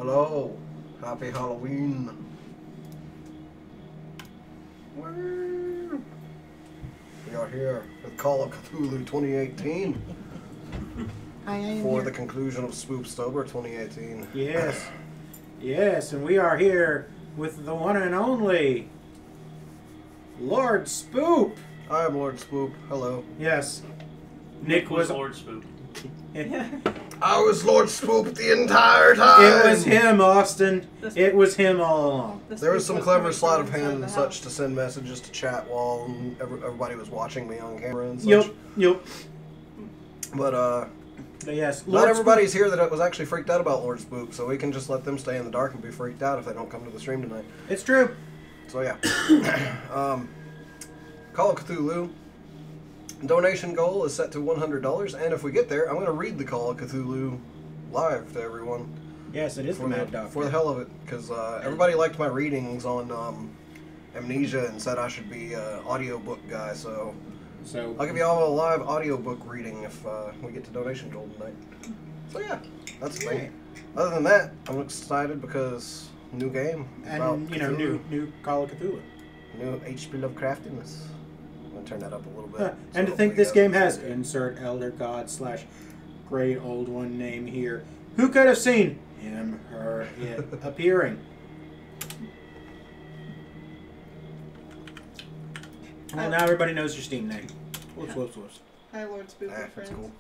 Hello. Happy Halloween. Woo. We are here with Call of Cthulhu 2018 for the conclusion of SPOOPSTOBER 2018. Yes. Yes, and we are here with the one and only Lord Spoop. I am Lord Spoop. Hello. Yes. Nick was Lord Spoop. I was Lord Spoop the entire time. It was him, Austin. It was him all along. There was some clever sleight of hand and such to send messages to chat while everybody was watching me on camera and such. Yep. But yes, not everybody's here that was actually freaked out about Lord Spoop, so we can just let them stay in the dark and be freaked out if they don't come to the stream tonight. It's true. So yeah. Call of Cthulhu. Donation goal is set to $100, and if we get there, I'm going to read the Call of Cthulhu live to everyone. Yes, it is the Mad Doctor. For the hell of it, because everybody liked my readings on Amnesia and said I should be an audiobook guy, so I'll give you all a live audiobook reading if we get to donation goal tonight. So yeah, that's the thing. Other than that, I'm excited because new game. And, you know, new Call of Cthulhu. New HP Lovecraftiness. I'm going to turn that up a little bit. And to think this game has insert Elder God / great old one name here. Who could have seen him, her, it appearing? Well, now everybody knows your Steam name. Whoops. Hi, Lord Spoop, my friends. Cool.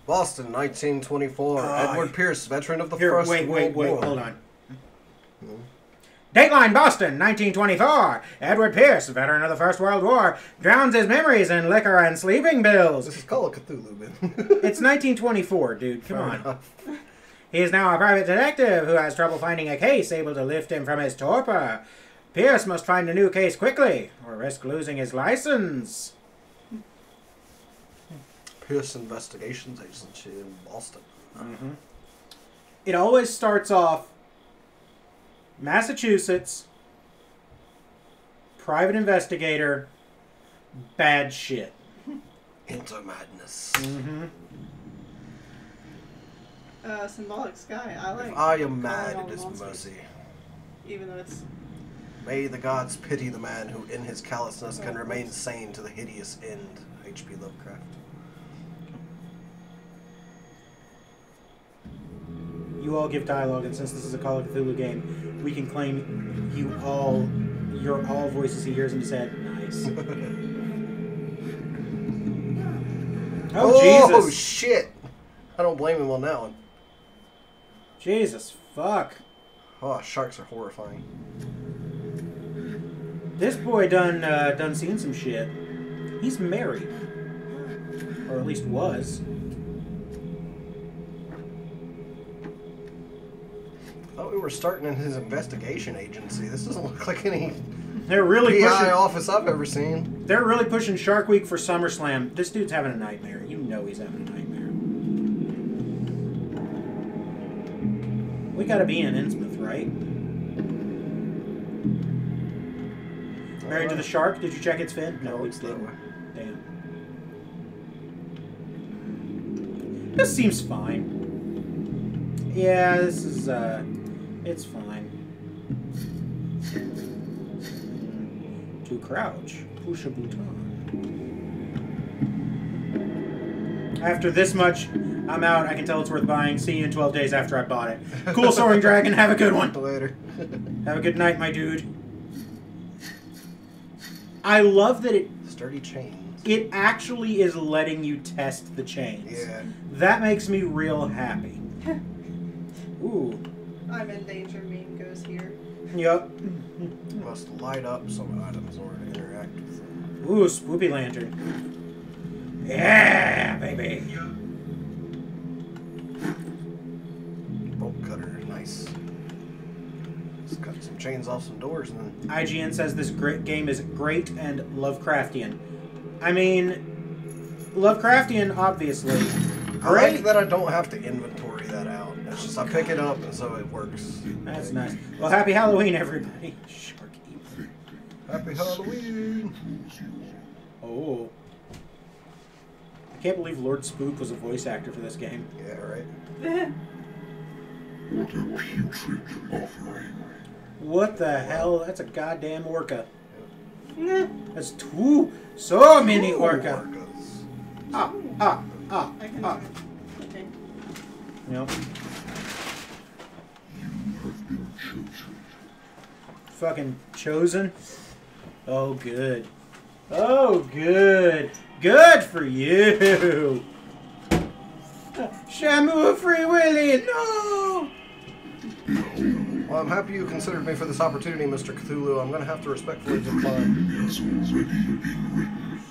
Boston, 1924. Edward Pierce, veteran of the First World War. Wait, hold on. Dateline, Boston, 1924. Edward Pierce, veteran of the First World War, drowns his memories in liquor and sleeping pills. This is Call of Cthulhu, man. It's 1924, dude. Come on. He is now a private detective who has trouble finding a case able to lift him from his torpor. Pierce must find a new case quickly, or risk losing his license. Pierce Investigations Agency in Boston. Mm-hmm. It always starts off Massachusetts, private investigator, bad shit. Into madness. Mm-hmm. Symbolic Sky. I like. If I am mad, it is mercy. Even though it's. May the gods pity the man who, in his callousness, can remain sane to the hideous end. H.P. Lovecraft. You all give dialogue, and since this is a Call of Cthulhu game, we can claim your all voices he hears in his head. Nice. Oh, Jesus. Shit! I don't blame him on that one. Jesus, fuck. Oh, sharks are horrifying. This boy done seen some shit. He's married. Or at least was. I thought we were starting in his investigation agency. This doesn't look like any They're really PI office I've ever seen. They're really pushing Shark Week for SummerSlam. This dude's having a nightmare. You know he's having a nightmare. We gotta be in Innsmouth, right? Married to the Shark? Did you check its fin? No, it's didn't. Damn. This seems fine. Yeah, this is, it's fine. To crouch. Push a bouton. After this much, I'm out. I can tell it's worth buying. See you in 12 days after I bought it. Cool Soaring Dragon. Have a good one. Later. Have a good night, my dude. I love that it... Sturdy chains. It actually is letting you test the chains. Yeah. That makes me real happy. Ooh. I'm in danger. Meme goes here. Yup. Must light up some items or interact with them. Ooh, Spoopy Lantern. Yeah, baby. Bolt cutter, nice. Let's cut some chains off some doors and then... IGN says this great game is great and Lovecraftian. I mean, Lovecraftian, obviously. I like that I don't have to inventory that out. It's just I pick it up and so it works. That's nice. Well, happy Halloween, everybody. Shark evil. Happy Halloween! Oh. I can't believe Lord Spook was a voice actor for this game. Yeah, right. What a putrid offering. What the hell? That's a goddamn orca. That's so many orca. Orcas. Ah. I can Ah. do it. Okay. Yep. You have been chosen. Fucking chosen. Oh, good. Oh, good. Good for you. Shamu of Free Willy, no! Well, I'm happy you considered me for this opportunity, Mr. Cthulhu. I'm going to have to respectfully decline. Has already been written.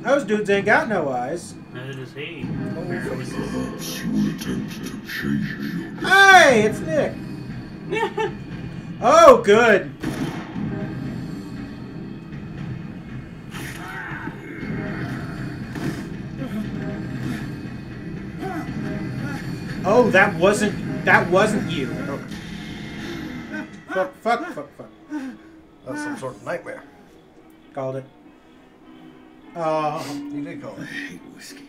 Those dudes ain't got no eyes. Neither does he. Perhaps you will attempt to change your Hey, it's Nick. Oh, good. Oh, that wasn't you. Fuck. That's some sort of nightmare. Called it. Oh. You did call I it. hate whiskey.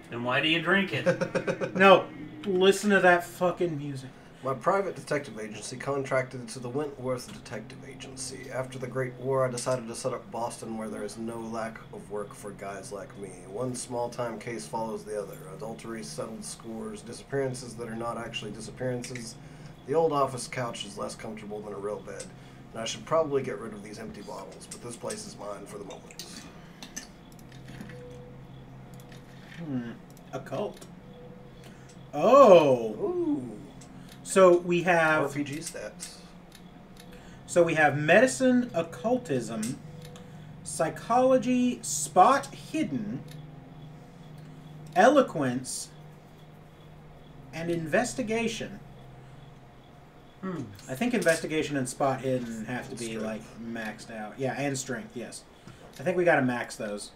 Then why do you drink it? No, listen to that fucking music. My private detective agency contracted to the Wentworth Detective Agency. After the Great War, I decided to set up Boston where there is no lack of work for guys like me. One small-time case follows the other. Adultery, settled scores, disappearances that are not actually disappearances. The old office couch is less comfortable than a real bed, and I should probably get rid of these empty bottles, but this place is mine for the moment. Occult. Oh. Ooh. So we have RPG stats. So we have medicine, occultism, psychology, spot hidden, eloquence, and investigation. I think investigation and spot hidden have to be like maxed out. Yeah, and strength, yes. I think we gotta max those.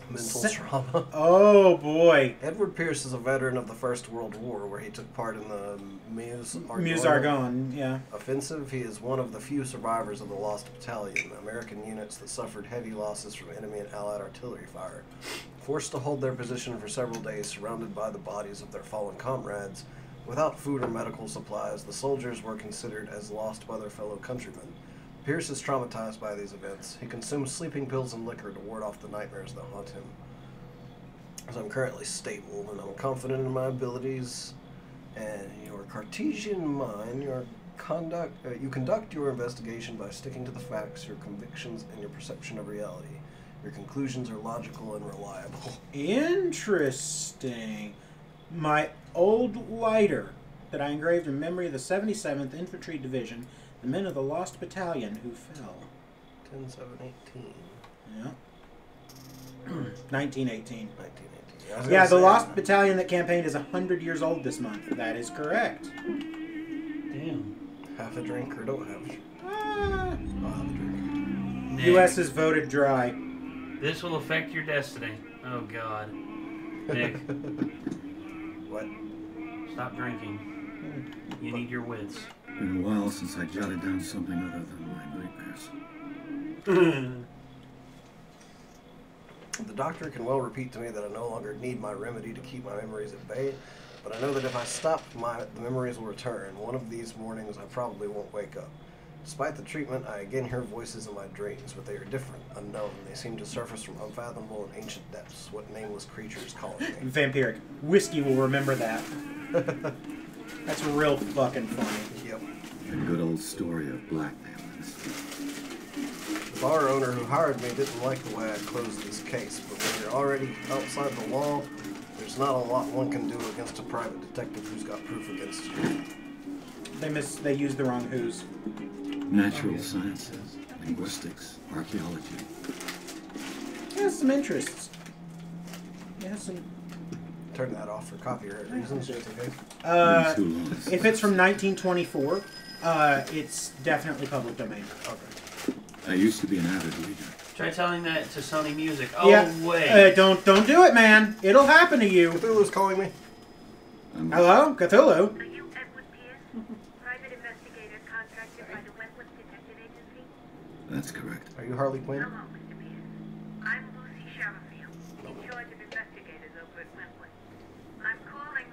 Mental trauma. Oh boy. Edward Pierce is a veteran of the First World War, where he took part in the Meuse-Argonne, yeah. offensive. He is one of the few survivors of the Lost Battalion, American units that suffered heavy losses from enemy and Allied artillery fire. Forced to hold their position for several days, surrounded by the bodies of their fallen comrades, without food or medical supplies, the soldiers were considered as lost by their fellow countrymen. Pierce is traumatized by these events. He consumes sleeping pills and liquor to ward off the nightmares that haunt him. As I'm currently stable and I'm confident in my abilities and your Cartesian mind, you conduct your investigation by sticking to the facts, your convictions, and your perception of reality. Your conclusions are logical and reliable. Interesting. My old lighter that I engraved in memory of the 77th Infantry Division, the men of the Lost Battalion who fell. 10-7-18. Yeah. 1918. 1918. Yeah, the Lost Battalion that campaigned is 100 years old this month. That is correct. Damn. Half a drink or don't have a drink? Ah. I'll have a drink. Nick, U.S. is voted dry. this will affect your destiny. Oh, God. Nick, What? stop drinking. You need your wits. Been a while since I jotted down something other than my nightmares. The doctor can well repeat to me that I no longer need my remedy to keep my memories at bay, but I know that if I stop, the memories will return. One of these mornings, I probably won't wake up. Despite the treatment, I again hear voices in my dreams, but they are different, unknown. They seem to surface from unfathomable and ancient depths. What nameless creature is calling me? Vampiric. Whiskey will remember that. That's real fucking funny. Yep. A good old story of blackmail. The bar owner who hired me didn't like the way I closed this case, but when you're already outside the law, there's not a lot one can do against a private detective who's got proof against you. They used the wrong who's. Natural sciences, linguistics, archaeology. He has some interests. He has some. Turn that off for copyright reasons, just in case. Been too long. If it's from 1924, it's definitely public domain. Okay. I used to be an avid reader. Try telling that to Sony Music. Oh, Yeah. wait. Don't do it, man. It'll happen to you. Cthulhu's calling me. Hello, Cthulhu. Are you Edward Pierce, private investigator contracted by the Wentworth Detective Agency? That's correct. Are you Harley Quinn? Hello, Mr. Pierce. I'm Lucy Sherrifield, in charge of investigators over at Wentworth. I'm calling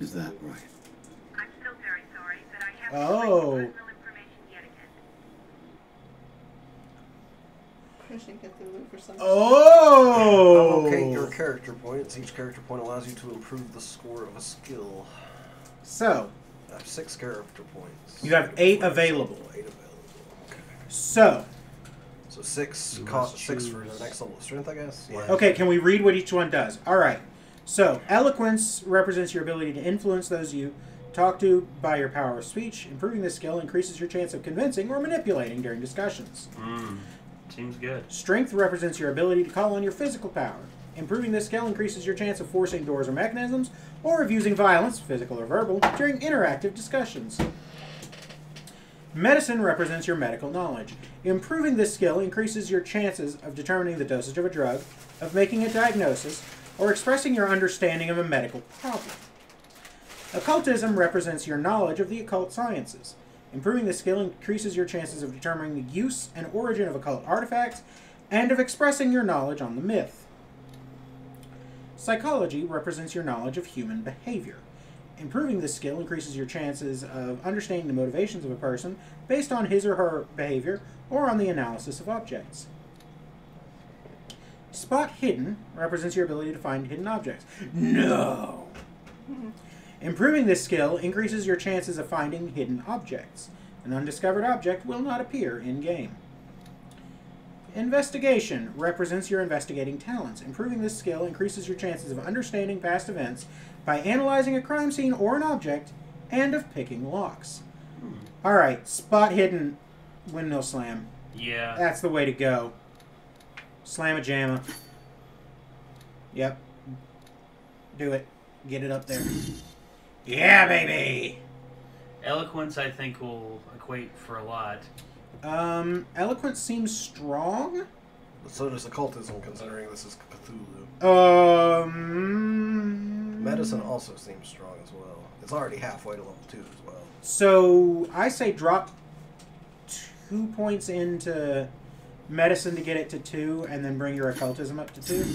Is that right? I'm so very sorry, but I have Oh. personal information yet again. Pushing Cthulhu for some Oh! Allocate your character points. Each character point allows you to improve the score of a skill. So, I have 6 character points. you have 8 available. 8 available. Okay. So, 6 You cost must 6 choose. for the next level of strength, I guess. Yeah. okay, can we read what each one does? All right. So, eloquence represents your ability to influence those you talk to by your power of speech. Improving this skill increases your chance of convincing or manipulating during discussions. Seems good. Strength represents your ability to call on your physical power. Improving this skill increases your chance of forcing doors or mechanisms, or of using violence, physical or verbal, during interactive discussions. Medicine represents your medical knowledge. Improving this skill increases your chances of determining the dosage of a drug, of making a diagnosis, or expressing your understanding of a medical problem. Occultism represents your knowledge of the occult sciences. Improving this skill increases your chances of determining the use and origin of occult artifacts, and of expressing your knowledge on the myth. Psychology represents your knowledge of human behavior. Improving this skill increases your chances of understanding the motivations of a person based on his or her behavior or on the analysis of objects. Spot hidden represents your ability to find hidden objects. No! Improving this skill increases your chances of finding hidden objects. An undiscovered object will not appear in-game. Investigation represents your investigating talents. Improving this skill increases your chances of understanding past events by analyzing a crime scene or an object, and of picking locks. Alright, spot hidden windmill slam. Yeah. That's the way to go. Slam-a-jamma. Yep. Do it. Get it up there. Yeah, baby! Eloquence, I think, will equate for a lot. Eloquence seems strong. But so does occultism, considering this is Cthulhu. Medicine also seems strong as well. It's already halfway to level 2 as well. So I say drop 2 points into medicine to get it to 2, and then bring your occultism up to 2.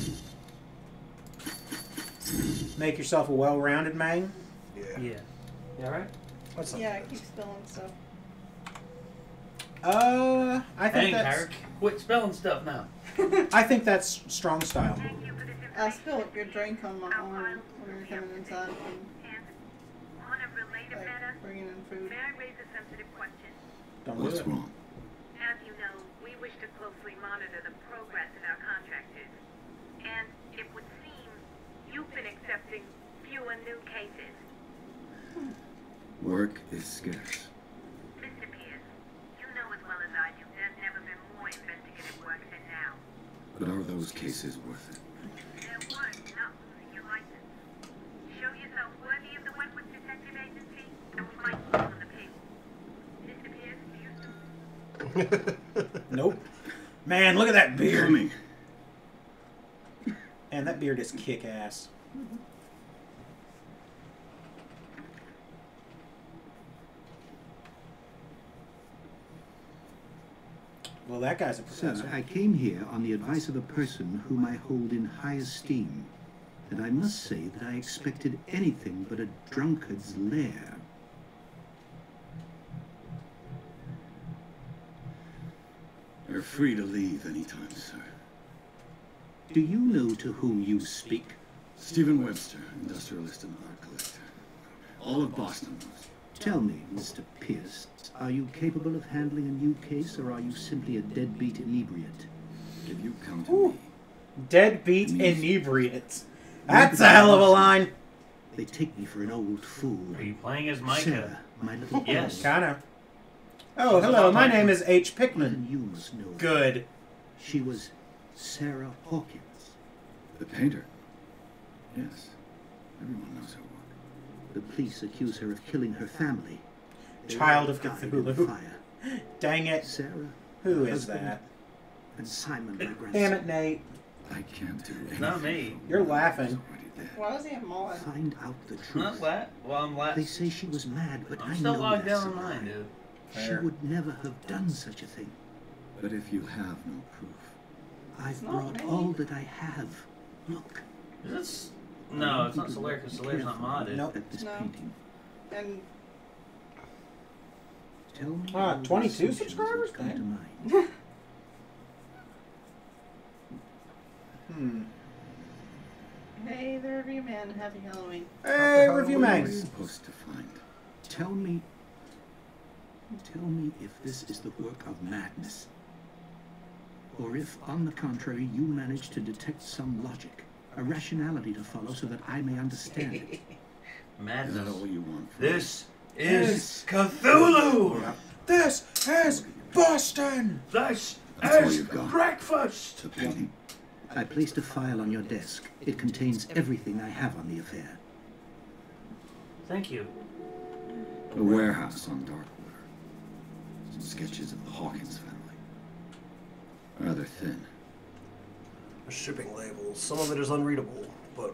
Make yourself a well-rounded man. Yeah. Yeah. You alright? That's not Yeah, I bad. keep spelling stuff. I think Hang, that's. Eric. Quit spelling stuff now. I think that's strong style. Thank you for this I'll information. spill your drink on my arm when you're coming inside and And on a related matter, like, bringing in food. may I raise a sensitive question? Don't do What's it. wrong? As you know, we wish to closely monitor the progress of our contractors. And it would seem you've been accepting fewer new cases. Work is scarce. Mr. Pierce, you know as well as I do there's never been more investigative work than now. But are those cases worth it? They're worth not losing your license. Show yourself worthy of the Wentworth Detective Agency, and we might put you on the paper. Mr. Pierce, do you Nope. Man, look at that beard. Coming. And that beard is kick-ass. Well, that guy's a professor. Sir, I came here on the advice of a person whom I hold in high esteem, and I must say that I expected anything but a drunkard's lair. You're free to leave anytime, sir. Do you know to whom you speak? Stephen Webster, industrialist and art collector. All of Boston knows. Tell me, Mr. Pierce, are you capable of handling a new case, or are you simply a deadbeat inebriate? If you come to me, Deadbeat inebriate. That's a hell of a line. They take me for an old fool. Are you playing as Micah? Sarah, my little Yes. girl, Kinda. Oh, hello. My name is H. Pickman. even you must know. Good. She was Sarah Hawkins. the painter. Yes. Everyone knows her work. The police accuse her of killing her family. They Child of died in the Cthulhu. fire. Dang it. Sarah, Who her is husband, that? and Simon, my grandson. Damn it, Nate. I can't do anything. Not me. You're laughing. She's already dead. Why does he have mullet? Find out the Not truth. that. Well, I'm They laughing. say she was mad, but I'm I still know logged that's down a on mine, lie. dude. She Fair. would never have done such a thing. But if you have no proof, I've not brought me. all that I have. Look, Is this No, it's not Solaire because Solaire's not modded. Nope. At this No. painting. And Tell me 22 what subscribers? come to Dang. mind. hey, the review man, happy Halloween. Hey, review What am I mags. supposed to find? Tell me if this is the work of madness. Or if, on the contrary, you manage to detect some logic, a rationality to follow so that I may understand it. Is that Madness. all you want from This is Cthulhu! This is Boston! This That's all is you've got. breakfast! the painting? I placed a file on your desk. It contains everything I have on the affair. Thank you. A warehouse on Darkwater. Some sketches of the Hawkins family. Rather thin. Shipping labels. Some of it is unreadable, but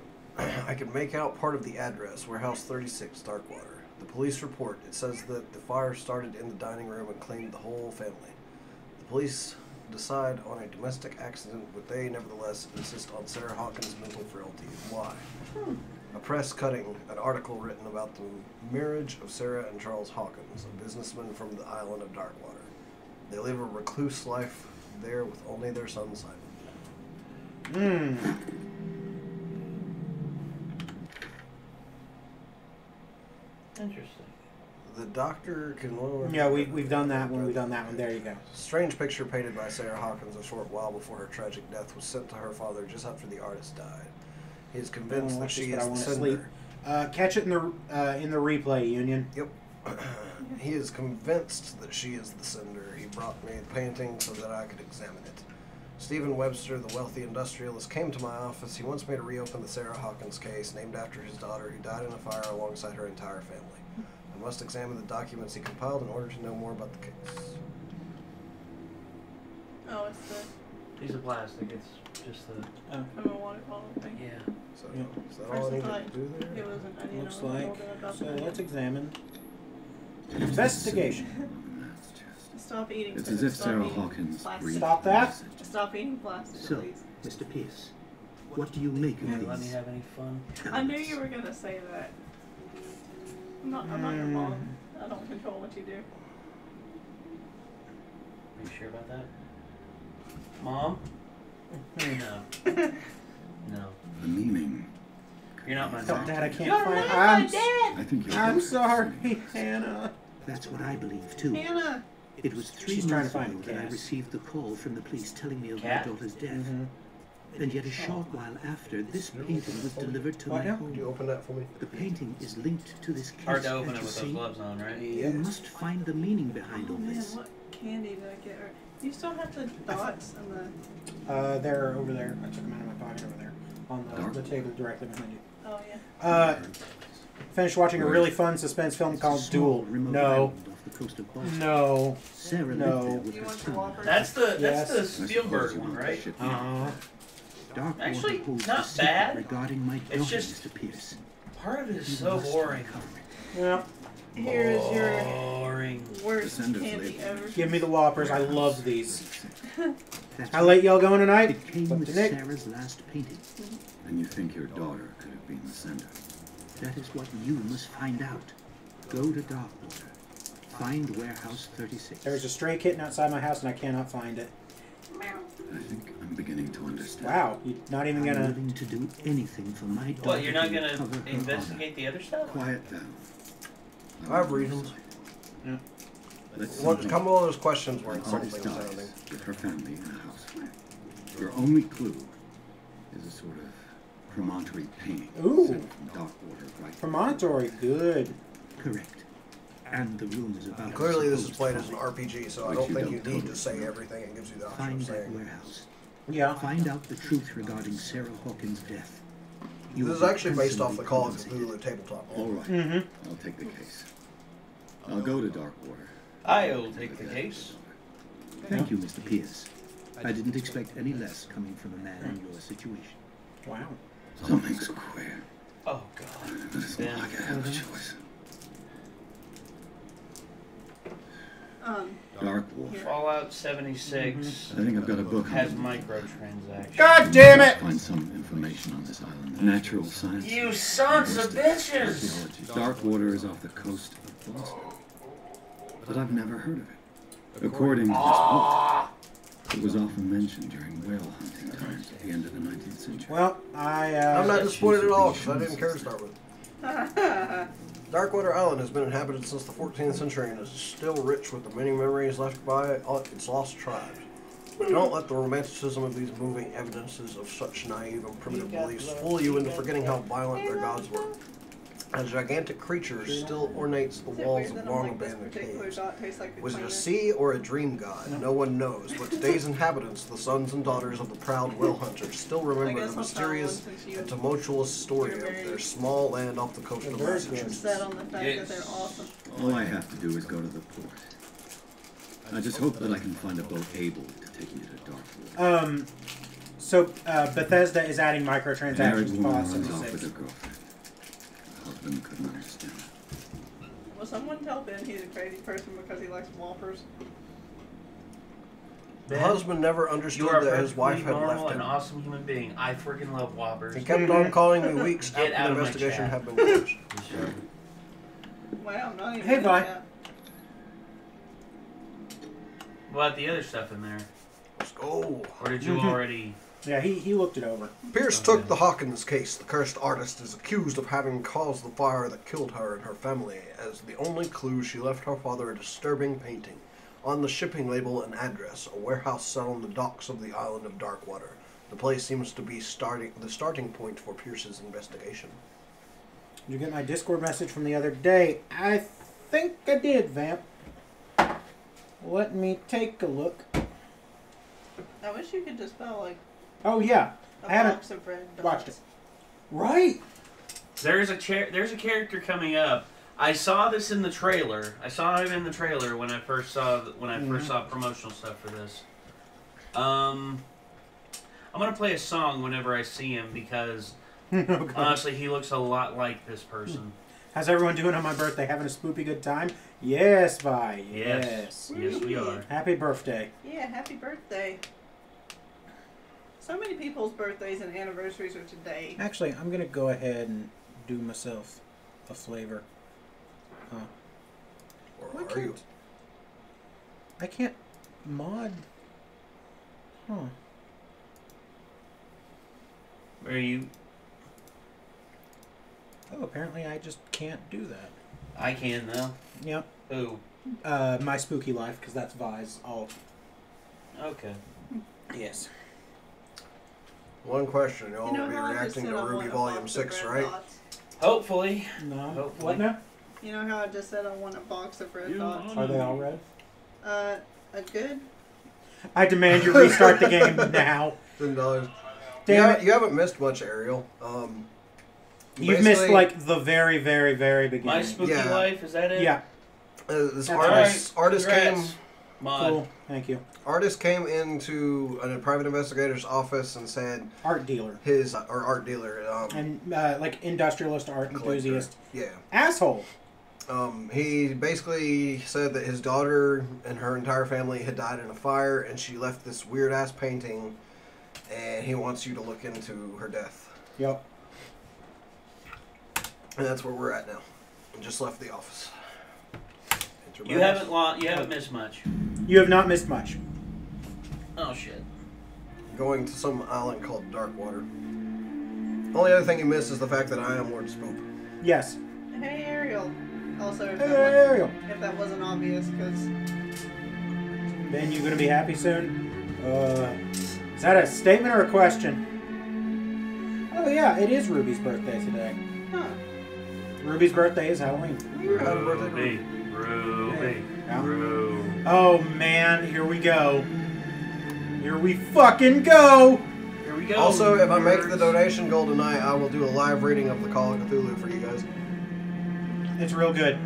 I can make out part of the address, Warehouse 36, Darkwater. The police report, it says that the fire started in the dining room and claimed the whole family. The police decide on a domestic accident, but they nevertheless insist on Sarah Hawkins' mental frailty. Why? A press cutting, an article written about the marriage of Sarah and Charles Hawkins, a businessman from the island of Darkwater. They live a recluse life there with only their son Simon. Interesting. The doctor can... Yeah, we've done that one. We've done that one. There you go. Strange picture painted by Sarah Hawkins a short while before her tragic death was sent to her father just after the artist died. He is convinced that she is the sender. Catch it in the replay, Union. Yep. He is convinced that she is the sender. He brought me the painting so that I could examine it. Stephen Webster, the wealthy industrialist, came to my office. He wants me to reopen the Sarah Hawkins case, named after his daughter, who died in a fire alongside her entire family. I must examine the documents he compiled in order to know more about the case. Oh, it's the Piece of plastic, it's just the... I'm a waterfall thing. Yeah. So, Yeah. is that all I need to do It there? wasn't. I didn't Looks know like. anything about So that. let's examine. Investigation. Stop eating. It's as if stop Sarah eating Hawkins plastic. breathed Stop that. the message. Stop eating plastic, So, please. Mr. Pierce, what do you make You of gonna let me these? have any fun? I knew you were gonna say that. I'm not your mom. I don't control what you do. Are you sure about that? Mom? No. No. The meaning. You're not my Oh, mom. Dad, I can't You're find. not my dad! I think you're I'm both sorry, listening. Hannah. That's what I believe too. Hannah! It was 3 She's trying to months find ago that I Cass. received the call from the police telling me of Cat? my daughter's death. Mm-hmm. And yet a short while after, this painting was delivered to What my now? Could you home. open that for me? The painting is linked to this case. Hard to open can't it you with those see? gloves on, right? You must find the meaning behind Oh all man, this. what candy did I get? Or, you still have the dots and the. They're over there. I took them out of my pocket over there on the table directly behind you. Oh yeah. Finished watching a really fun suspense film called It's a small, Duel. remote No. island off the coast of Boston. No. Sarah No. lived there with You her want the son. Whopper? That's the Yes. Spielberg one, right? Darkwater Actually, holds not the secret bad. regarding my daughter, It's just- Mr. Pierce. Part of it is You so must boring. uncover it. Yeah. Here's your Boring. worst Descendants candy label. ever. Give me the Whoppers. I love these. That's How late y'all going tonight? It came Up with to Nick. Sarah's last painting. And you think your daughter could have been the sender? That is what you must find out. Go to Darkwater. Find Warehouse 36. There's a stray kitten outside my house and I cannot find it. I think I'm beginning to understand. Wow. You're not even I'm gonna... willing to do anything for my daughter. What, you're not to gonna recover her investigate the other stuff? Quiet down. I have reasons. Yeah. Let's What, a couple of those questions were An artist insulting sounding. dies with her family in a house. Your honly clue is a sort of promontory painting Ooh. sent from Darkwater right Promontory. Good. Correct. And the room is about Clearly, this is supposed played as an folly. RPG, so I Which don't you think don't you need to totally say know. everything. It gives you the option Find of that saying. warehouse. Yeah. Find out the truth regarding Sarah Hawkins' death. You This is will be actually based off the Call of personally Cthulhu tabletop. All right. Mm-hmm. I'll take the case. I'll go to Darkwater. I'll take the case. Thank you, Mr. Pierce. I didn't expect any less coming from a man in your situation. Wow. Something's queer. Oh god. But it's not like I have a choice. Darkwater. Fallout 76 I think I've got a book. has microtransactions. God damn it! Find some information on this island. Natural science. You sons of bitches! Archaeology. Darkwater is off the coast of Boston. But I've never heard of it. According to this book, it was often mentioned during whale hunting times at the end of the 19th century. Well, I'm not disappointed at all because I didn't care to start with. Darkwater Island has been inhabited since the 14th century and is still rich with the many memories left by its lost tribes. But don't let the romanticism of these moving evidences of such naive and primitive beliefs fool you into forgetting how violent their gods were. A gigantic creature still ornates the walls of long-abandoned caves. Was it a sea or a dream god? No one knows, but today's inhabitants, the sons and daughters of the proud whale hunters, still remember the mysterious and tumultuous story of their small land off the coast of Massachusetts. All I have to do is go to the port. I just hope that I can find a boat able to take me to Darkwater. So Bethesda is adding microtransactions Married to woman Fallout runs off with 76. her girlfriend. The husband couldn't understand. Will someone tell Ben he's a crazy person because he likes Whoppers? The husband never understood that his wife had left him. An awesome human being. I freaking love Whoppers. He kept on calling me weeks Get after out the of my investigation chat. had been closed. Wow, not even. Hey, in Vi. that. What about the other stuff in there? Let's go. Or did you already... Yeah, he looked it over. Pierce took the Hawkins case. The cursed artist is accused of having caused the fire that killed her and her family. As the only clue, she left her father a disturbing painting. On the shipping label and address, a warehouse set on the docks of the island of Darkwater. The place seems to be the starting point for Pierce's investigation. Did you get my Discord message from the other day? I think I did, Vamp. Let me take a look. I wish you could just spell like Oh, yeah. a I haven't box of red dots. watched it. Right. There's a character coming up. I saw this in the trailer. I saw him in the trailer when I first saw promotional stuff for this. I'm gonna play a song whenever I see him because Okay. honestly, he looks a lot like this person. How's everyone doing on my birthday? Having a spoopy good time? Yes, Vi. Yes. Yes, we are. Happy birthday. Yeah, happy birthday. So many people's birthdays and anniversaries are today. Actually, I'm going to go ahead and do myself a flavor. Or Why are you? can't I can't mod? Huh. Where are you? Oh, apparently I just can't do that. I can though. Yep. Ooh. My spooky life, because that's Vi's all. Okay. Yes. One question. Y'all You know will be how I just reacting said to I Ruby want a Volume box of 6, red right? dots? Hopefully. No. Hopefully. What now? You know how I just said I want a box of red dots? Are they all red? A good? I demand you restart the game now. $10. Damn it. You haven't missed much, Ariel. You've missed basically, like the very, very, very beginning. My spooky Yeah. life, is that it? Yeah. This That's artist came. Congrats, Mod. Cool. Thank you. Artist came into a private investigator's office and said Art dealer. his art dealer And like industrialist art enthusiast. Yeah. Asshole. He basically said that his daughter and her entire family had died in a fire, and she left this weird ass painting, and he wants you to look into her death. Yep. And that's where we're at now. I just left the office. You haven't missed much. You have not missed much. Oh shit. Going to some island called Darkwater. Only other thing you missed is the fact that I am Lord Spoop. Yes. Hey, Ariel. Also, if, Hey, that, Ariel. if that wasn't obvious, because Ben, you gonna be happy soon? Is that a statement or a question? Oh yeah, it is Ruby's birthday today. huh? Ruby's birthday is Halloween. Happy birthday, Ruby. Ruby. Yeah. Ruby. Oh man, here we go. Here we fucking go! Here we go. Also, if I make the donation goal tonight, I will do a live reading of the Call of Cthulhu for you guys. It's real good.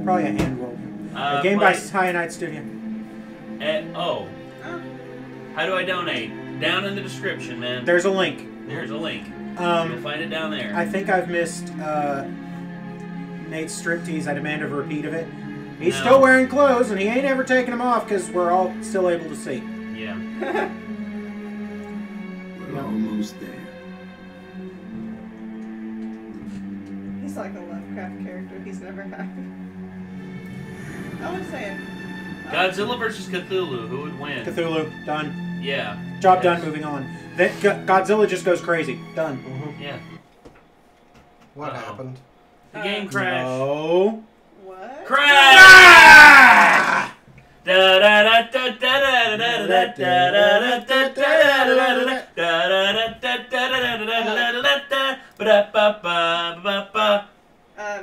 Probably a hand roll. A game by play- Cyanide Studio. Oh. Huh? How do I donate? Down in the description, man. There's a link. There's a link. You'll find it down there. I think I've missed Nate's striptease. I demand a repeat of it. He's still wearing clothes, and he ain't ever taking them off because we're all still able to see. Yeah. We're almost there. He's like a Lovecraft character. He's never happy. I was saying. Godzilla versus Cthulhu. Who would win? Cthulhu. Done. Yeah. Job done. Moving on. Then Godzilla just goes crazy. Done. Mm-hmm. Yeah. What happened? The game crashed. No. What? Crash!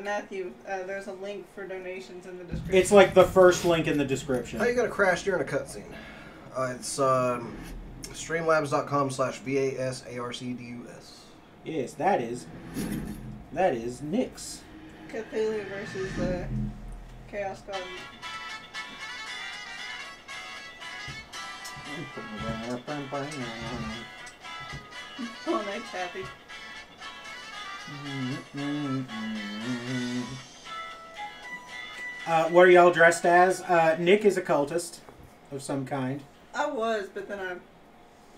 Matthew, there's a link for donations in the description. It's like the first link in the description. How you gonna crash during a cutscene? It's streamlabs.com/VASARCDUS. Yes, that is Nyx. Cthulhu versus the Chaos God. Oh, nice, happy. What are y'all dressed as? Nick is a cultist of some kind. I was, but then I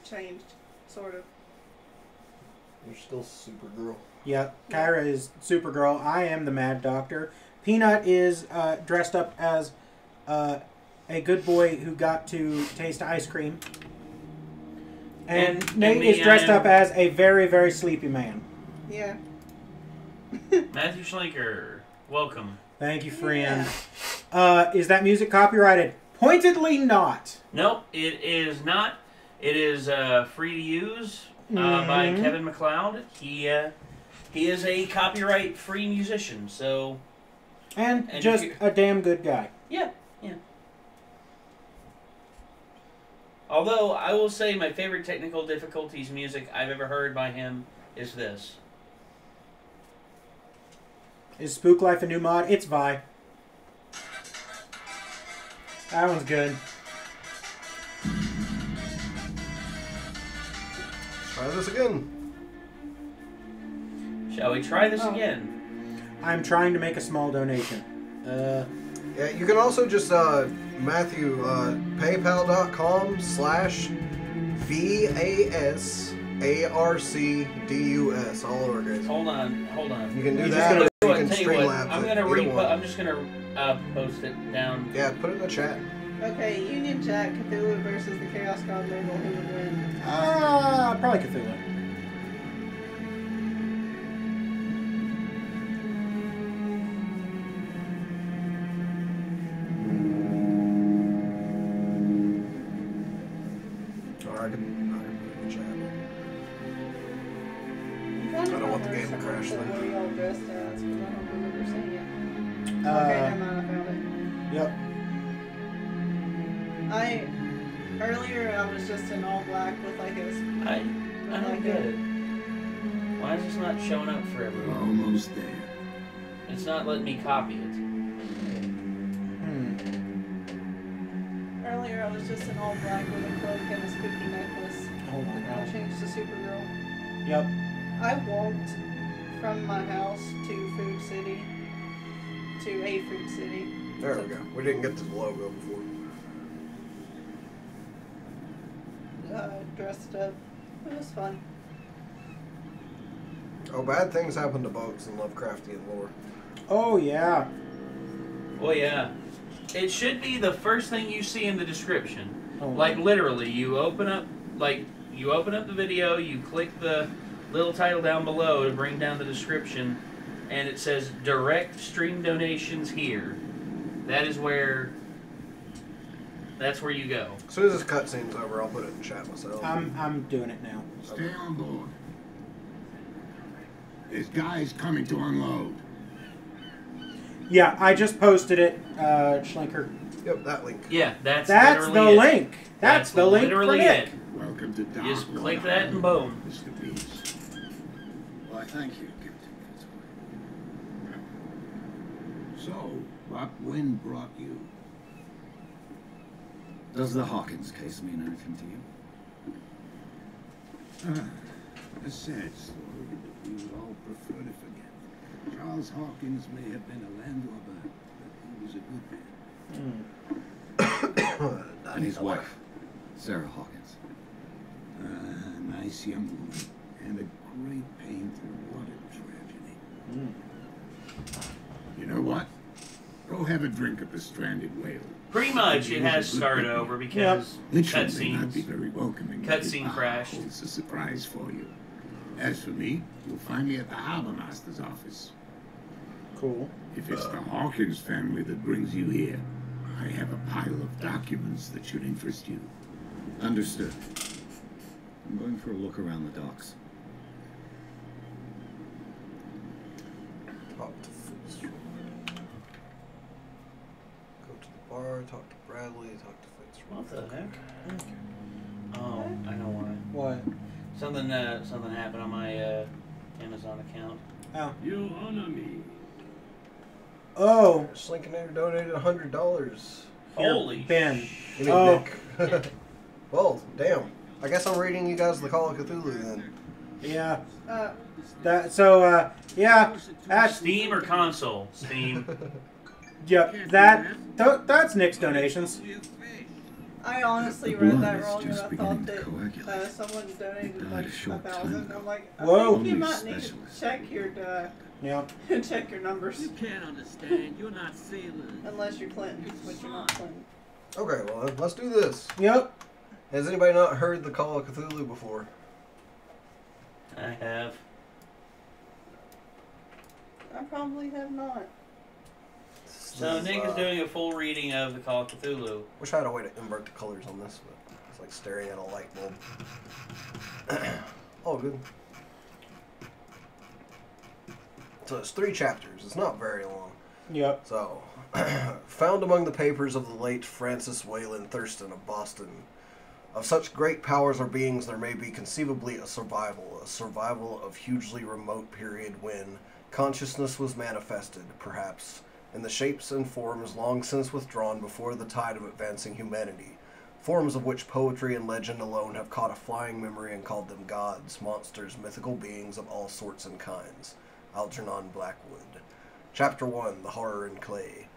changed, sort of. You're still Supergirl. Yeah, Kyra is Supergirl. I am the Mad Doctor. Peanut is dressed up as a good boy who got to taste ice cream. And Nate is dressed up as a very, very sleepy man. Yeah. Matthew Schlenker, welcome. Thank you, friend. Yeah. Is that music copyrighted? Pointedly not. Nope, it is not. It is free to use by Kevin MacLeod. He is a copyright-free musician, so... And just a damn good guy. Yeah, yeah. Although, I will say my favorite technical difficulties music I've ever heard by him is this. Is Spook Life a new mod? It's Vi. That one's good. Let's try this again. Shall we try this again? I'm trying to make a small donation. Yeah, you can also just, Matthew, paypal.com/VASARCDUS, all lowercase. Hold on. You can do that, or you can Streamlabs I'm just gonna post it down. Yeah, put it in the chat. Okay, Union Jack, Cthulhu versus the Chaos God Mogul. Who would win? Probably Cthulhu. I can put it in the chat. I don't want the game to crash though. What are y'all dressed as? Because I don't remember seeing it. Okay, never mind, I found it. Yep. Earlier I was just in all black with like a... I don't get it. Why is this not showing up for everyone? Almost there. It's not letting me copy it. Earlier I was just in all black with a cloak and a spooky necklace. Oh my And I god. changed to Supergirl. Yep. I walked from my house to Food City. To a Food City. There we go. We didn't get to the logo before. Dressed up. It was fun. Oh, bad things happen to boats in Lovecraftian lore. Oh, yeah. Oh yeah. It should be the first thing you see in the description. Oh, Like literally, you open up the video, you click the little title down below to bring down the description, and it says direct stream donations here. That's where you go. As soon as this cutscene's over, I'll put it in chat myself. I'm doing it now. Stay on board. There's guys coming to unload. Yeah, I just posted it, Schlenker. Yep, that link. Yeah, that's the literally it. link. That's the link for literally Nick. it. Welcome to Darkwater. Just click that and boom. Mr. Beast. Why, thank you, Captain Fitzroy. So, what wind brought you? Does the Hawkins case mean anything to you? A sad story that we would all prefer to forget. Charles Hawkins may have been a landlubber, but he He's a good man. And his wife, Sarah Hawkins. Nice young woman. And a great pain through what a tragedy. You know what? Go have a drink at the Stranded Whale. Pretty much, it has started over because It may not be cutscenes. very welcoming. Cutscene crashed. It's a surprise for you. As for me, you'll find me at the Harbor Master's office. Cool. If it's the Hawkins family that brings you here, I have a pile of documents that should interest you. Understood. I'm going for a look around the docks. Talk to Fitz. Go to the bar, talk to Bradley, talk to Fitz. What the heck? Oh, I know why. What? Something happened on my Amazon account. Oh. You'll honor me. Oh. Slinkonator donated $100. Holy Ben. You mean Oh. Nick? Well, damn. I guess I'm reading you guys the Call of Cthulhu then. Yeah. Uh, Yeah. That's, Steam or console? Steam. yep. That's Nick's donations. I honestly The read blood that is wrong and just I beginning thought to coagulate. that someone donated Died like a short time 1,000. ago. I'm like, I Whoa. think you Only might need to specialists. check your Yeah. check your numbers. You can't understand. You're not sailors. Unless you're Clinton, which you're not Clinton. Okay, well, let's do this. Yep. Has anybody not heard the Call of Cthulhu before? I have. I probably have not. So Nick is doing a full reading of the Call of Cthulhu. Wish I had a way to invert the colors on this, but it's like staring at a light bulb. Oh, good. So it's 3 chapters. It's not very long. Yep. So, found among the papers of the late Francis Wayland Thurston of Boston. Of such great powers or beings there may be conceivably a survival of hugely remote period when consciousness was manifested, perhaps, in the shapes and forms long since withdrawn before the tide of advancing humanity, forms of which poetry and legend alone have caught a flying memory and called them gods, monsters, mythical beings of all sorts and kinds. Algernon Blackwood. Chapter 1, The Horror in Clay.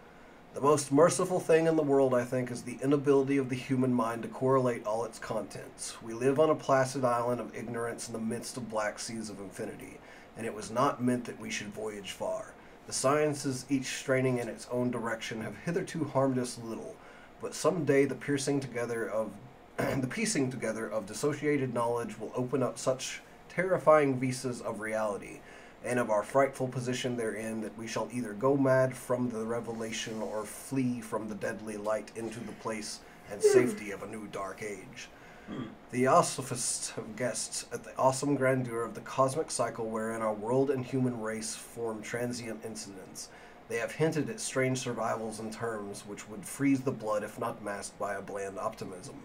The most merciful thing in the world, I think, is the inability of the human mind to correlate all its contents. We live on a placid island of ignorance in the midst of black seas of infinity, and it was not meant that we should voyage far. The sciences, each straining in its own direction, have hitherto harmed us little, but some day the piecing together of dissociated knowledge will open up such terrifying vistas of reality, and of our frightful position therein, that we shall either go mad from the revelation or flee from the deadly light into the place and safety of a new dark age. Theosophists have guessed at the awesome grandeur of the cosmic cycle wherein our world and human race form transient incidents. They have hinted at strange survivals in terms which would freeze the blood if not masked by a bland optimism.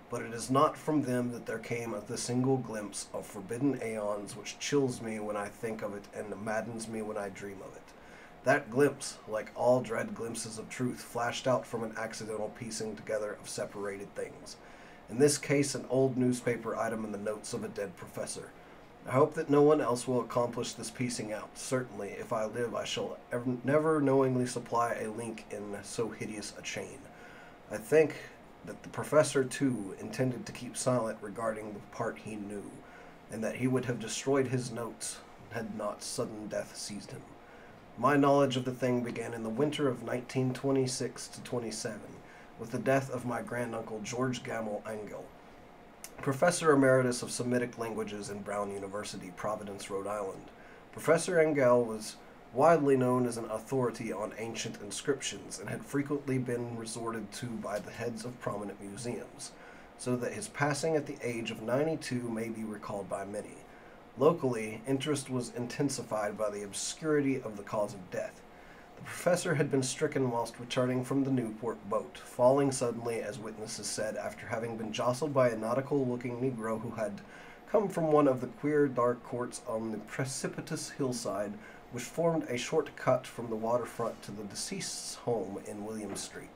But it is not from them that there came the single glimpse of forbidden aeons which chills me when I think of it and maddens me when I dream of it. That glimpse, like all dread glimpses of truth, flashed out from an accidental piecing together of separated things. In this case, an old newspaper item in the notes of a dead professor. I hope that no one else will accomplish this piecing out. Certainly, if I live, I shall never knowingly supply a link in so hideous a chain. I think that the professor, too, intended to keep silent regarding the part he knew, and that he would have destroyed his notes had not sudden death seized him. My knowledge of the thing began in the winter of 1926 to 27, with the death of my granduncle George Gamble Angell, Professor Emeritus of Semitic Languages in Brown University, Providence, Rhode Island. Professor Angell was widely known as an authority on ancient inscriptions and had frequently been resorted to by the heads of prominent museums, so that his passing at the age of 92 may be recalled by many. Locally, interest was intensified by the obscurity of the cause of death. The professor had been stricken whilst returning from the Newport boat, falling suddenly, as witnesses said, after having been jostled by a nautical-looking Negro who had come from one of the queer dark courts on the precipitous hillside which formed a short cut from the waterfront to the deceased's home in William Street.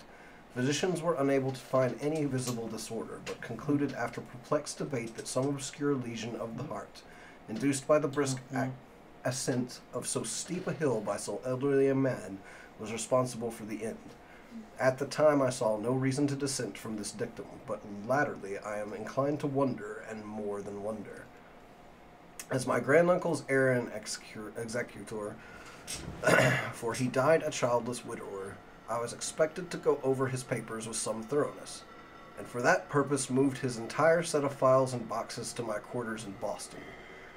Physicians were unable to find any visible disorder, but concluded after perplexed debate that some obscure lesion of the heart, induced by the brisk ascent of so steep a hill by so elderly a man, was responsible for the end. At the time, I saw no reason to dissent from this dictum, but latterly I am inclined to wonder, and more than wonder. As my granduncle's heir and executor, for he died a childless widower, I was expected to go over his papers with some thoroughness, and for that purpose moved his entire set of files and boxes to my quarters in Boston.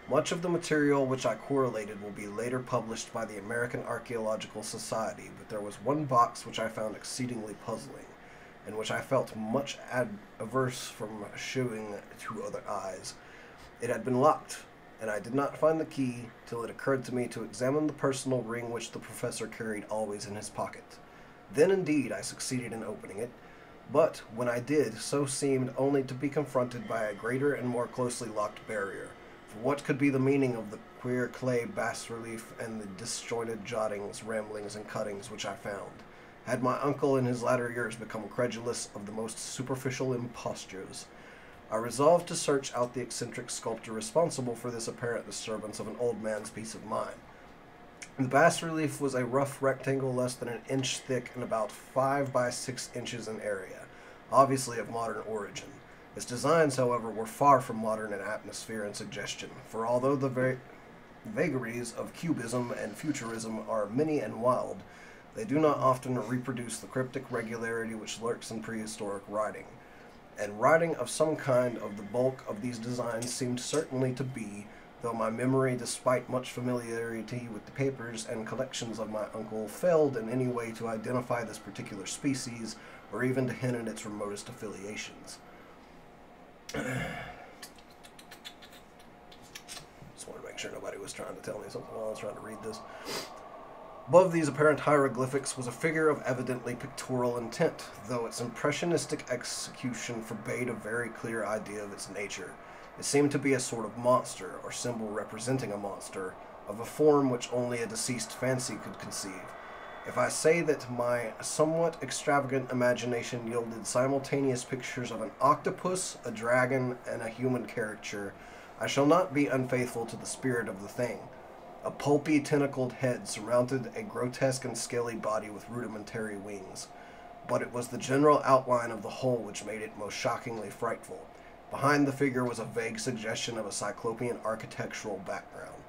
Much of the material which I correlated will be later published by the American Archaeological Society, but there was one box which I found exceedingly puzzling, and which I felt much averse from showing to other eyes. It had been locked, and I did not find the key till it occurred to me to examine the personal ring which the professor carried always in his pocket. Then indeed I succeeded in opening it, but when I did, so seemed only to be confronted by a greater and more closely locked barrier. For what could be the meaning of the queer clay bas-relief and the disjointed jottings, ramblings, and cuttings which I found? Had my uncle in his latter years become credulous of the most superficial impostures? I resolved to search out the eccentric sculptor responsible for this apparent disturbance of an old man's peace of mind. The bas-relief was a rough rectangle less than an inch thick and about 5 by 6 inches in area, obviously of modern origin. Its designs, however, were far from modern in atmosphere and suggestion, for although the vagaries of cubism and futurism are many and wild, they do not often reproduce the cryptic regularity which lurks in prehistoric writing. And writing of some kind of the bulk of these designs seemed certainly to be, though my memory, despite much familiarity with the papers and collections of my uncle, failed in any way to identify this particular species, or even to hint at its remotest affiliations. Just wanted to make sure nobody was trying to tell me something while I was trying to read this. Above these apparent hieroglyphics was a figure of evidently pictorial intent, though its impressionistic execution forbade a very clear idea of its nature. It seemed to be a sort of monster, or symbol representing a monster, of a form which only a deceased fancy could conceive. If I say that my somewhat extravagant imagination yielded simultaneous pictures of an octopus, a dragon, and a human caricature, I shall not be unfaithful to the spirit of the thing. A pulpy, tentacled head surmounted a grotesque and scaly body with rudimentary wings. But it was the general outline of the whole which made it most shockingly frightful. Behind the figure was a vague suggestion of a cyclopean architectural background.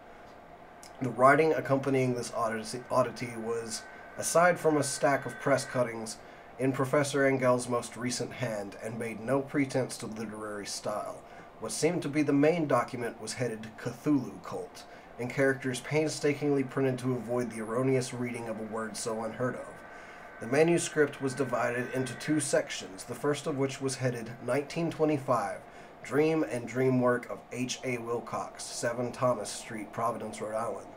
The writing accompanying this oddity was, aside from a stack of press cuttings, in Professor Engel's most recent hand, and made no pretense to literary style. What seemed to be the main document was headed Cthulhu Cult, in characters painstakingly printed to avoid the erroneous reading of a word so unheard of. The manuscript was divided into 2 sections, the first of which was headed 1925, Dream and Dream Work of H.A. Wilcox, 7 Thomas Street, Providence, Rhode Island,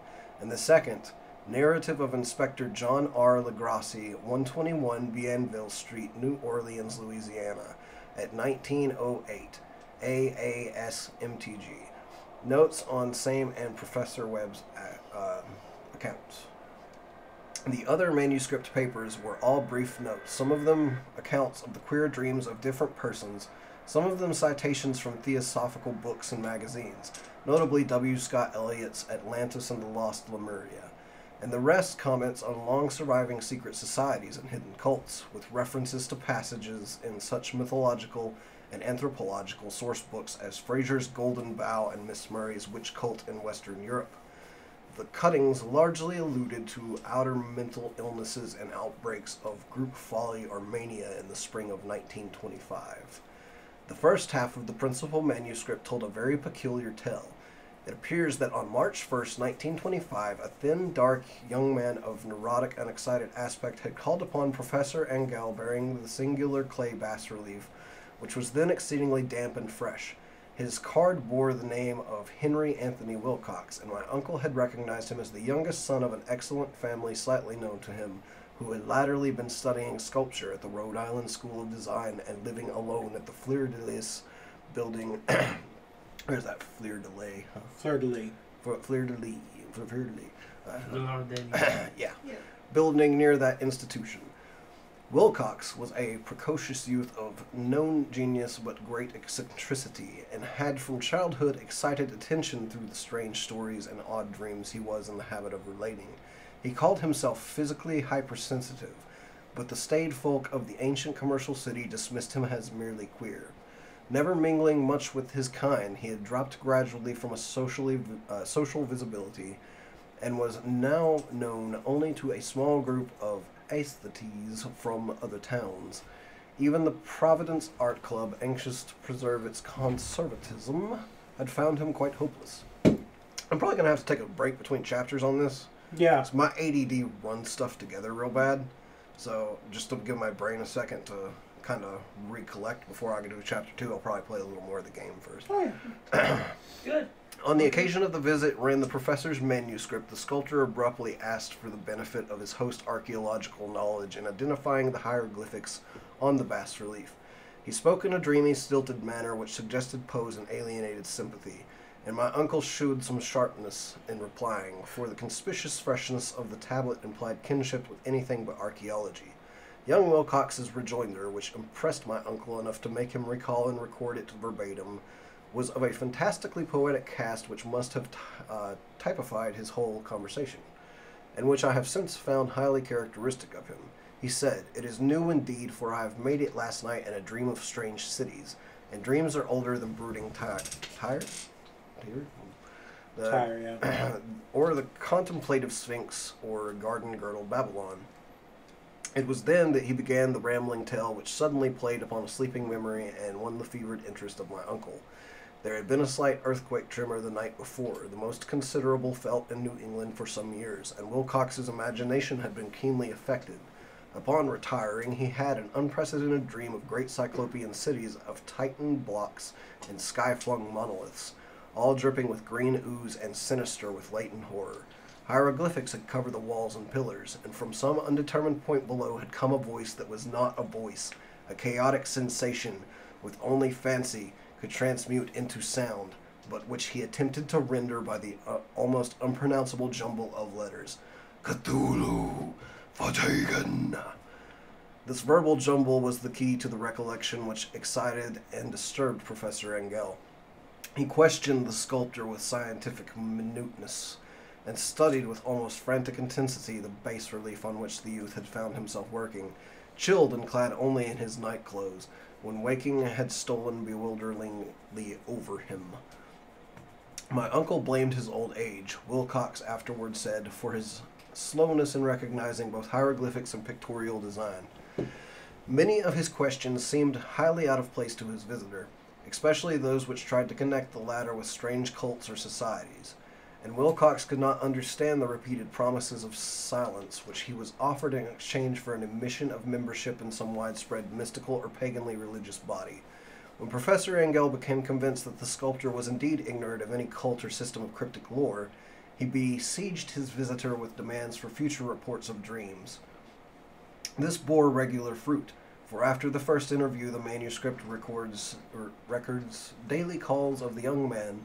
and the second, Narrative of Inspector John R. Legrassi, 121 Bienville Street, New Orleans, Louisiana, at 1908, AASMTG. Notes on same and Professor Webb's accounts. The other manuscript papers were all brief notes, some of them accounts of the queer dreams of different persons, some of them citations from theosophical books and magazines, notably W. Scott Eliot's Atlantis and the Lost Lemuria, and the rest comments on long-surviving secret societies and hidden cults, with references to passages in such mythological and anthropological source books as Fraser's Golden Bough and Miss Murray's Witch Cult in Western Europe. The cuttings largely alluded to outer mental illnesses and outbreaks of group folly or mania in the spring of 1925. The first half of the principal manuscript told a very peculiar tale. It appears that on March 1st, 1925, a thin, dark young man of neurotic and excited aspect had called upon Professor Engel bearing the singular clay bas-relief, which was then exceedingly damp and fresh. His card bore the name of Henry Anthony Wilcox, and my uncle had recognized him as the youngest son of an excellent family slightly known to him, who had latterly been studying sculpture at the Rhode Island School of Design and living alone at the Fleur de Lis building. Where's that Fleur de Lis? Huh? Fleur de Lis. Fleur de Lis. Fleur de Lis. Yeah. Building near that institution. Wilcox was a precocious youth of known genius but great eccentricity, and had from childhood excited attention through the strange stories and odd dreams he was in the habit of relating. He called himself physically hypersensitive, but the staid folk of the ancient commercial city dismissed him as merely queer. Never mingling much with his kind, he had dropped gradually from a social visibility and was now known only to a small group of aesthetes from other towns. Even the Providence Art Club, anxious to preserve its conservatism, had found him quite hopeless. I'm probably going to have to take a break between chapters on this. Yeah. So my ADD runs stuff together real bad. So just to give my brain a second to kind of recollect before I get to chapter 2, I'll probably play a little more of the game first. Oh, yeah. Good. On the occasion of the visit wherein the professor's manuscript, the sculptor abruptly asked for the benefit of his host archaeological knowledge in identifying the hieroglyphics on the bas-relief. He spoke in a dreamy, stilted manner which suggested pose and alienated sympathy, and my uncle shewed some sharpness in replying, for the conspicuous freshness of the tablet implied kinship with anything but archaeology. Young Wilcox's rejoinder, which impressed my uncle enough to make him recall and record it verbatim, was of a fantastically poetic cast which must have typified his whole conversation, and which I have since found highly characteristic of him. He said, "It is new indeed, for I have made it last night in a dream of strange cities, and dreams are older than brooding Tyre, yeah. or the contemplative Sphinx, or garden-girdled Babylon." It was then that he began the rambling tale which suddenly played upon a sleeping memory and won the fevered interest of my uncle. There had been a slight earthquake tremor the night before, the most considerable felt in New England for some years, and Wilcox's imagination had been keenly affected. Upon retiring, he had an unprecedented dream of great cyclopean cities of titaned blocks and sky-flung monoliths, all dripping with green ooze and sinister with latent horror. Hieroglyphics had covered the walls and pillars, and from some undetermined point below had come a voice that was not a voice, a chaotic sensation, with only fancy could transmute into sound, but which he attempted to render by the almost unpronounceable jumble of letters. Cthulhu, Fatagan. This verbal jumble was the key to the recollection which excited and disturbed Professor Engel. He questioned the sculptor with scientific minuteness, and studied with almost frantic intensity the bas-relief on which the youth had found himself working, chilled and clad only in his night clothes, when waking had stolen bewilderingly over him. My uncle blamed his old age, Wilcox afterward said, for his slowness in recognizing both hieroglyphics and pictorial design. Many of his questions seemed highly out of place to his visitor, especially those which tried to connect the latter with strange cults or societies, and Wilcox could not understand the repeated promises of silence which he was offered in exchange for an admission of membership in some widespread mystical or paganly religious body. When Professor Engel became convinced that the sculptor was indeed ignorant of any cult or system of cryptic lore, he besieged his visitor with demands for future reports of dreams. This bore regular fruit, for after the first interview the manuscript records daily calls of the young man,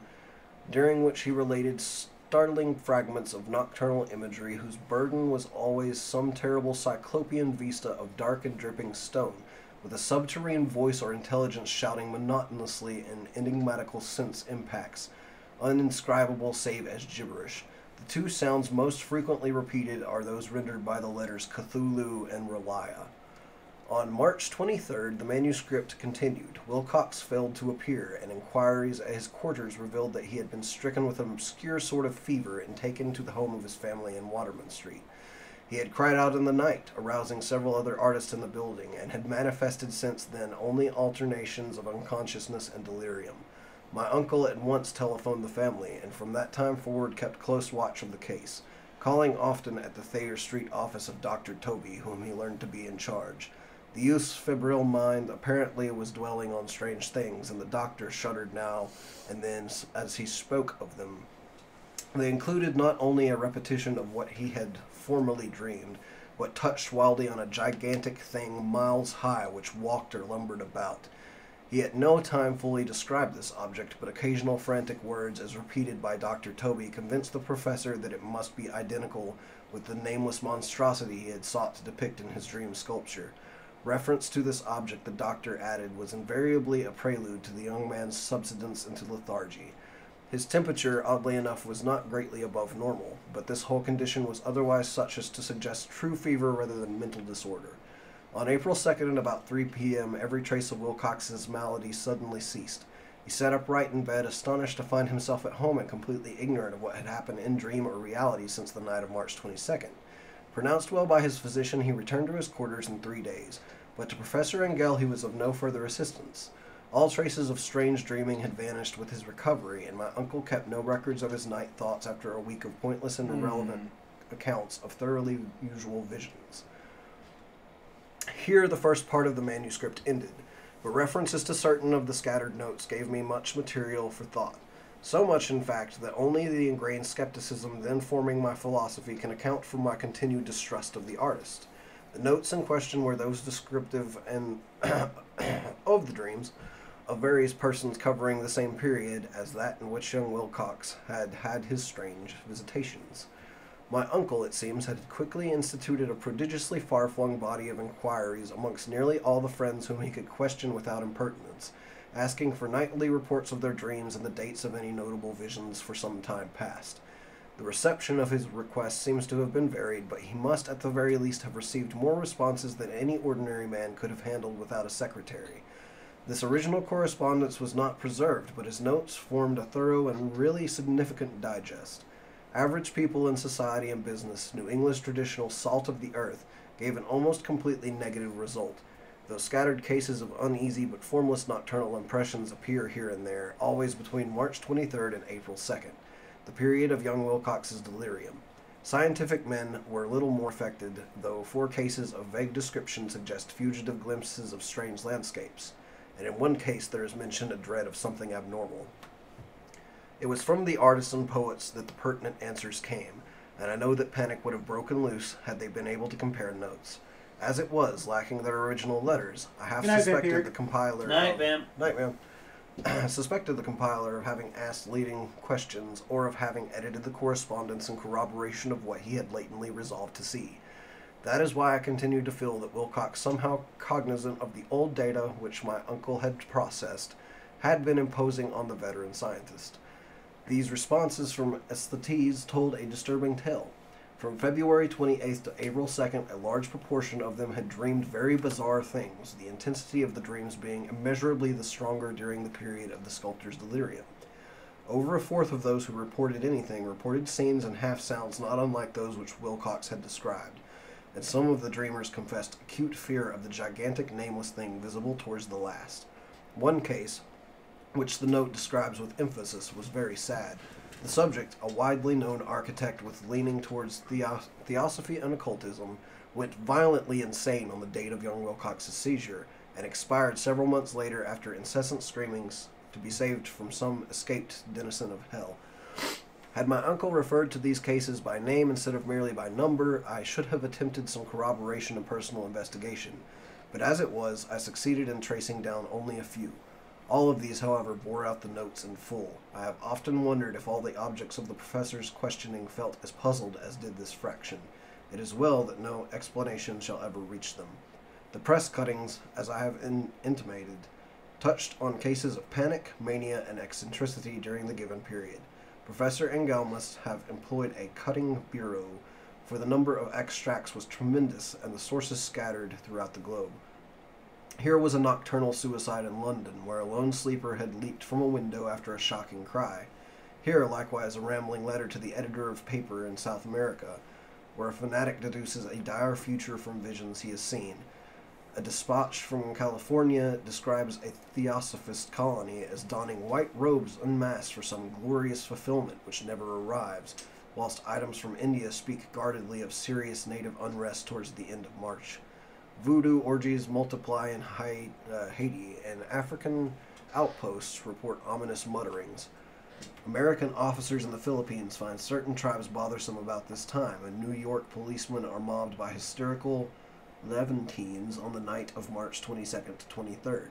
during which he related startling fragments of nocturnal imagery whose burden was always some terrible cyclopean vista of dark and dripping stone, with a subterranean voice or intelligence shouting monotonously in enigmatical sense impacts, uninscribable save as gibberish. The two sounds most frequently repeated are those rendered by the letters Cthulhu and Relia. On March 23rd, the manuscript continued. Wilcox failed to appear, and inquiries at his quarters revealed that he had been stricken with an obscure sort of fever and taken to the home of his family in Waterman Street. He had cried out in the night, arousing several other artists in the building, and had manifested since then only alternations of unconsciousness and delirium. My uncle at once telephoned the family, and from that time forward kept close watch of the case, calling often at the Thayer Street office of Dr. Toby, whom he learned to be in charge. The youth's febrile mind apparently was dwelling on strange things, and the doctor shuddered now and then as he spoke of them. They included not only a repetition of what he had formerly dreamed, but touched wildly on a gigantic thing miles high which walked or lumbered about. He at no time fully described this object, but occasional frantic words, as repeated by Dr. Toby, convinced the professor that it must be identical with the nameless monstrosity he had sought to depict in his dream sculpture. Reference to this object, the doctor added, was invariably a prelude to the young man's subsidence into lethargy. His temperature, oddly enough, was not greatly above normal, but this whole condition was otherwise such as to suggest true fever rather than mental disorder. On April 2nd at about 3 p.m., every trace of Wilcox's malady suddenly ceased. He sat upright in bed, astonished to find himself at home and completely ignorant of what had happened in dream or reality since the night of March 22nd. Pronounced well by his physician, he returned to his quarters in 3 days, but to Professor Engel he was of no further assistance. All traces of strange dreaming had vanished with his recovery, and my uncle kept no records of his night thoughts after a week of pointless and irrelevant accounts of thoroughly usual visions. Here the first part of the manuscript ended, but references to certain of the scattered notes gave me much material for thought. So much, in fact, that only the ingrained skepticism then forming my philosophy can account for my continued distrust of the artist. The notes in question were those descriptive and of the dreams of various persons covering the same period as that in which young Wilcox had had his strange visitations. My uncle, it seems, had quickly instituted a prodigiously far-flung body of inquiries amongst nearly all the friends whom he could question without impertinence, asking for nightly reports of their dreams and the dates of any notable visions for some time past. The reception of his request seems to have been varied, but he must at the very least have received more responses than any ordinary man could have handled without a secretary. This original correspondence was not preserved, but his notes formed a thorough and really significant digest. Average people in society and business, New England's traditional salt of the earth, gave an almost completely negative result, though scattered cases of uneasy but formless nocturnal impressions appear here and there, always between March 23rd and April 2nd, the period of young Wilcox's delirium. Scientific men were little more affected, though 4 cases of vague description suggest fugitive glimpses of strange landscapes, and in one case there is mentioned a dread of something abnormal. It was from the artisan poets that the pertinent answers came, and I know that panic would have broken loose had they been able to compare notes. As it was, lacking their original letters, I half suspected the compiler. Night, ma'am. Night, ma'am. I suspected the compiler of having asked leading questions or of having edited the correspondence in corroboration of what he had latently resolved to see. That is why I continued to feel that Wilcox, somehow cognizant of the old data which my uncle had processed, had been imposing on the veteran scientist. These responses from aesthetes told a disturbing tale. From February 28th to April 2nd, a large proportion of them had dreamed very bizarre things, the intensity of the dreams being immeasurably the stronger during the period of the sculptor's delirium. Over a fourth of those who reported anything reported scenes and half-sounds not unlike those which Wilcox had described, and some of the dreamers confessed acute fear of the gigantic nameless thing visible towards the last. One case, which the note describes with emphasis, was very sad. The subject, a widely known architect with leaning towards theosophy and occultism, went violently insane on the date of young Wilcox's seizure, and expired several months later after incessant screamings to be saved from some escaped denizen of hell. Had my uncle referred to these cases by name instead of merely by number, I should have attempted some corroboration and personal investigation, but as it was, I succeeded in tracing down only a few. All of these, however, bore out the notes in full. I have often wondered if all the objects of the professor's questioning felt as puzzled as did this fraction. It is well that no explanation shall ever reach them. The press cuttings, as I have intimated, touched on cases of panic, mania, and eccentricity during the given period. Professor Engel must have employed a cutting bureau, for the number of extracts was tremendous and the sources scattered throughout the globe. Here was a nocturnal suicide in London, where a lone sleeper had leaped from a window after a shocking cry. Here, likewise, a rambling letter to the editor of paper in South America, where a fanatic deduces a dire future from visions he has seen. A dispatch from California describes a theosophist colony as donning white robes en masse for some glorious fulfillment which never arrives, whilst items from India speak guardedly of serious native unrest towards the end of March. Voodoo orgies multiply in Haiti, and African outposts report ominous mutterings. American officers in the Philippines find certain tribes bothersome about this time, and New York policemen are mobbed by hysterical Levantines on the night of March 22nd to 23rd.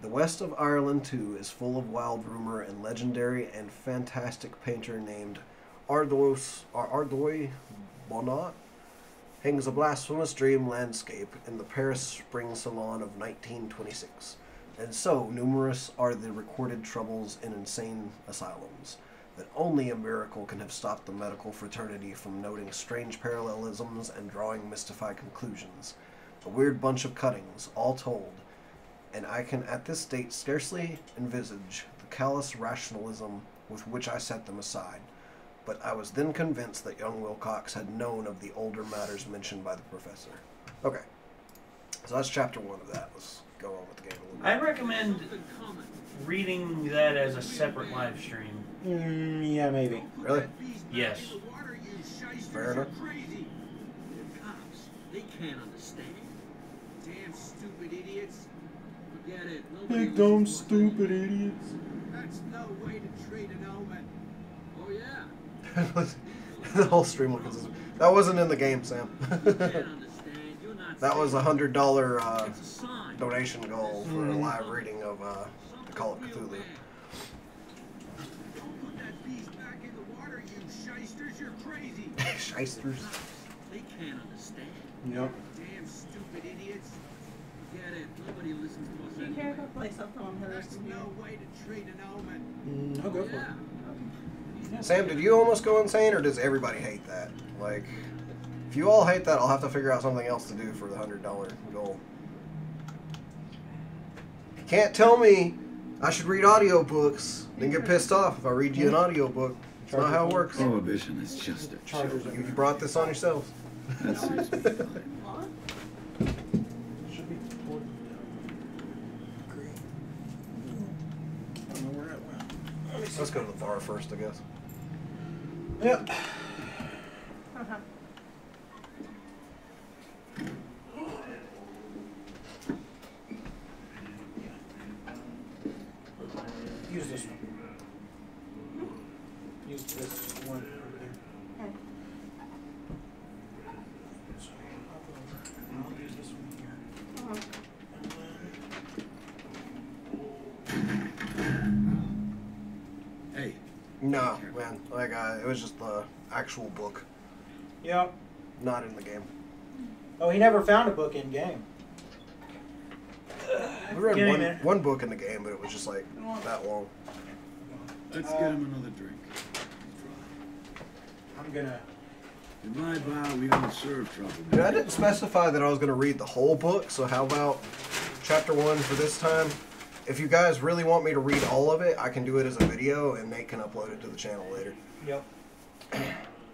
The west of Ireland, too, is full of wild rumor, and legendary and fantastic painter named Ardoy Bonat hangs a blasphemous dream landscape in the Paris Spring Salon of 1926, and so numerous are the recorded troubles in insane asylums. that only a miracle can have stopped the medical fraternity from noting strange parallelisms and drawing mystified conclusions. A weird bunch of cuttings, all told, and I can at this date scarcely envisage the callous rationalism with which I set them aside. But I was then convinced that young Wilcox had known of the older matters mentioned by the professor. Okay. So that's chapter 1 of that. Let's go on with the game a little bit. I recommend reading that as a separate live stream. Yeah, maybe. Really? Yes. Fair enough. They can't understand. Damn stupid idiots. Forget it. Big dumb stupid idiots. That's no way to treat an omen. Oh yeah. The whole stream looking. That wasn't in the game, Sam. That was $100 donation goal for a live reading of the Call of Cthulhu. Don't put that beast back in the water, you shysters. You're crazy. Shysters. They can't understand. Yep. Damn stupid idiots. Forget it. Nobody listens to us Do you care if I anyway. play something on Heather's That's computer? no way to treat an omen. I'll go for it. Sam, did you almost go insane, or does everybody hate that? Like, if you all hate that, I'll have to figure out something else to do for the $100 goal. You can't tell me I should read audiobooks, then get pissed off if I read you an audiobook. That's not how it works. Prohibition is just a Chargers joke. You brought this on yourselves. That suits me fine. What? Should be toward green. I don't know where it went. Let's go to the bar first, I guess. Yep. Uh-huh. Use this one. Use this one over there. Okay. So hop over, and I'll use this one here. Hey, No, man. Like, it was just the actual book, Yep. not in the game. Oh, he never found a book in game. We read Give me a one, minute. one book in the game, but it was just like that long. let's get him another drink. I'm gonna. In my bar, we don't serve trouble. Dude, I didn't specify that I was going to read the whole book, so how about chapter 1 for this time? If you guys really want me to read all of it, I can do it as a video, and Nate can upload it to the channel later. Yep.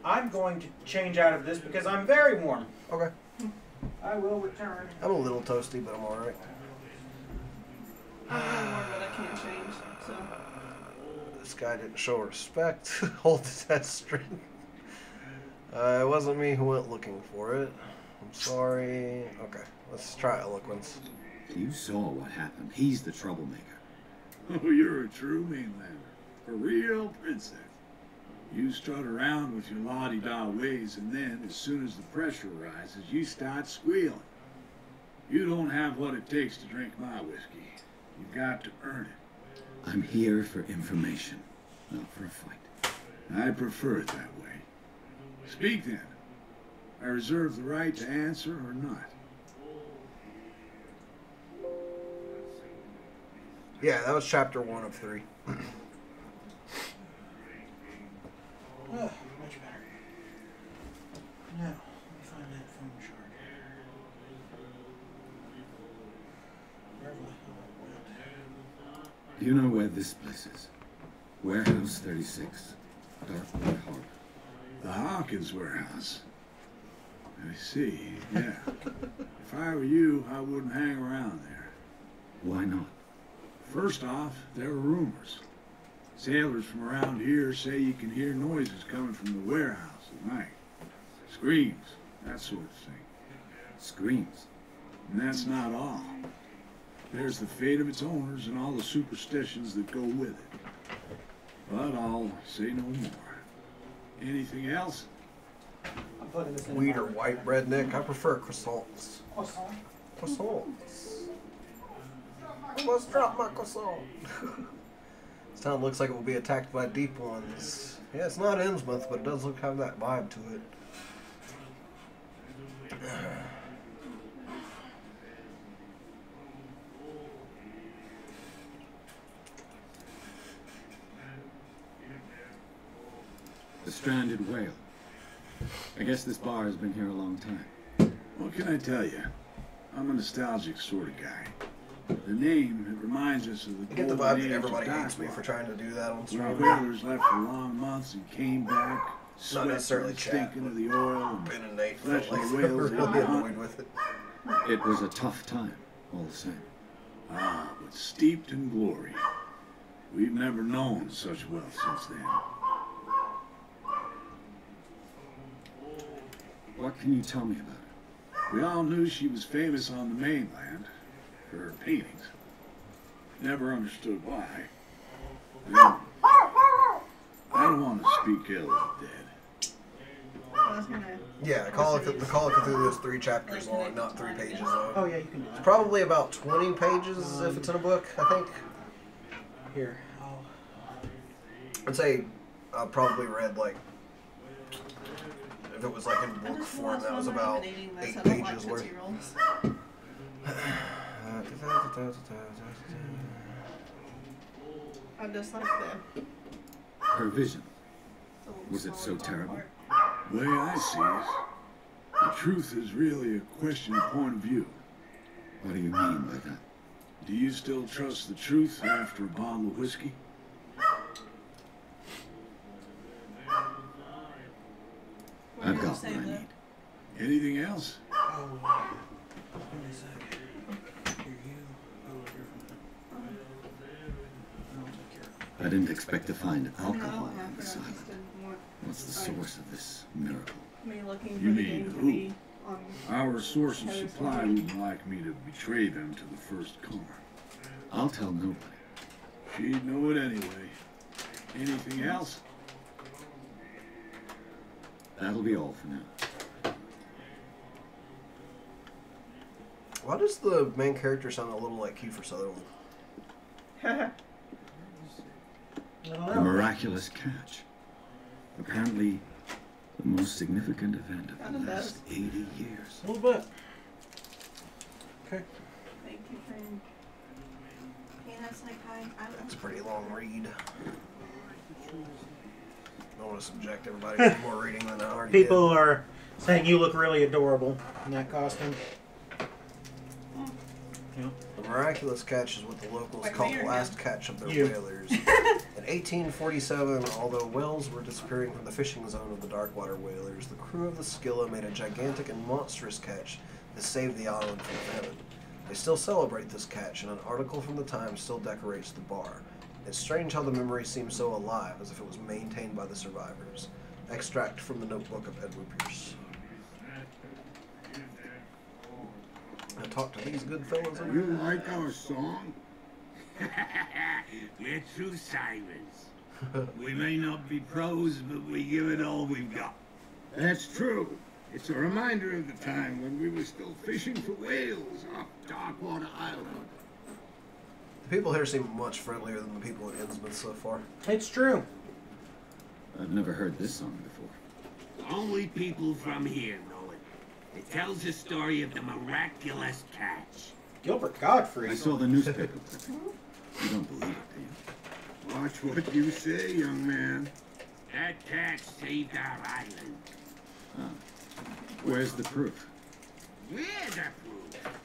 I'm going to change out of this because I'm very warm. Okay. I will return. I'm a little toasty, but I'm alright. I'm really warm, but I can't change. So This guy didn't show respect. Hold his head straight. It wasn't me who went looking for it. I'm sorry. Okay, let's try eloquence. You saw what happened. He's the troublemaker. Oh, you're a true mainlander. A real princess. You strut around with your la-di-da ways, and then, as soon as the pressure rises, you start squealing. You don't have what it takes to drink my whiskey. You've got to earn it. I'm here for information, not for a fight. I prefer it that way. Speak then. I reserve the right to answer or not. Yeah, that was chapter 1 of 3. Much better. Now, let me find that phone shard. Wherever the hell it went. Do you know where this place is? Warehouse 36, Darkwater Harbor. The Hawkins warehouse. I see, yeah. If I were you, I wouldn't hang around there. Why not? First off, there are rumors. Sailors from around here say you can hear noises coming from the warehouse at night. Screams, that sort of thing. Screams. And that's not all. There's the fate of its owners and all the superstitions that go with it. But I'll say no more. Anything else? I'm putting this in Wheat my- or white bread, Nick? I prefer croissants. Croissant. Croissants. I must drop my croissant. This town looks like it will be attacked by deep ones. Yeah, it's not Innsmouth, but it does look have that vibe to it. stranded whale. I guess this bar has been here a long time. What can I tell you? I'm a nostalgic sort of guy. The name, it reminds us of the I get the golden vibe age that of everybody hates me Darkwater, for trying to do that on where stream. whalers left for long months and came back, Not necessarily and chat, stinking of but the oil and Ben and Nate flesh felt like of they the were whales really they hunt. annoyed with it. It was a tough time, all the same. Ah, but steeped in glory. We've never known such wealth since then. What can you tell me about it? We all knew she was famous on the mainland for her paintings. Never understood why. Well, I don't want to speak ill of the dead. I was gonna. Yeah, the Call of Cthulhu is 3 chapters long, not 3 pages long. Oh yeah, you can do It's that. probably about 20 pages if it's in a book, I think. Here. I'd say I probably read like, if it was like in I book just form, realized that was when about I'm eating this, 8 I don't like pages worth. Tootsie Rolls. I just like the Her vision. little Was it so solid terrible? part. The way I see it, the truth is really a question of point of view. What do you mean by that? Do you still trust the truth after a bottle of whiskey? What I've did you got say, what I though? need. Anything else? I didn't expect to find No, alcohol I on this just island. didn't want What's the source of this miracle? me looking You for the mean game to who? be on. Our source of supply wouldn't like me to betray them to the first comer. I'll tell nobody. She'd know it anyway. Anything else? That'll be all for now. Why does the main character sound a little like Kiefer Sutherland? The miraculous catch. Apparently, the most significant event of Kinda the does. last 80 years. A little bit. Okay. Thank you, friend. Peanuts like pie. It's a pretty long read. I don't want to subject everybody to more reading than I already People did. are saying you look really adorable in that costume. Yeah. The miraculous catch is what the locals Like call me the or last him? catch of their You. whalers. In 1847, although whales were disappearing from the fishing zone of the Darkwater whalers, the crew of the Scylla made a gigantic and monstrous catch that saved the island from famine. They still celebrate this catch, and an article from the Times still decorates the bar. It's strange how the memory seems so alive, as if it was maintained by the survivors. Extract from the notebook of Edward Pierce. I talked to these good fellas over You here. like our song? We're true sirens. We may not be pros, but we give it all we've got. That's true. It's a reminder of the time when we were still fishing for whales off Darkwater Island. The people here seem much friendlier than the people at Innsmouth so far. It's true. I've never heard this song before. Only people from here know it. It tells the story of the miraculous catch. Gilbert Godfrey. I saw the newspaper clipping. You don't believe it, do you? Watch what you say, young man. That catch saved our island. Where's the proof? We're the proof.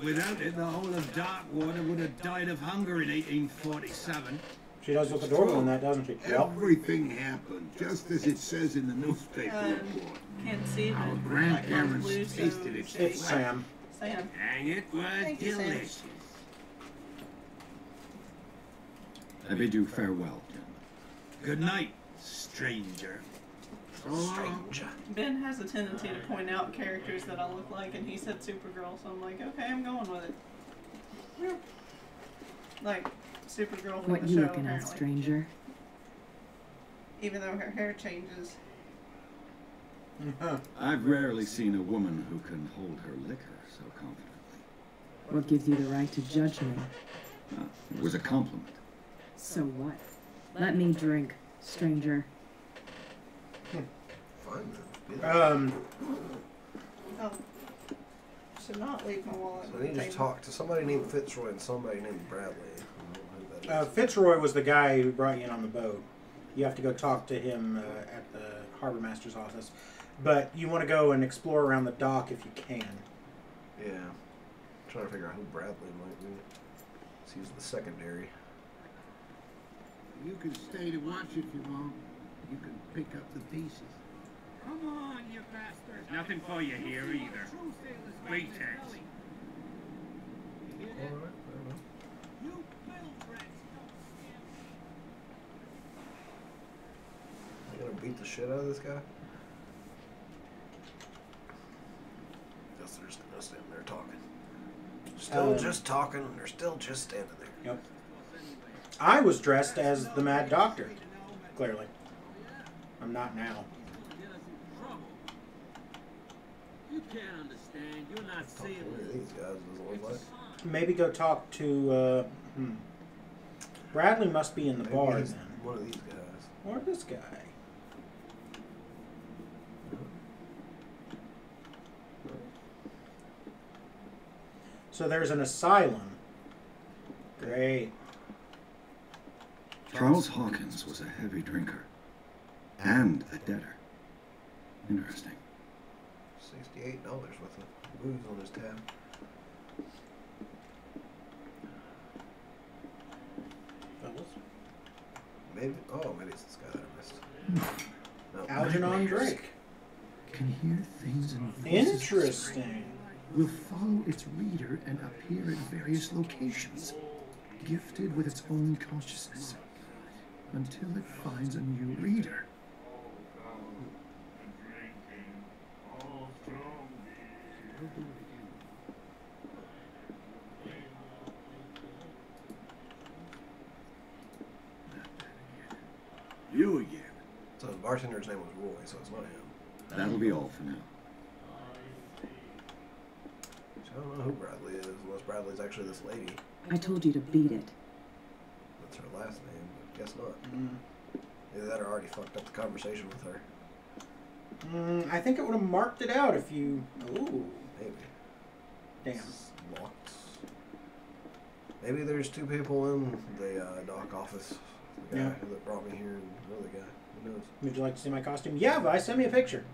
Without it, the whole of Darkwater would have died of hunger in 1847. She does look adorable in that, doesn't she? Yep. Everything happened just as it says in the newspaper report. Can't see Our but grandparents blue, so tasted its It's flesh. Sam. Sam. And it was Thank you, Sam. delicious. I bid you farewell, gentlemen. Good night, stranger. Strange. Ben has a tendency to point out characters that I look like, and he said Supergirl, so I'm like, okay, I'm going with it. Yeah. Like Supergirl from What the you show, looking at, apparently. stranger? Even though her hair changes. I've rarely seen a woman who can hold her liquor so confidently. What gives you the right to judge me? It was a compliment. So what? Let me drink, stranger. Fine then. Oh. Should not leave my wallet. So on I need the to table. talk to somebody named Fitzroy and somebody named Bradley. I don't know who that is. Fitzroy was the guy who brought you in on the boat. You have to go talk to him at the harbor master's office. But you want to go and explore around the dock if you can. Yeah. I'm trying to figure out who Bradley might be. He's the secondary. You can stay to watch if you want. You can pick up the pieces. Come on, you bastards. Nothing for you here either. Wait, Tex. Alright, fair enough. You gonna beat the shit out of this guy? Guess they're just gonna stand there talking. Still just talking, they're still just standing there. Yep. I was dressed as the Mad Doctor, clearly. I'm not now. You can't understand. You're not seeing These guys doesn't look like. Maybe go talk to, Bradley must be in the Maybe bar he's then. one of these guys. Or this guy. So there's an asylum. Great. Charles Hawkins was a heavy drinker. And a debtor. Interesting. $68 worth of booze on his tab. Maybe, maybe it's this guy that I missed. No. Algernon Drake. Can hear things and voices. Interesting. Will follow its reader and appear at various locations, gifted with its own consciousness, until it finds a new reader. You again. So the bartender's name was Roy, so it's not him. That'll be all for now. I don't know who Bradley is, unless Bradley's actually this lady. I told you to beat it. That's her last name, but guess not. Either that or already fucked up the conversation with her. I think it would have marked it out if you... Ooh. Maybe. Damn. It's locked. Maybe there's two people in the dock office. The guy that brought me here and another guy. Who knows? Would you like to see my costume? Yeah, Vi, send me a picture.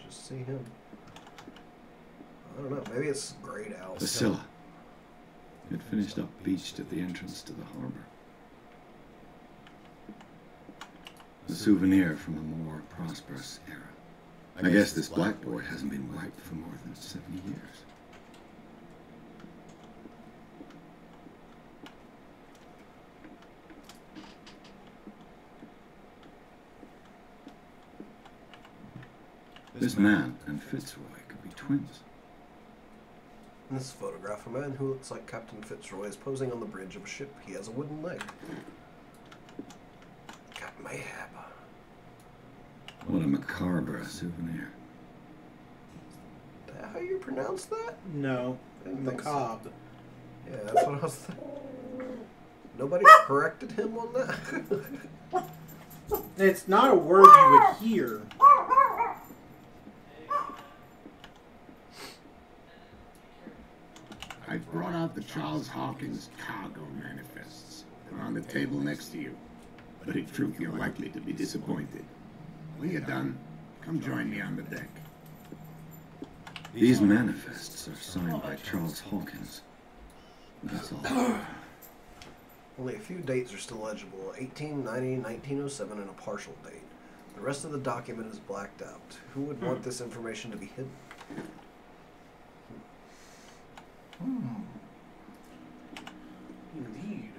Just see him. I don't know. Maybe it's grayed out. The Scylla. It finished up beached at the entrance to the harbor. A souvenir from a more prosperous era. I guess this blackboard hasn't been wiped for more than 70 years. This man and Fitzroy could be twins. In this photograph, a man who looks like Captain Fitzroy is posing on the bridge of a ship. He has a wooden leg. Captain Mayhab. What a macabre souvenir. Is that how you pronounce that? No. I didn't think so. Macabre. Yeah, that's what I was thinking. Nobody corrected him on that? It's not a word you would hear. I've brought out the Charles Hawkins cargo manifests. They're on the table next to you. But in truth, you're likely to be disappointed. When you're done, come join me on the deck. These manifests are signed by Charles Hawkins. That's all. Only a few dates are still legible. 1890, 1907, and a partial date. The rest of the document is blacked out. Who would want this information to be hidden? Indeed.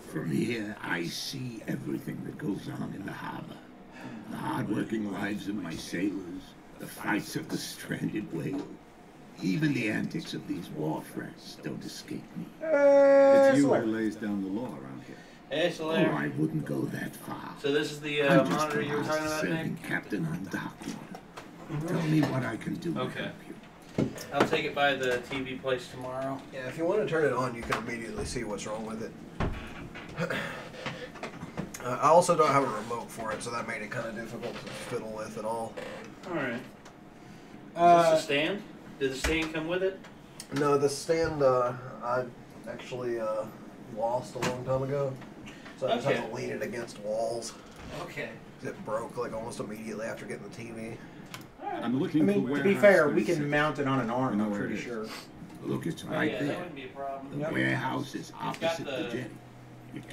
From here, I see everything that goes on in the harbor. The hard-working lives of my sailors, the fights of the stranded whale. Even the antics of these war friends don't escape me. It's you who lays down the law around here. Oh, I wouldn't go that far. So this is the I'm just monitor the you were talking last about, serving Nick? captain on Darkwater. Tell me what I can do to Okay. help you. I'll take it by the TV place tomorrow. Yeah, if you want to turn it on, you can immediately see what's wrong with it. I also don't have a remote for it, so that made it kind of difficult to fiddle with at all. Alright. Is this a stand? Did the stand come with it? No, the stand I actually lost a long time ago. So I just have to lean it against walls. Okay. It broke like almost immediately after getting the TV. I'm looking for to be fair, we can mount it on an arm, I'm pretty sure. Look, it's right yeah, there. that wouldn't be a problem. The warehouse is opposite the jetty.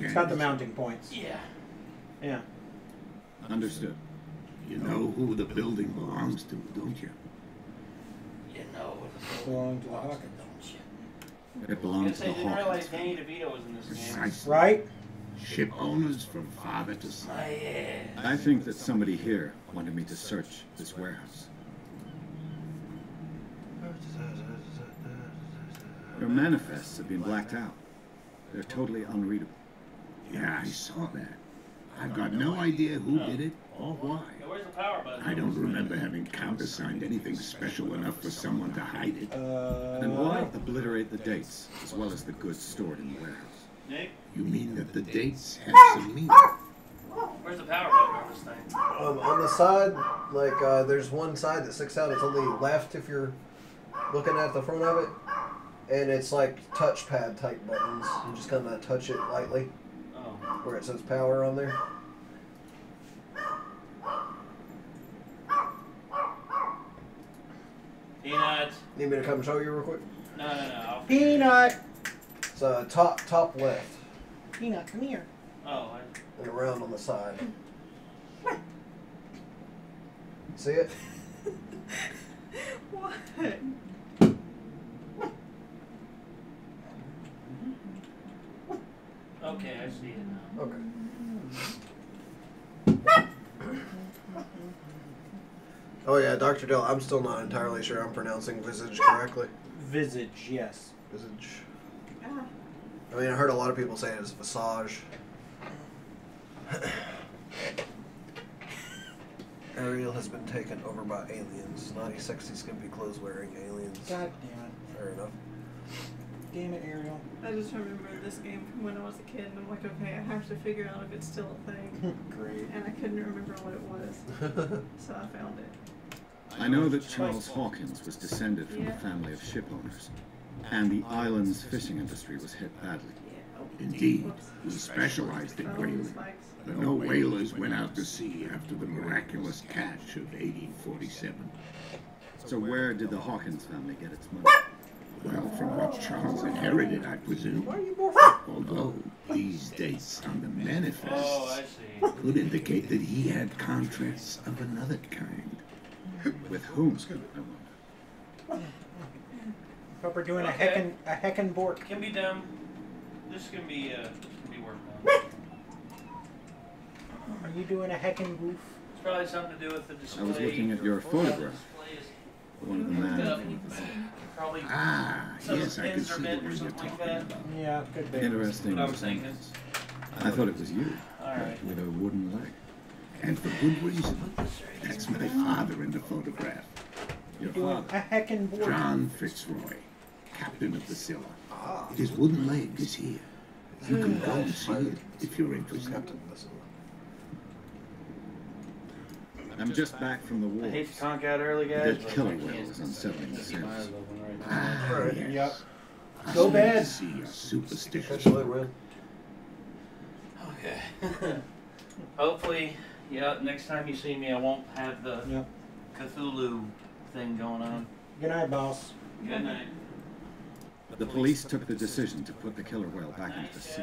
It's got the mounting points. Yeah. Yeah. Understood. You know who the building belongs to, don't you? You know what Belong to the Hawkins. It belongs to the I didn't realize Hawkins. Danny DeVito was in this game. Precisely. Right? Ship owners from father to son. Oh, yeah. I think that somebody here wanted me to search this warehouse. Your manifests have been blacked out. They're totally unreadable. Yeah, I saw that. I've got no idea who did it or why. Where's the power button? I don't remember having countersigned anything special enough for someone to hide it. Then why obliterate the dates as well as the goods stored in the warehouse? Nick, You mean that the dates have some meaning? where's the power button on this thing? On the side, like there's one side that sticks out. It's on the left if you're looking at the front of it, and it's like touchpad type buttons. You just kind of touch it lightly, where it says power on there. Peanut. Need me to come show you real quick? No. Peanut! It's top left Peanut, come here. Oh, and around on the side. See it? What? okay, I see it now. Okay. Oh yeah, Dr. Dill, I'm still not entirely sure I'm pronouncing visage correctly. Visage, yes. Visage. Ah. I mean, I heard a lot of people say it as visage. Ariel has been taken over by aliens. Naughty, sexy, skimpy, clothes-wearing aliens. God damn it. Fair enough. Damn it, Ariel. I just remember this game from when I was a kid, and I'm like, okay, I have to figure out if it's still a thing. Great. And I couldn't remember what it was, so I found it. I know that Charles Hawkins was descended from a family of ship owners, and the island's fishing industry was hit badly. Indeed, he specialized in whaling, but no whalers went out to sea after the miraculous catch of 1847. So where did the Hawkins family get its money? Well, from what Charles inherited, I presume. Although these dates on the manifests could indicate that he had contracts of another kind. With whom? Hope we're doing a heckin' bork. Can be done. This can be worked on. Are you doing a heckin' goof? It's probably something to do with the display. I was looking at your photograph. One of the men. Probably Yes, I could see bent what or you're something like talking that. about. Yeah, could be. Interesting. What I was thinking. I thought it was you. Alright. With a wooden leg. And for good reason. That's my father in the photograph. Your Doing father. a heckin' bork. John Fitzroy, captain of the Scylla. His wooden leg is here. You can go and see it if you're interested. I'm just back from the I war. hate to conk out early, guys. That killer whale is unsettling the sailors. Yes. Yep. I Go bad. see you're superstitious. Catch you later, man. Okay. Hopefully, next time you see me, I won't have the Yep. Cthulhu thing going on. Good night, boss. Good night. The police took the decision to put the killer whale back into the sea.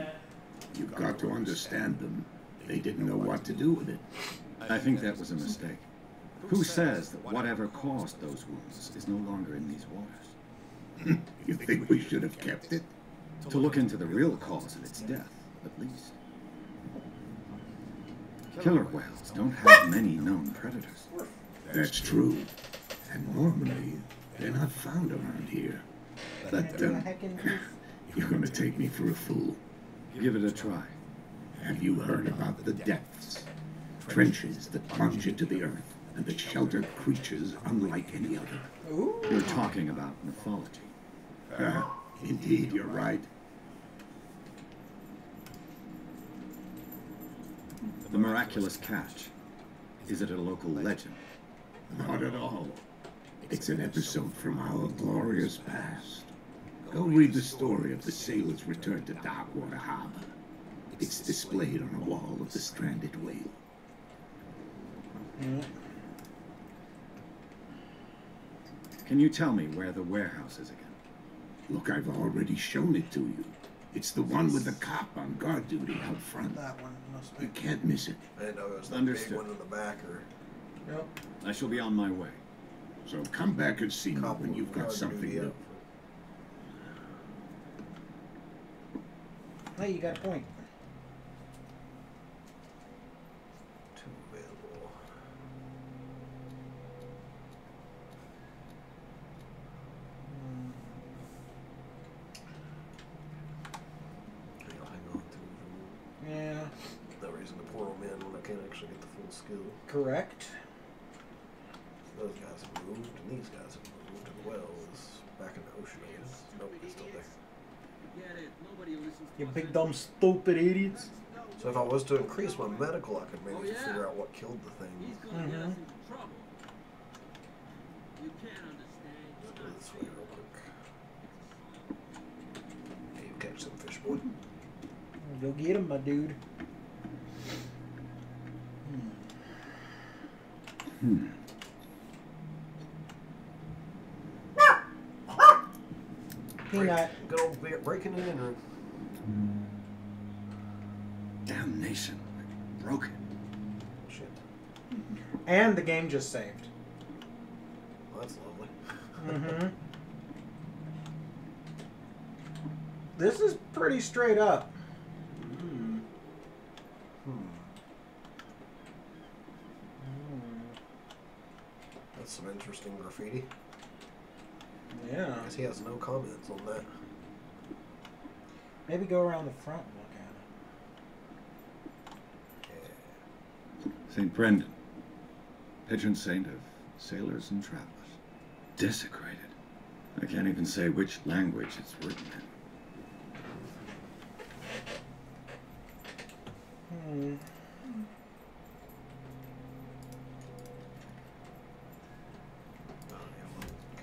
You've got to understand them. They didn't know what to do with it. I think that was a mistake. Who says that whatever caused those wounds is no longer in these waters? You think we should have kept it? To look into the real cause of its death, at least. Killer whales don't have many known predators. That's true. And normally, they're not found around here. But, Doing a heckin' goof. you're gonna take me for a fool. Give it a try. Have you heard about the depths? Trenches that plunge into the earth and that shelter creatures unlike any other. Ooh. You're talking about mythology. Indeed, you're right. The miraculous catch. Is it a local legend? Not at all. It's an episode from our glorious past. Go read the story of the sailor's return to Darkwater Harbor. It's displayed on the wall of the stranded whale. Can you tell me where the warehouse is again? Look, I've already shown it to you. It's the one with the cop on guard duty out front. That one must be. You can't miss it. I didn't know it was the Understood. big one in the back or. Yep. I shall be on my way. So come back and see me Cop when with you've got guard something duty new. up. Hey, you got a point. Two available. I'll hang on to them. Yeah. No reason to pour them in when I can't actually get the full skill. Correct. Those guys have moved, and these guys have moved, and the well is back in the ocean, I guess. Nope, it's still there. Get it. Nobody listens to You us big dumb stupid idiots. So if I was to increase my medical, I could maybe Oh, yeah. figure out what killed the thing. He's gonna get us into trouble. You can't understand. Let's You're go not this way real quick. Hey, you catch some fish, boy. Go get him, my dude. Peanut. Good old breaking and entering. Damnation. Broken. Shit. And the game just saved. Well, that's lovely. Mm-hmm. This is pretty straight up. That's some interesting graffiti. Yeah. I guess he has no comments on that. Maybe go around the front and look at it. St. Brendan. Patron saint of sailors and travelers. Desecrated. I can't even say which language it's written in.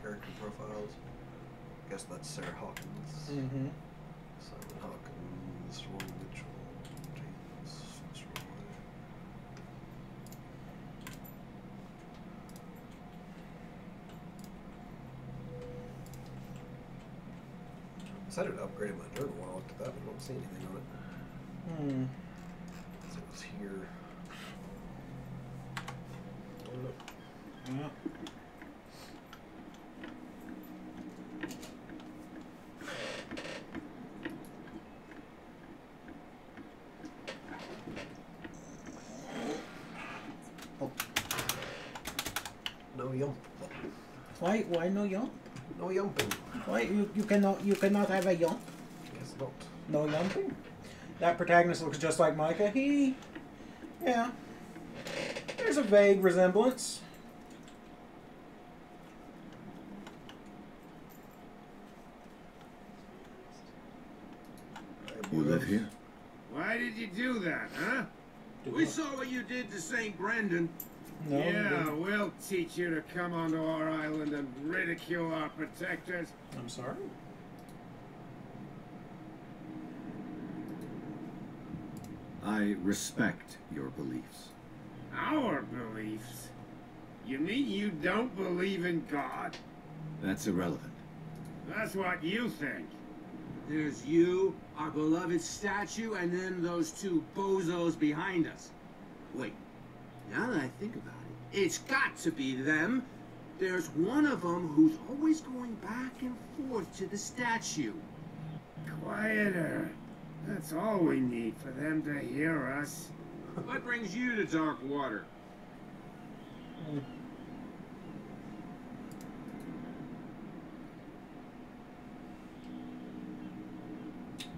Character profiles. Guess that's Sarah Hawkins. Mm-hmm. Simon Hawkins, Roy Mitchell, James Fitzroy. I decided to upgrade my journal when I looked at that, but I don't see anything on it. So it was here. I don't know. Yeah. No yump. Why no yump? No yumping. Why you cannot have a yump? Guess not. No yumping? That protagonist looks just like Micah. Yeah. There's a vague resemblance. You live here? Why did you do that, huh? We saw what you did to St. Brendan. No. Yeah, we'll teach you to come onto our island and ridicule our protectors. I'm sorry. I respect your beliefs. Our beliefs? You mean you don't believe in God? That's irrelevant. That's what you think. There's you, our beloved statue, and then those two bozos behind us. Wait, now that I think about it, it's got to be them. There's one of them who's always going back and forth to the statue. Quieter. That's all we need for them to hear us. What brings you to Darkwater?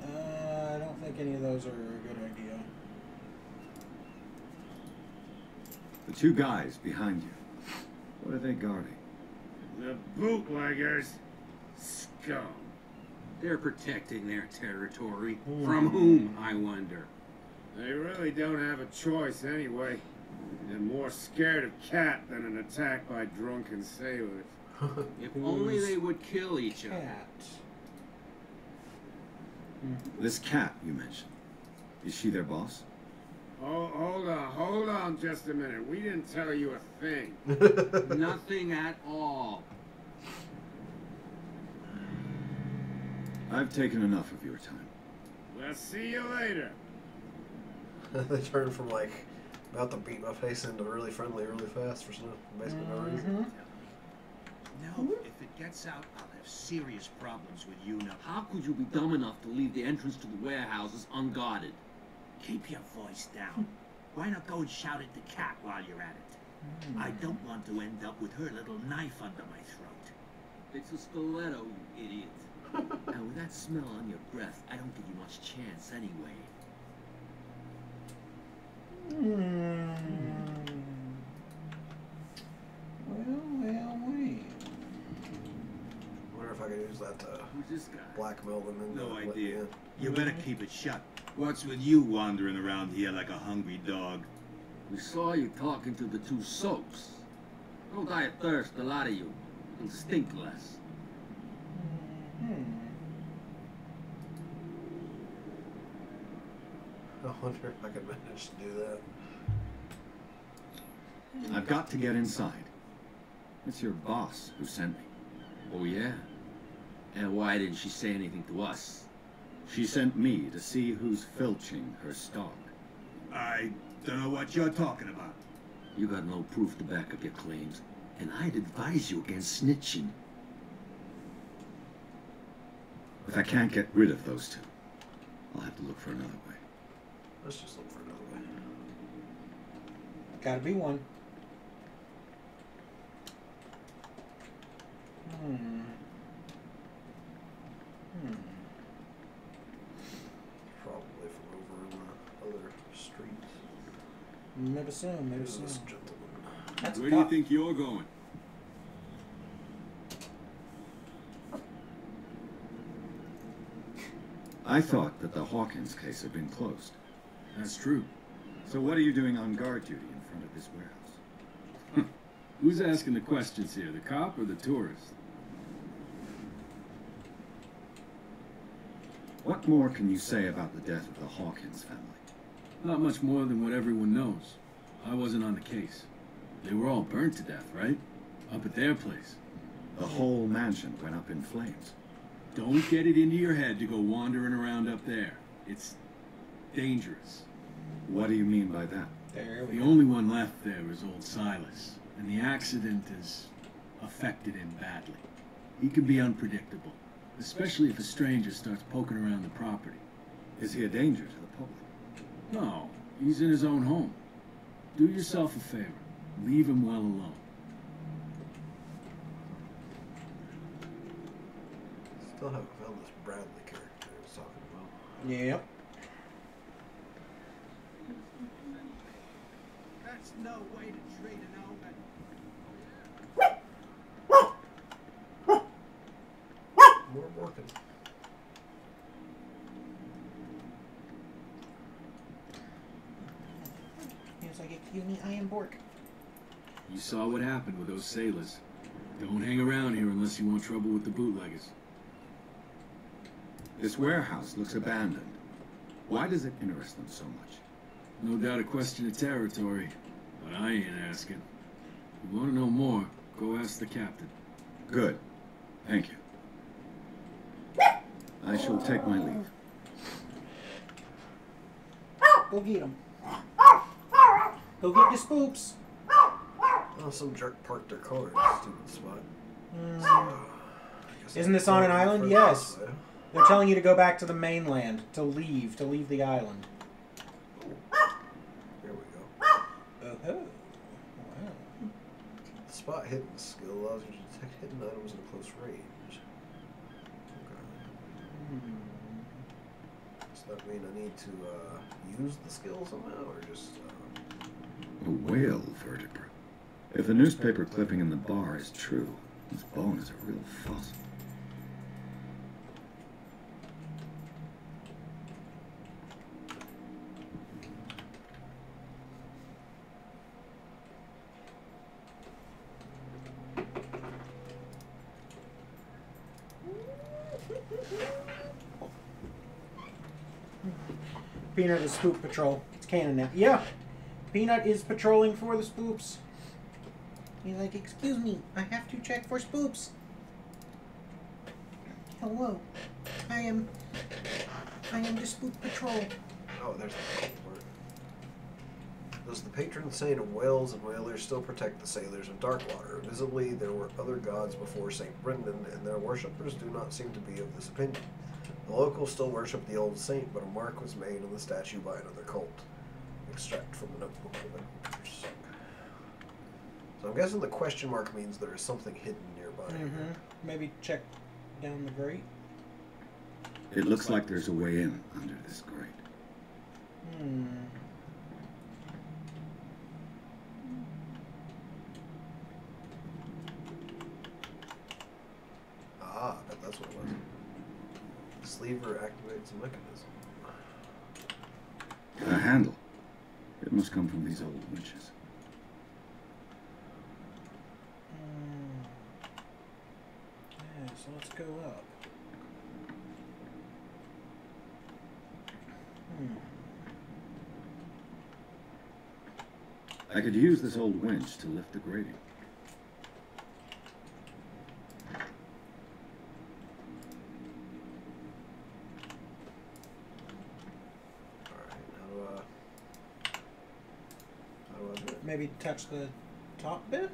I don't think any of those are a good idea. The two guys behind you. What are they guarding? The bootleggers. Scum. They're protecting their territory. From whom, I wonder? They really don't have a choice anyway. They're more scared of Cat than an attack by drunken sailors. If only they would kill each other. This Cat you mentioned, is she their boss? Oh, hold on just a minute. We didn't tell you a thing. Nothing at all. I've taken enough of your time. We'll see you later. They turned from like about to beat my face into really friendly really fast for basically no reason. No, if it gets out, I'll have serious problems with you now. How could you be dumb enough to leave the entrance to the warehouses unguarded? Keep your voice down. Why not go and shout at the Cat while you're at it? I don't want to end up with her little knife under my throat. It's a stiletto, you idiot. And with that smell on your breath, I don't give you much chance anyway. Well. I wonder if I could use that to Who's this guy? blackmail them into No letting idea. me in. You better keep it shut. What's with you wandering around here like a hungry dog? We saw you talking to the two soaps. Don't die of thirst, a lot of you. You'll stink less. I wonder if I could manage to do that. I've got to get inside. It's your boss who sent me. Oh, yeah? And why didn't she say anything to us? She sent me to see who's filching her stock. I don't know what you're talking about. You got no proof to back up your claims, and I'd advise you against snitching. If I can't get rid of those two, I'll have to look for another way. Let's just look for another way. Gotta be one. Probably from over in the other street. Maybe so. This gentleman. That's Where do you think you're going? I thought that the Hawkins case had been closed. That's true. So what are you doing on guard duty in front of this warehouse? Who's asking the questions here, the cop or the tourist? What more can you say about the death of the Hawkins family? Not much more than what everyone knows. I wasn't on the case. They were all burnt to death, right? Up at their place. The whole mansion went up in flames. Don't get it into your head to go wandering around up there. It's dangerous. What do you mean by that? There we The go. only one left there is old Silas, and the accident has affected him badly. He can be unpredictable, especially if a stranger starts poking around the property. Is he a danger to the public? No, he's in his own home. Do yourself a favor. Leave him well alone. Still haven't found this Bradley character I was talking about. Yep. That's no way to treat an omen. More working. He was like, "Excuse me, I am Bork." You saw what happened with those sailors. Don't hang around here unless you want trouble with the bootleggers. This warehouse looks abandoned. Why does it interest them so much? No doubt a question of territory, but I ain't asking. If you want to know more, go ask the captain. Good. Thank you. I shall take my leave. Go get him. Go get the spoops. Oh, some jerk parked their car in a stupid spot. So, I guess Isn't I'll this on an go island? further Yes. this way. They're telling you to go back to the mainland, to leave the island. Here we go. Oh, wow. The spot hidden skill allows you to detect hidden items in close range. Okay. Does that mean I need to use the skill somehow, or just? A whale vertebra. If the newspaper clipping in the bar is true, this bone is a real fossil. Peanut is Spook Patrol. It's canon now. Yeah. Peanut is patrolling for the spoops. He's like, excuse me, I have to check for spoops. Hello. I am the Spook Patrol. Oh, there's the part. Does the patron saint of whales and whalers still protect the sailors of Darkwater? Visibly, there were other gods before St. Brendan, and their worshippers do not seem to be of this opinion. The locals still worship the old saint, but a mark was made on the statue by another cult. Extract from the notebook of adventures. So I'm guessing the question mark means there is something hidden nearby. Mm-hmm. Maybe check down the grate. It looks like there's a way in under this grate. Hmm. Ah, I bet that's what it was. The sleever activates a mechanism. A handle. It must come from these old winches. Yeah, so let's go up. I could use this old winch to lift the grating. Maybe touch the top bit?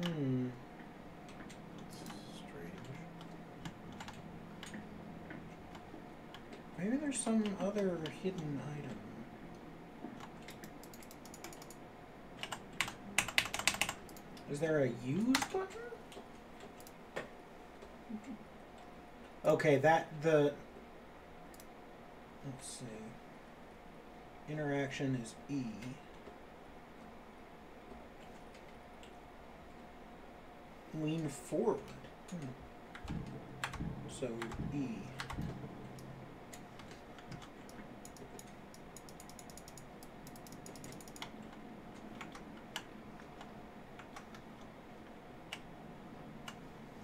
Hmm. Strange. Maybe there's some other hidden item. Is there a use button? Okay, let's see. Interaction is E. Lean forward. So E.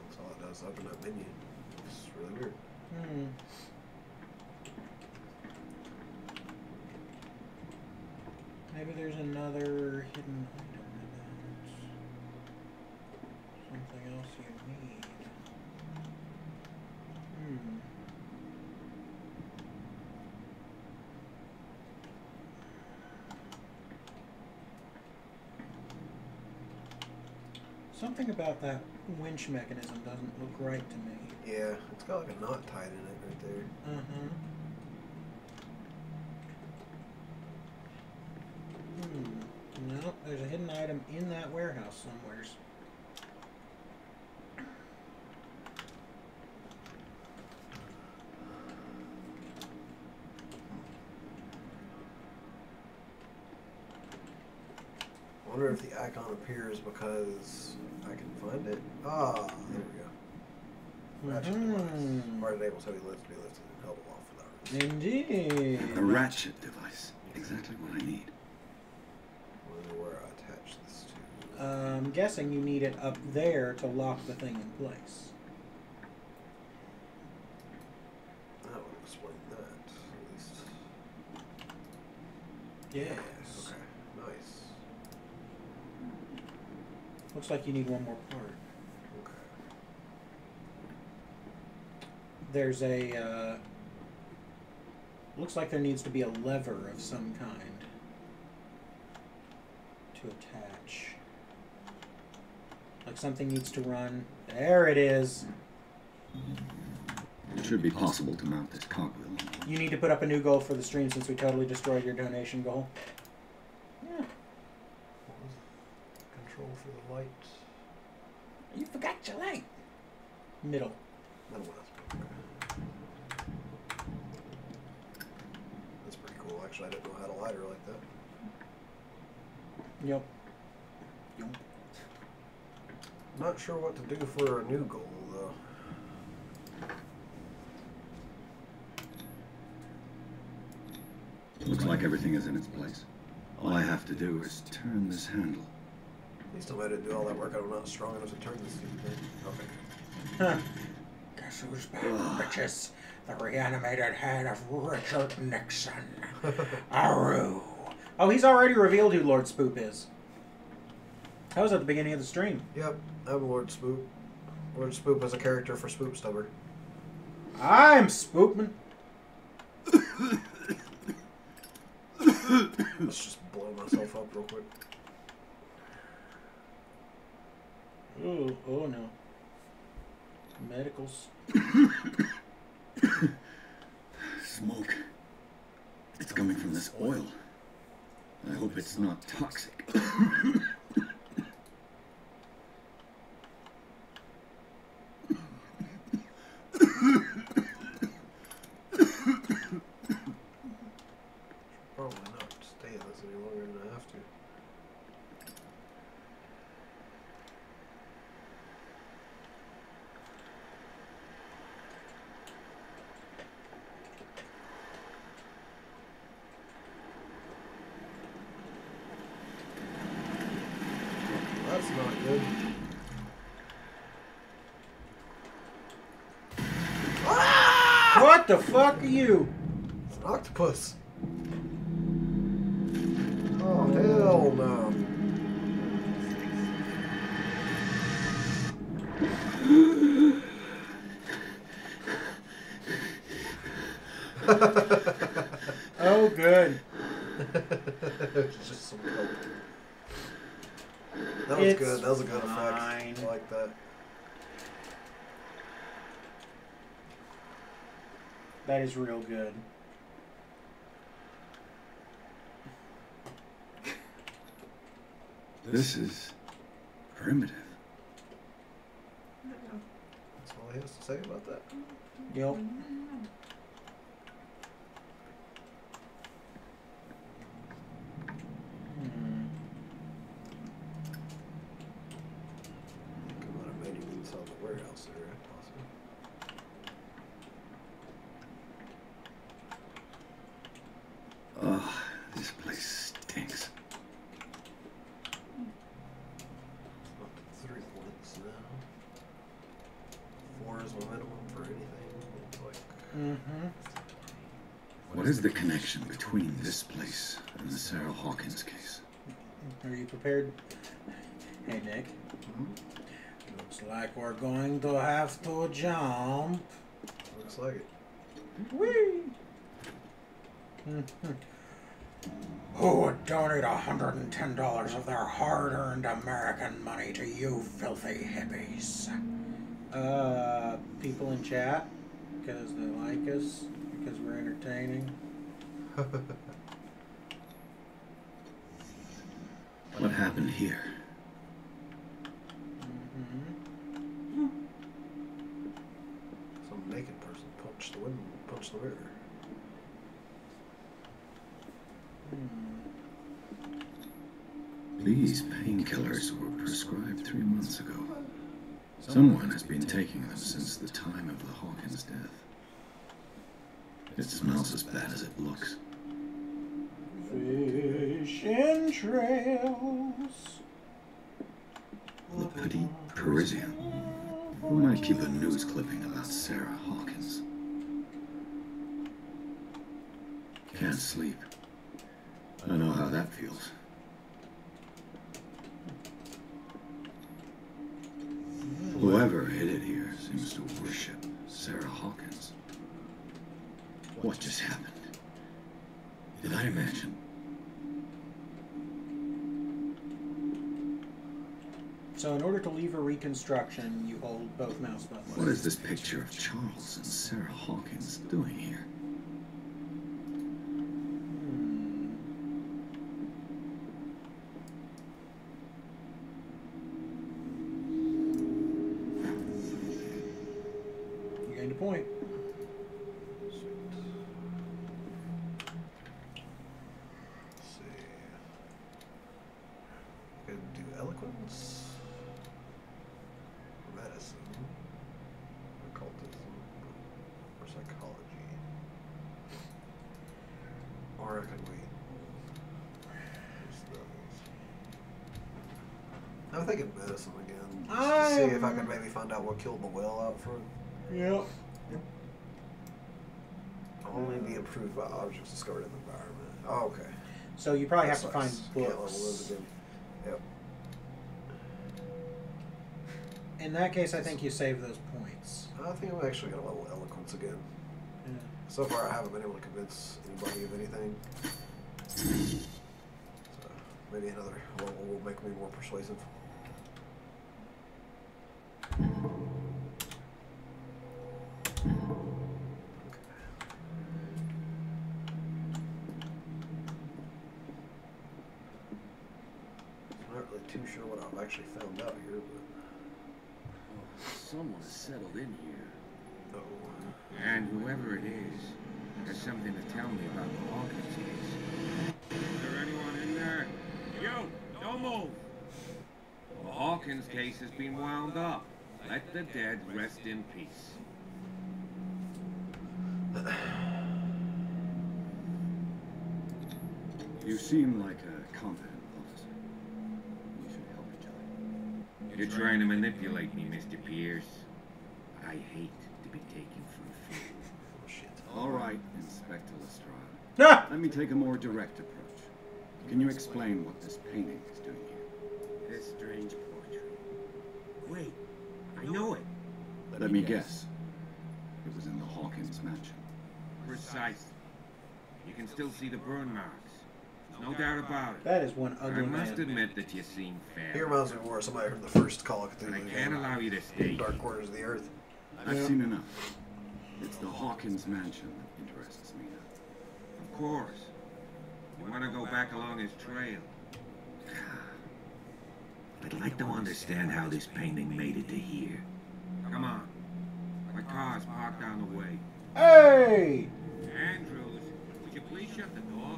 That's all it does. Open that menu. It's really weird. Maybe there's another hidden item in it. Something else you need. Something about that winch mechanism doesn't look right to me. Yeah, it's got like a knot tied in it right there. No, there's a hidden item in that warehouse somewheres. I wonder if the icon appears because I can find it. Ah, there we go. Ratchet device. Or enables heavy lids to be lifted and held aloft without resistance. Indeed. A ratchet device. Exactly what I need. Wonder where I attach this to. I'm guessing you need it up there to lock the thing in place. That would explain that, at least. Yes. Okay, nice. Looks like you need one more part. Okay. There's a, looks like there needs to be a lever of some kind to attach. Like something needs to run. There it is. It should be possible to mount this cogwheel. You need to put up a new goal for the stream since we totally destroyed your donation goal. Yeah. Control for the light. You forgot your light. Middle. Middle left. Okay. That's pretty cool. Actually, I didn't know how to light her like that. Yep. Not sure what to do for a new goal, though. Looks like everything is in its place. All I have to do is turn this handle. Please don't let it do all that work. I'm not strong enough to turn this stupid thing. Okay. Guess who's back, bitches? The reanimated head of Richard Nixon. Aru. Oh, he's already revealed who Lord Spoop is. That was at the beginning of the stream. Yep, I'm Lord Spoop. Lord Spoop is a character for SPOOPSTOBER. I'm Spoopman. Let's just blow myself up real quick. Oh no. Medicals. Smoke. It's coming from this oil. I hope it's not toxic. Probably not stay in this any longer than I have to. That's not good. Ah! What the fuck are you? It's an octopus. Oh, hell no. Oh, good. It's just some coke. That was good. That was a good effect. I like that. That is real good. This is primitive. That's all he has to say about that. Yep. Come on, I might even sell the warehouse there, possibly. Oh, this place stinks. Up to 3 points now. 4 is the minimum for anything. It's like... What is the connection between this place and the Sarah Hawkins case? Are you prepared? Hey, Nick. Looks like we're going to have to jump. Looks like it. Whee! Who would donate $110 of their hard-earned American money to you filthy hippies? People in chat, because they like us, because we're entertaining. What happened here? Some naked person punched the window, punched the mirror. These painkillers were prescribed 3 months ago. Someone has been taking them since the time of the Hawkins death. It smells as bad as it looks. Fish and trails. Le Petit Parisien. Who might keep a news clipping about Sarah Hawkins? Can't sleep. I know how that feels. Whoever hid it here seems to worship Sarah Hawkins. What just happened? Did I imagine? So in order to leave a reconstruction, you hold both mouse buttons. What is this picture of Charles and Sarah Hawkins doing here? You gained a point. Let's see. Could do eloquence, medicine, occultism, or psychology. Or I could wait. There's those. I'm thinking medicine again. Just to see if I can maybe find out what killed the whale out front. Yep. Only be improved by objects discovered in the environment. Oh, okay. So you probably That have to find sucks. Can't level books. those again. Yep. In that case, I think you save those points. I think I'm actually gonna level eloquence again. Yeah. So far, I haven't been able to convince anybody of anything. So maybe another level will make me more persuasive. I'm not really too sure what I've actually found out here, but Someone has settled in here. and whoever it is has something to tell me about the Hawkins case. Is there anyone in there? You, don't move. The Hawkins case has been wound up. Let the dead rest in peace. You seem like a competent officer. We should help each other. You're trying to manipulate me, Mr. Pierce. I hate to be taken for a fool. shit. All right, Inspector Lestrade. Ah! Let me take a more direct approach. Can you explain what this painting is doing here? This strange portrait. Wait, I know it. Let me guess. It was in the Hawkins mansion. Precisely. You can still see the burn marks. There's no doubt about it. That is one ugly I must man. admit that you seem fair. He reminds me more of somebody from the first Call of But I Cthulhu can't game, allow you to stay. Dark Quarters of the Earth. I've seen enough. It's the Hawkins mansion that interests me now. Of course. You want to go back along his trail. I'd like to understand how this painting made it to here. Come on. My car's parked down the way. Hey! Andrews, would you please shut the door?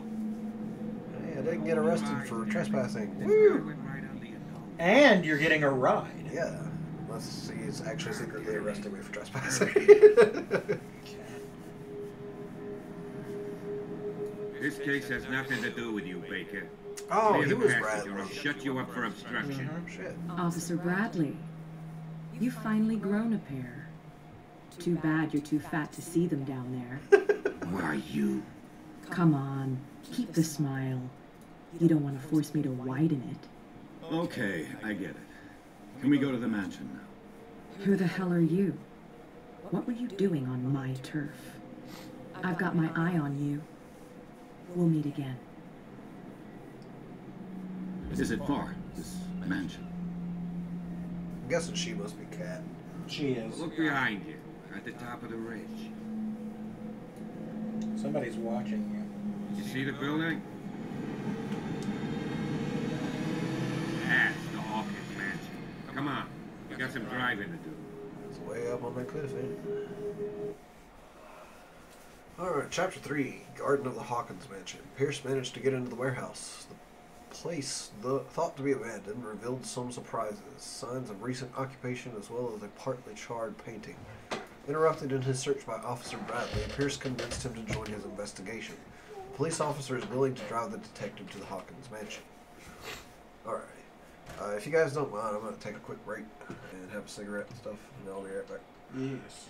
Hey, I didn't get arrested for trespassing. This guy went right under your nose. And you're getting a ride. Yeah, unless he's actually secretly arresting me for trespassing. This case has nothing to do with you, Baker. Oh, Clear he the was passage or I'll Bradley. shut you up for obstruction. Shit. Officer Bradley, you've finally grown a pair. Too bad you're too fat to see them down there. Who are you? Come on, keep the smile. You don't want to force me to widen it. Okay, I get it. Can we go to the mansion now? Who the hell are you? What were you doing on my turf? I've got my eye on you. We'll meet again. Is it far, this mansion? I'm guessing she must be Cat. She is. Look behind you, at the top of the ridge. Somebody's watching You see the building? That's the Hawkins mansion. Come on, we got some driving to do. It's way up on that cliff, ain't it? Alright, Chapter 3, Garden of the Hawkins Mansion. Pierce managed to get into the warehouse. The place, thought to be abandoned, revealed some surprises. Signs of recent occupation as well as a partly charred painting. Interrupted in his search by Officer Bradley, Pierce convinced him to join his investigation. The police officer is willing to drive the detective to the Hawkins Mansion. Alright. If you guys don't mind, I'm going to take a quick break and have a cigarette and stuff, and I'll be right back. you. Yes.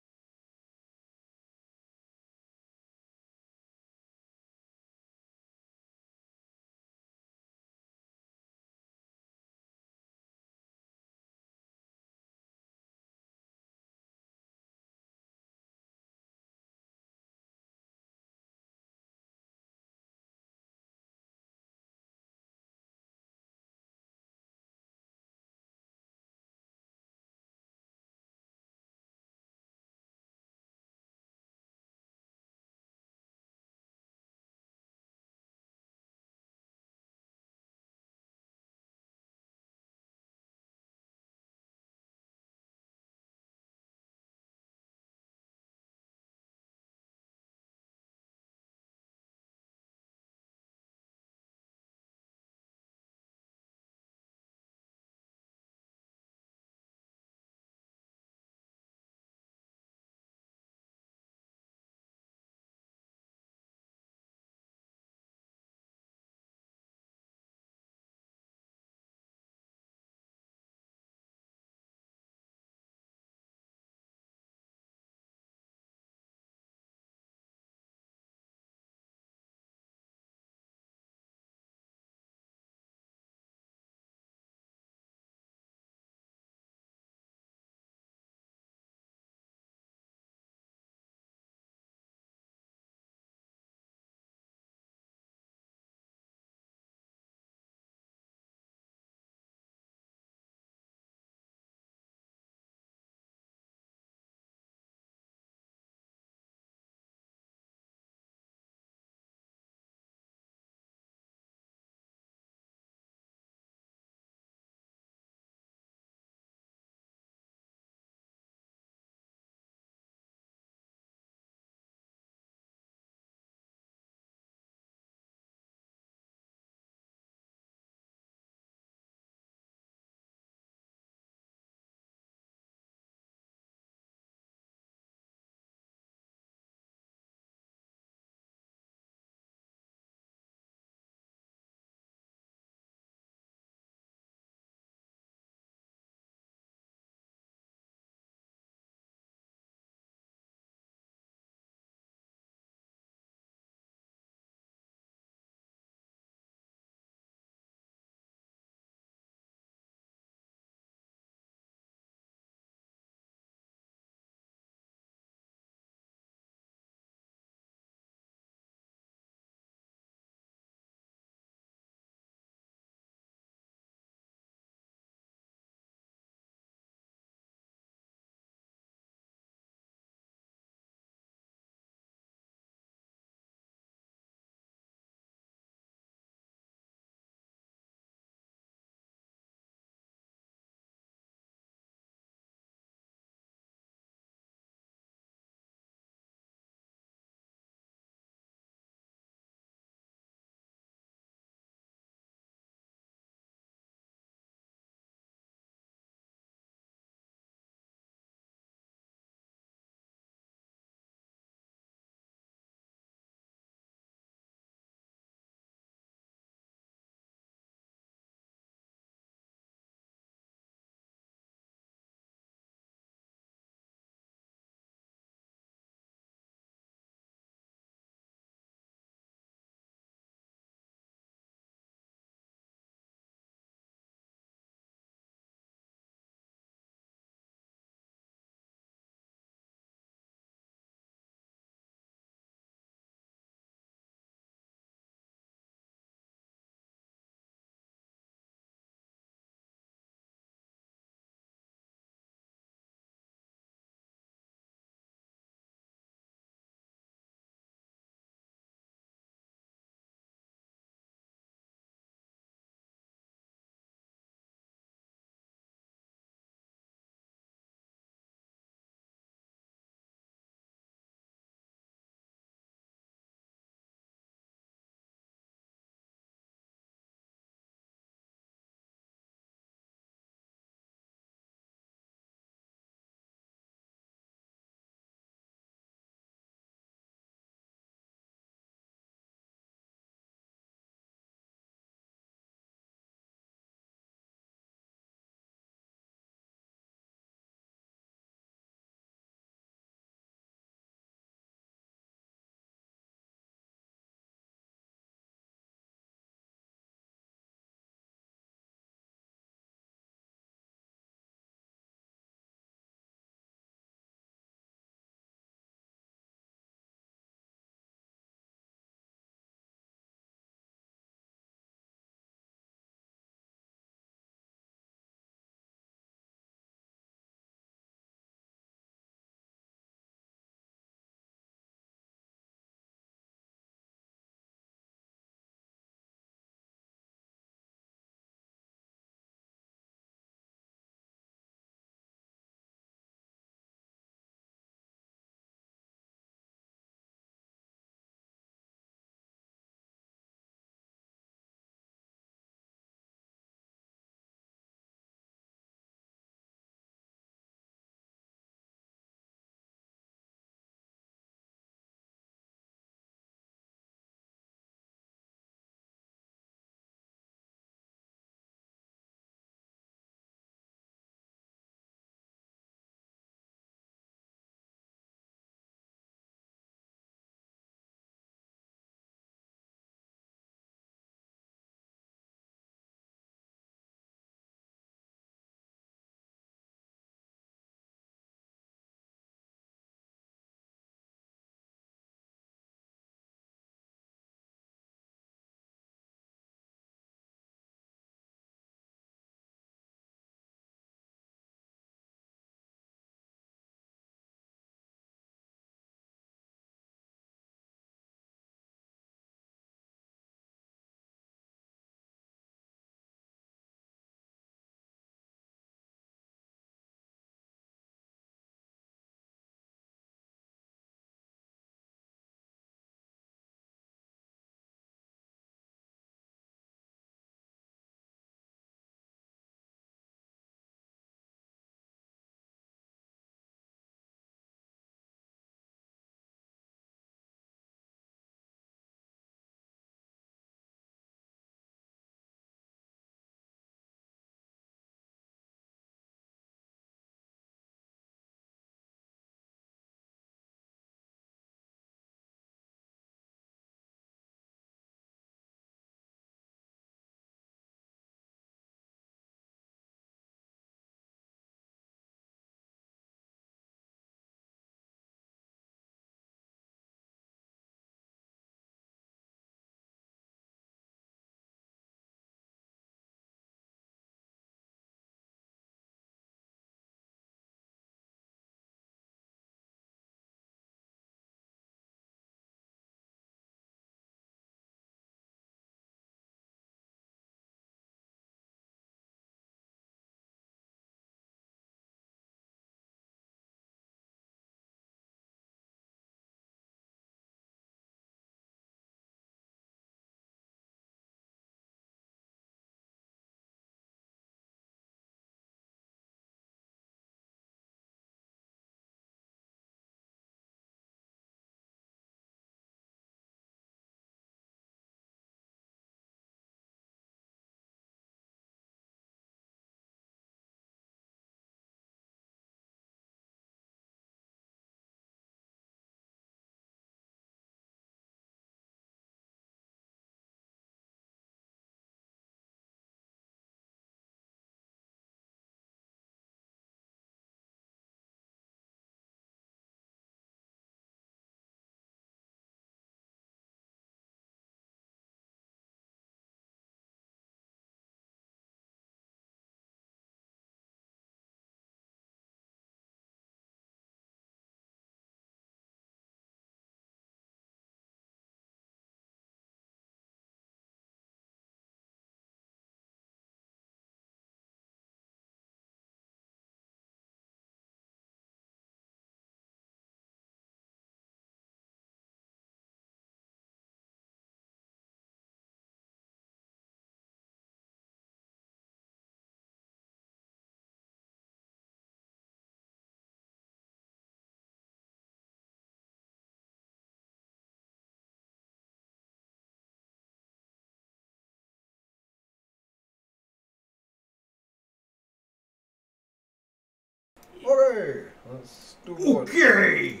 Okay, let's do more. Okay!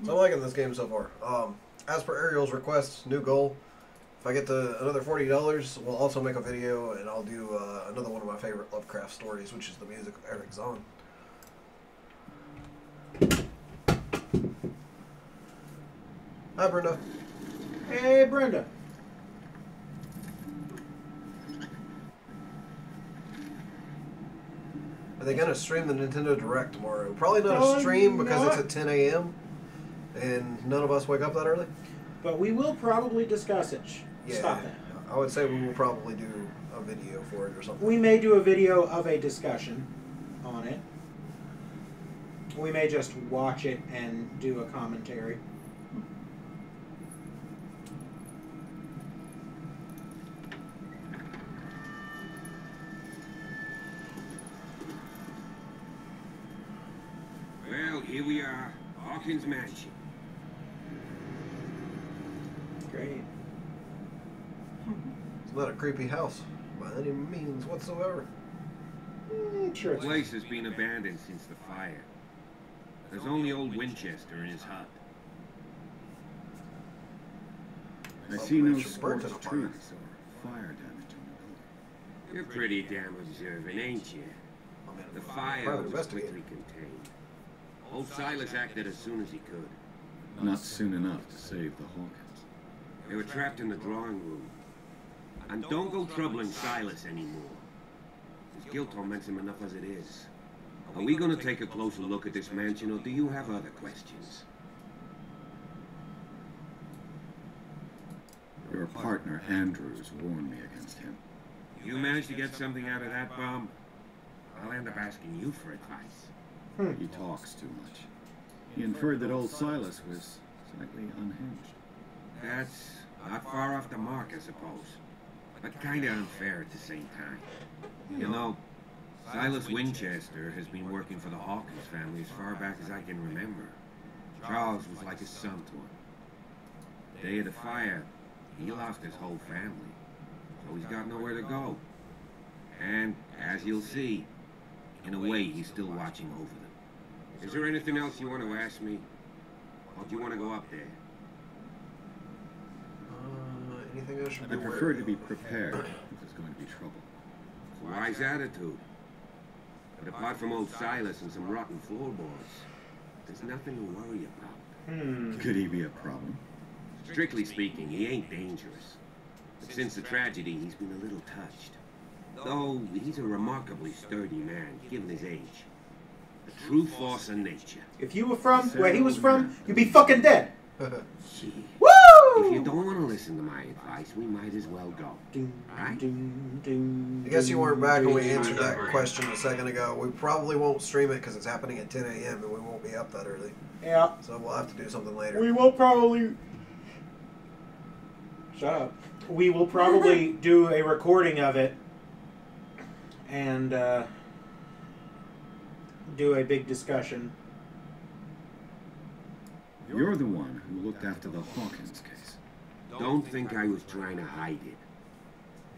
So I'm liking this game so far. As per Ariel's request, new goal. If I get to another $40, we'll also make a video, and I'll do another one of my favorite Lovecraft stories, which is the music of Eric Zahn. Hi, Brenda. Hey, Brenda. Are they gonna stream the Nintendo Direct tomorrow? Probably not a stream because it's at 10 a.m. and none of us wake up that early. But we will probably discuss it. Yeah, Stop that. I would say we will probably do a video for it or something. We may do a video of a discussion on it. We may just watch it and do a commentary. Well, here we are, Hawkins Mansion. Great. It's not a creepy house by any means whatsoever. Sure. The place has been abandoned since the fire. There's only old Winchester in his hut. I see no scorched trees or fire damage on the building. You're pretty damn observant, ain't you? The fire was quickly contained. Old Silas acted as soon as he could. Not soon enough to save the Hawkins. They were trapped in the drawing room. And don't go troubling Silas anymore. His guilt torments him enough as it is. Are we going to take a closer look at this mansion, or do you have other questions? Your partner, Andrews, warned me against him. You managed to get something out of that bomb? I'll end up asking you for advice. He talks too much. He inferred that old Silas was slightly unhinged. That's not far off the mark, I suppose. But kinda unfair at the same time. You know, Silas Winchester has been working for the Hawkins family as far back as I can remember. Charles was like a son to him. The day of the fire, he lost his whole family. So he's got nowhere to go. And, as you'll see, in a way, he's still watching over them. Is there anything else you want to ask me? Or do you want to go up there? Anything I should be I prefer to be prepared if there's going to be trouble. Wise attitude. But apart from old Silas and some rotten floorboards, there's nothing to worry about. Could he be a problem? Strictly speaking, he ain't dangerous. But since the tragedy, he's been a little touched. Though he's a remarkably sturdy man, given his age. A true force of nature. If you were from where he was from, you'd be fucking dead. Gee. Woo! If you don't want to listen to my advice, we might as well go. Right? I guess you weren't back when we answered that question a second ago. We probably won't stream it because it's happening at 10 a.m. and we won't be up that early. Yeah. So we'll have to do something later. We will probably... Shut up. We will probably do a recording of it and do a big discussion. You're the one who looked after the Hawkins case. Don't think I was trying to hide it.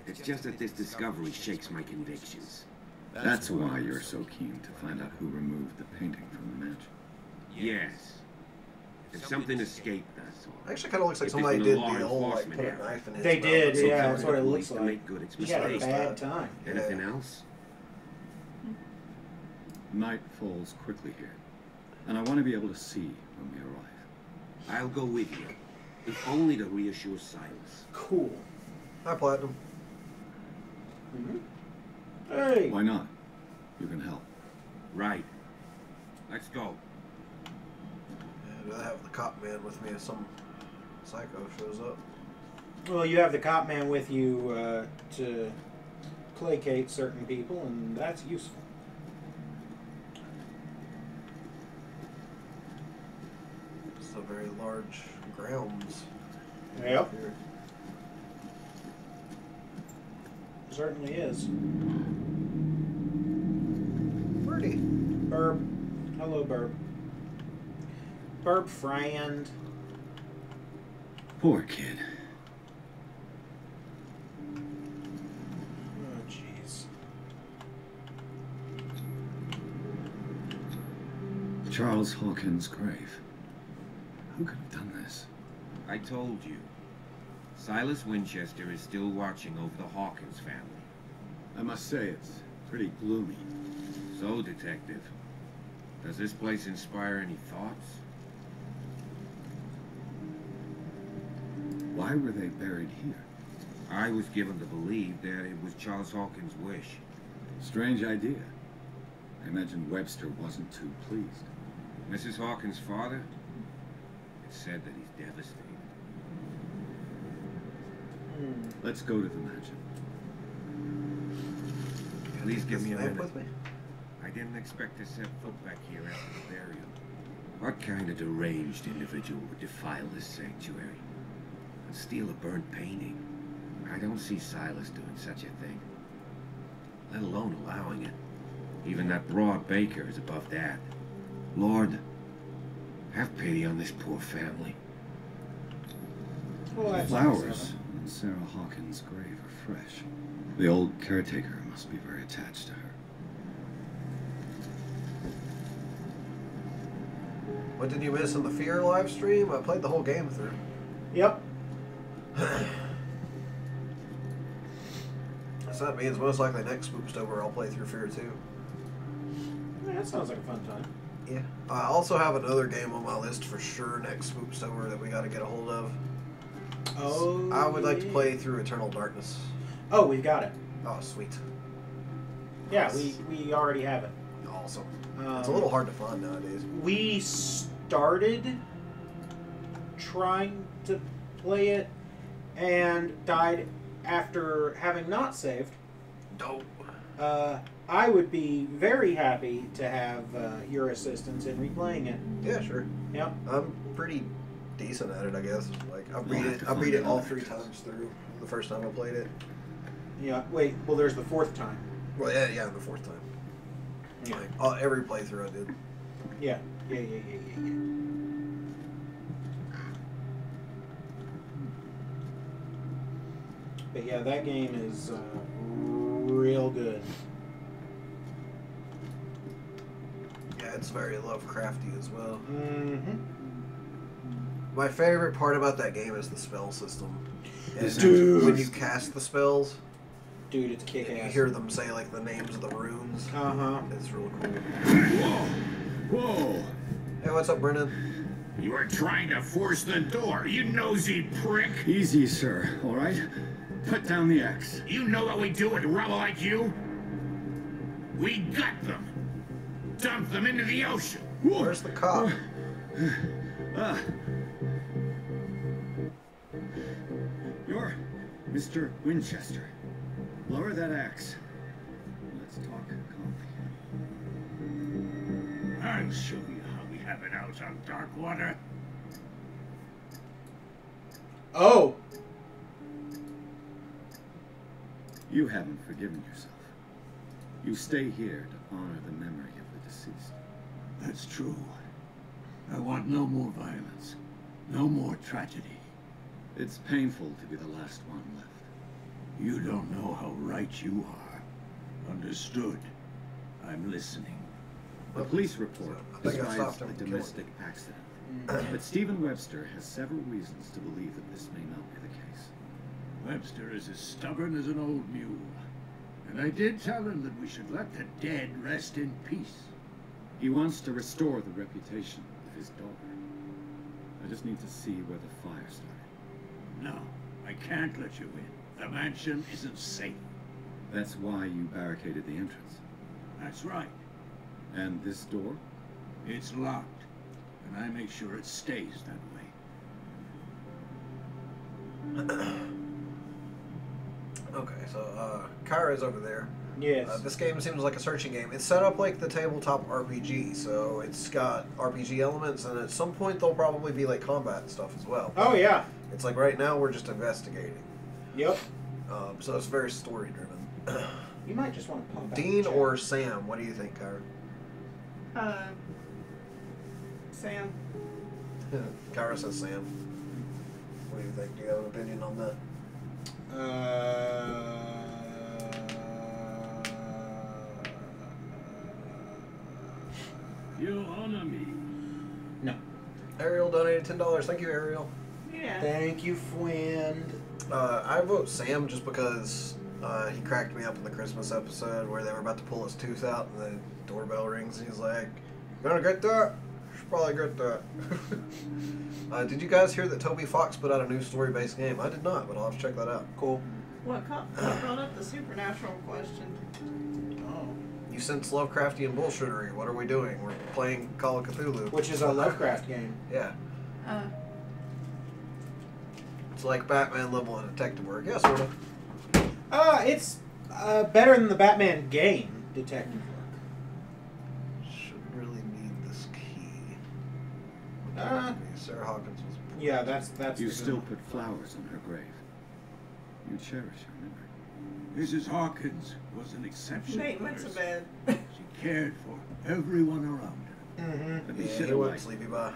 It's just that this discovery shakes my convictions. That's why you're so keen to find out who removed the painting from the mansion. Yes. If something escaped us, or Actually, kind of looks like if somebody there's did law the whole like enforcement put a effort. knife in his They mouth. did, So yeah, for that's the what it police looks to like. make good its He had a mistakes. bad time. Anything else? Night falls quickly here, and I want to be able to see when we arrive. I'll go with you, if only to reassure Silas. Cool. Hi, Platinum. Hey. Why not? You can help. Right. Let's go. Yeah, I have the cop man with me if some psycho shows up. Well, you have the cop man with you to placate certain people, and that's useful. It's a very large grounds. Yep. Here. Certainly is. Birdie. Burb. Hello, Burb. Burb friend. Poor kid. Oh, jeez. Charles Hawkins' grave. Who could have done this? I told you. Silas Winchester is still watching over the Hawkins family. I must say, it's pretty gloomy. So, Detective, does this place inspire any thoughts? Why were they buried here? I was given to believe that it was Charles Hawkins' wish. Strange idea. I imagine Webster wasn't too pleased. Mrs. Hawkins' father? It's said that he's devastated. Let's go to the mansion. Please give me a minute. With me. I didn't expect to set foot back here after the burial. What kind of deranged individual would defile this sanctuary and steal a burnt painting? I don't see Silas doing such a thing, let alone allowing it. Even that broad baker is above that. Lord, have pity on this poor family. Well, The flowers on Sarah Hawkins' grave are fresh. The old caretaker must be very attached to her. What did you miss in the Fear live stream? I played the whole game through. Yep. So that means most likely next SPOOPSTOBER I'll play through Fear 2. Yeah, that sounds like a fun time. Yeah. I also have another game on my list for sure next SPOOPSTOBER that we got to get a hold of. Oh, I would like to play through Eternal Darkness. Oh, we've got it. Oh, sweet. Yeah, we already have it. Awesome. It's a little hard to find nowadays. We started trying to play it and died after having not saved. Dope. I would be very happy to have your assistance in replaying it. Yeah, sure. Yep. I'm pretty decent at it, I guess. Like I beat it all 3 times through the first time I played it. Yeah. Wait. Well, there's the 4th time. Well, yeah, the 4th time. Yeah. Like, every playthrough I did. Yeah. Yeah. But yeah, that game is real good. Yeah, it's very Lovecrafty as well. Mm-hmm. My favorite part about that game is the spell system. And Dude. when you cast the spells, Dude, it's kick-ass. you hear them say like the names of the runes. Uh-huh. It's really cool. Whoa! Whoa! Hey, what's up, Brennan? You are trying to force the door, you nosy prick! Easy, sir, all right? Put down the axe. You know what we do with rubble like you? We gut them! Dump them into the ocean! Where's the cop? You're Mr. Winchester. Lower that axe. Let's talk calmly. I'll show you how we have it out on Darkwater. Oh! You haven't forgiven yourself. You stay here to honor the memory of the deceased. That's true. I want no more violence. No more tragedy. It's painful to be the last one left. You don't know how right you are. Understood. I'm listening. The police report I think I describes stopped a him from killing domestic accident. But Stephen Webster has several reasons to believe that this may not be the case. Webster is as stubborn as an old mule. And I did tell him that we should let the dead rest in peace. He wants to restore the reputation of his daughter. I just need to see where the fire started. No, I can't let you in. The mansion isn't safe. That's why you barricaded the entrance. That's right. And this door? It's locked. And I make sure it stays that way. Okay, so Kyra's over there. Yes. This game seems like a searching game. It's set up like the tabletop RPG, so it's got RPG elements, and at some point there'll probably be like combat stuff as well. Oh, yeah. It's like right now we're just investigating. Yep. So it's very story driven. You might just want to pop out Dean the chat. or Sam? What do you think, Kyra? Sam. Kyra says Sam. What do you think? Do you have an opinion on that? You'll honor me. No. Ariel donated $10. Thank you, Ariel. Yeah. Thank you, friend. I vote Sam just because he cracked me up in the Christmas episode where they were about to pull his tooth out and the doorbell rings and he's like, "Gonna get that? Should probably get that." Did you guys hear that Toby Fox put out a new story-based game? I did not, but I'll have to check that out. Cool. What brought up the supernatural question? Oh. You sense Lovecraftian bullshittery. What are we doing? We're playing Call of Cthulhu. Which is a Lovecraft game. Yeah. It's like Batman level of detective work. Yeah, sort of. It's better than the Batman game, detective work. Shouldn't really need this key. Sarah Hawkins was... Yeah, that's You the still good put flowers on her grave. You cherish her memory. Mrs. Hawkins was an exception. Nate went to bed. She cared for everyone around her. Mm-hmm. But you Yeah, should he have went liked sleepy her. by.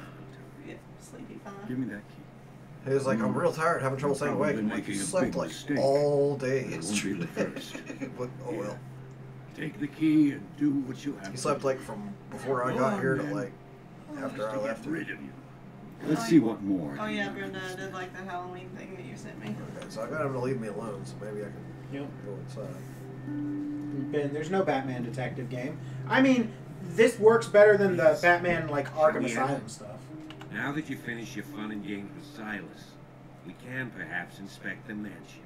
Yeah, sleepy fine. Give me that key. He was like, "I'm real tired, having trouble staying awake." I'm like, Making "You a slept big like mistake. all day It won't be yesterday." the first. But, oh well. Take the key and do what you have He to slept do. like from before I got here to like after I to left. get rid of you. Let's see what more. Oh yeah, Brenda, I did like the Halloween thing that you sent me. Okay, so I got him to leave me alone, so maybe I can Yep. go inside. Ben, there's no Batman detective game. I mean, this works better than the Batman, like, Arkham Yeah. Asylum stuff. Now that you finish your fun and games with Silas, we can perhaps inspect the mansion.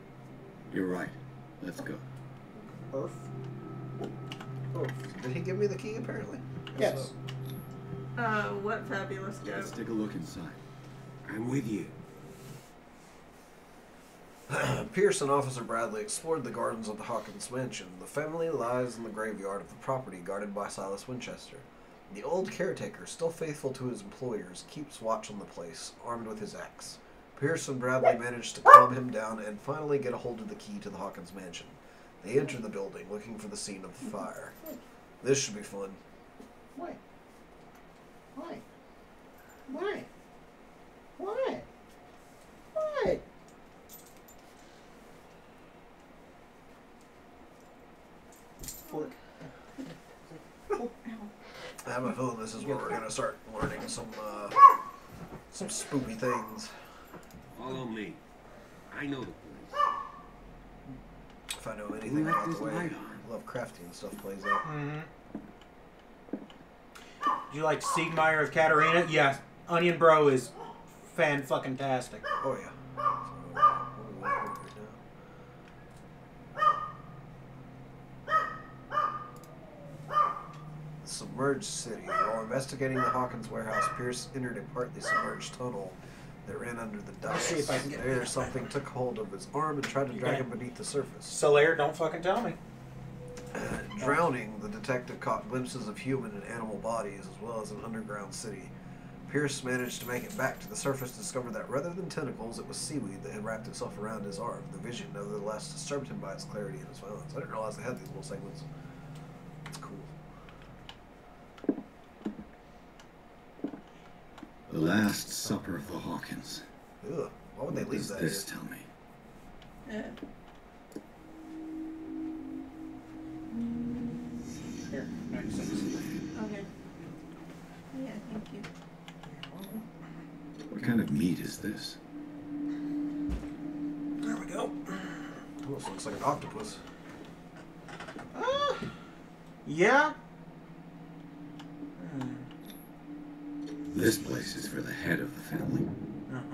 You're right. Let's go. Earth? Did he give me the key? Apparently. Yes. What fabulous joke. Let's take a look inside. I'm with you. Pierce and Officer Bradley explored the gardens of the Hawkins mansion. The family lies in the graveyard of the property guarded by Silas Winchester. The old caretaker, still faithful to his employers, keeps watch on the place, armed with his axe. Pierce and Bradley manage to calm him down and finally get a hold of the key to the Hawkins mansion. They enter the building, looking for the scene of the fire. This should be fun. Why? Why? Why? Why? Why? Fork. I have a feeling this is where we're going to start learning some spoopy things. Follow me. I know the place. If I know anything about the way Lovecraftian stuff plays out. Mm-hmm. Do you like Siegmeyer of Katarina? Yeah, Onion Bro is fan-fucking-tastic. Oh, yeah. Submerged city. While investigating the Hawkins warehouse, Pierce entered a partly submerged tunnel that ran under the dust. See if I can get There, something took hold of his arm and tried to drag him beneath the surface. Solaire, don't fucking tell me. Drowning, the detective caught glimpses of human and animal bodies as well as an underground city. Pierce managed to make it back to the surface, discovered that rather than tentacles, it was seaweed that had wrapped itself around his arm. The vision, nevertheless, disturbed him by its clarity and its violence. I didn't realize they had these little segments. It's cool. The Last Supper of the Hawkins. Ugh, why would they What leave does that this here? tell me? Here, 96. Okay. Yeah, thank you. What kind of meat is this? There we go. Almost looks like an octopus. Yeah. This place is for the head of the family,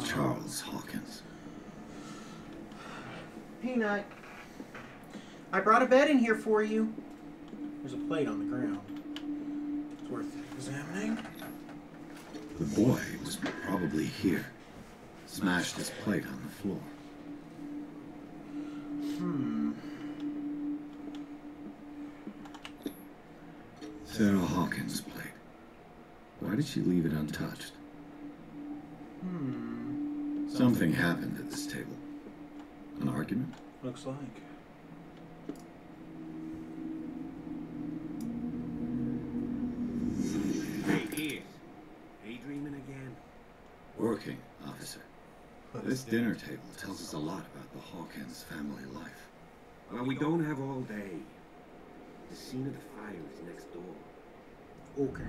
Charles Hawkins. Peanut. I brought a bed in here for you. There's a plate on the ground. It's worth examining. The boy was probably here. Smashed his plate on the floor. Sarah Hawkins' plate. Why did she leave it untouched? Something happened at this table. An argument? Looks like. Hey, Pierce. Daydreaming again? Working, officer. This dinner table tells us a lot about the Hawkins family life. Well, we don't have all day. The scene of the fire is next door. Okay.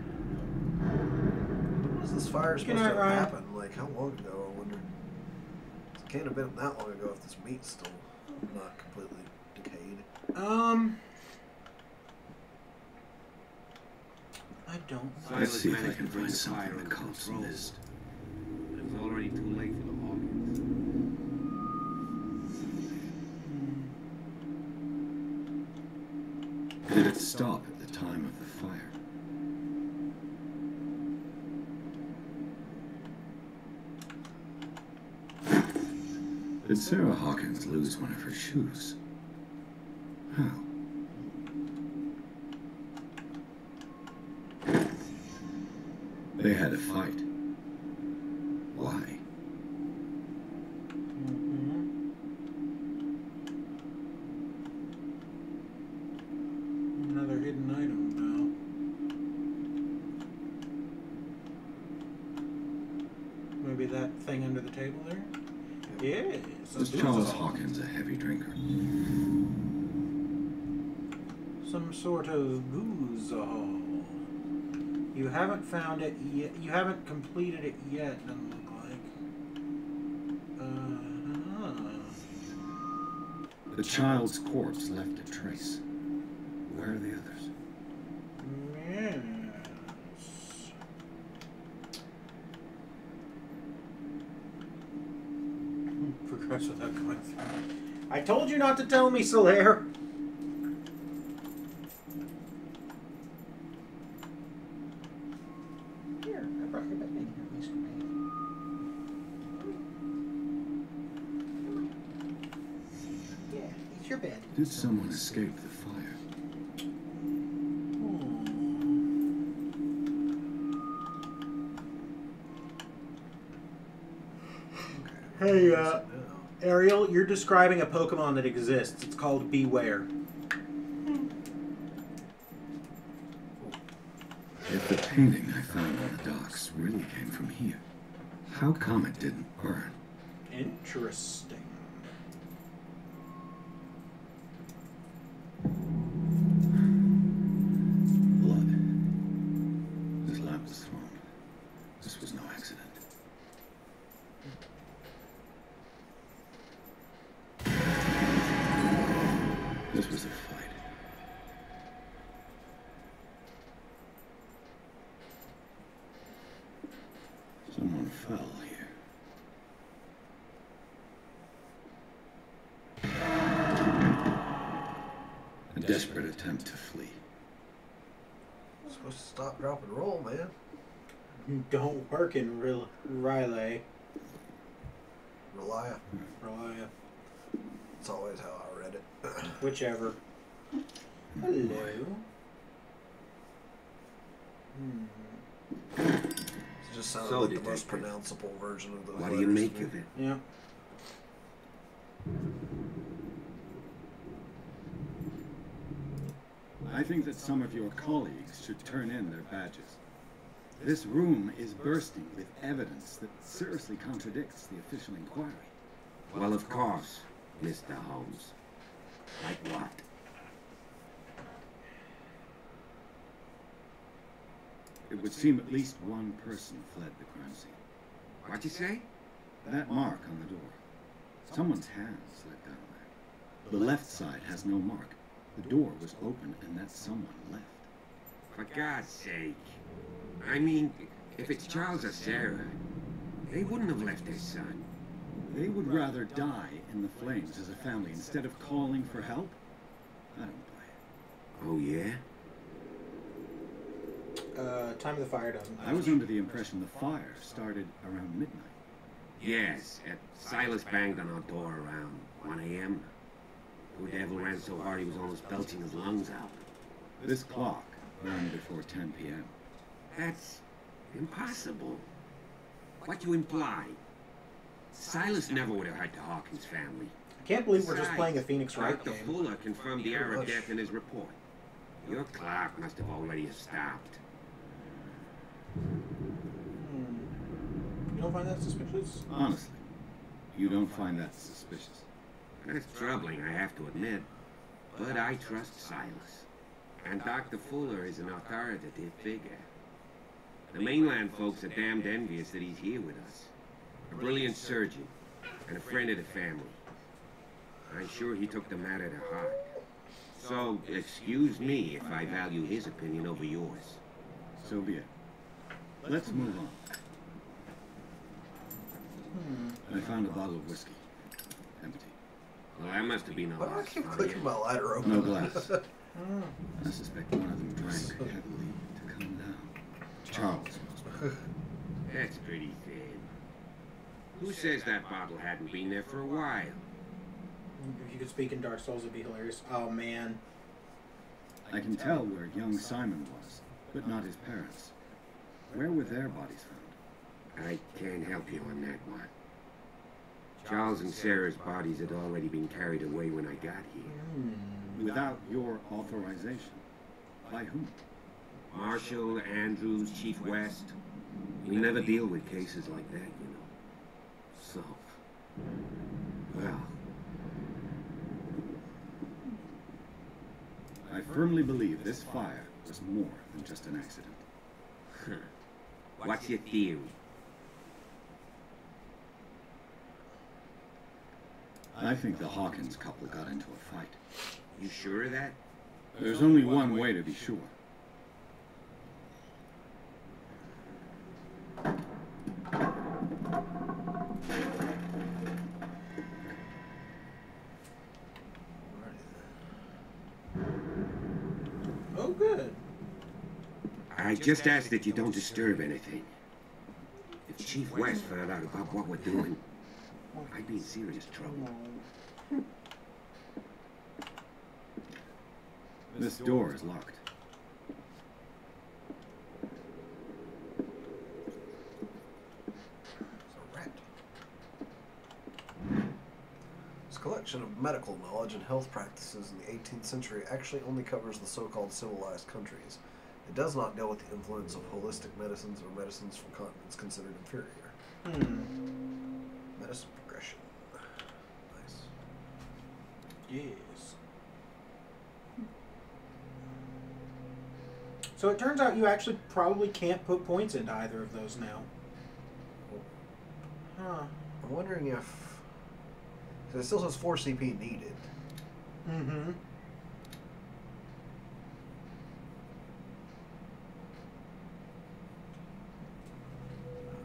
When was this fire Good supposed night, to have Ryan. happened? Like, how long ago, I wonder? It can't have been that long ago if this meat's still not completely decayed. I don't know. Let's see if I can find something that comes missed. It was already too late for the Hawkins. Did it stop at the time of the fire? Did Sarah Hawkins lose one of her shoes? How? They had a fight. Why? Another hidden item now. Maybe that thing under the table there? Yes. Was Charles Hawkins a heavy drinker? Some sort of goozahol. You haven't found it yet. You haven't completed it yet, doesn't look like. The child's corpse left a trace. Where are the others? Yes. Progress without going through. I told you not to tell me, Solaire. Here, I brought your bed in here, Mr. Man. Yeah, it's your bed. Did someone escape the fire? Hey, Ariel, you're describing a Pokemon that exists. It's called Beware. If the painting I found on the docks really came from here, how come it didn't burn? Interesting. Blood. This lamp was thrown. This was no accident. This was a fight. Someone fell here. A desperate attempt to flee. Supposed to stop, drop, and roll, man. Don't work in Riley. Relia. Relia. It's always how I read it. Whichever. Hello. It just sounded So, like the Detective, most pronounceable version of the What do you letters make to me. of it? Yeah. I think that some of your colleagues should turn in their badges. This room is bursting with evidence that seriously contradicts the official inquiry. Well, of course, Mr. Holmes. Like what? It would seem at least one person fled the crime scene. What'd you say? That mark on the door. Someone's hand slipped down there. The left side has no mark. The door was open and that someone left. For God's sake. I mean, if it's Charles or Sarah, they wouldn't have left their son. They would rather die in the flames as a family instead of calling for help? I don't buy it. Oh, yeah? Time of the fire doesn't matter. I was under the impression the fire started around midnight. Yes, Silas banged on our door around 1 a.m. Poor devil ran so hard he was almost belching his lungs out. This clock ran before 10 p.m. That's impossible. What you imply? Silas never would have hurt the Hawkins family. I can't believe we're just playing a Phoenix Wright Dr. game. Fuller confirmed the hour of death in his report. Your clerk must have already stopped. You don't find that suspicious? Honestly, you don't find that suspicious? That's troubling, I have to admit. But I trust Silas. And Dr. Fuller is an authoritative figure. The mainland folks are damned envious that he's here with us. A brilliant surgeon and a friend of the family. I'm sure he took the matter to heart. So, excuse me if I value his opinion over yours. So be it. Let's move on. I found a bottle of whiskey. Empty. Well, that must have been a Why do I loss keep for clicking you. my ladder open? No glass. I suspect one of them drank heavily to calm down. Charles. That's pretty thin. Who says that bottle hadn't been there for a while? If you could speak in Dark Souls, it'd be hilarious. Oh, man. I can tell where young Simon was, but not his parents. Where were their bodies found? I can't help you on that one. Charles and Sarah's bodies had already been carried away when I got here. Without your authorization. By whom? Marshall, Andrews, Chief West. We never deal with cases like that, you know. So, well... I firmly believe this fire was more than just an accident. What's your theory? I think the Hawkins couple got into a fight. You sure of that? There's only one way to be sure. Oh, good. I just ask that you don't disturb anything. If Chief West found out about what we're doing, I'd be in serious trouble. This door is locked. This collection of medical knowledge and health practices in the 18th century actually only covers the so-called civilized countries. It does not deal with the influence of holistic medicines or medicines from continents considered inferior. Medicine progression. Nice. Yes. So it turns out you actually probably can't put points into either of those now. Huh. I'm wondering if... It still says 4 CP needed. Mm-hmm.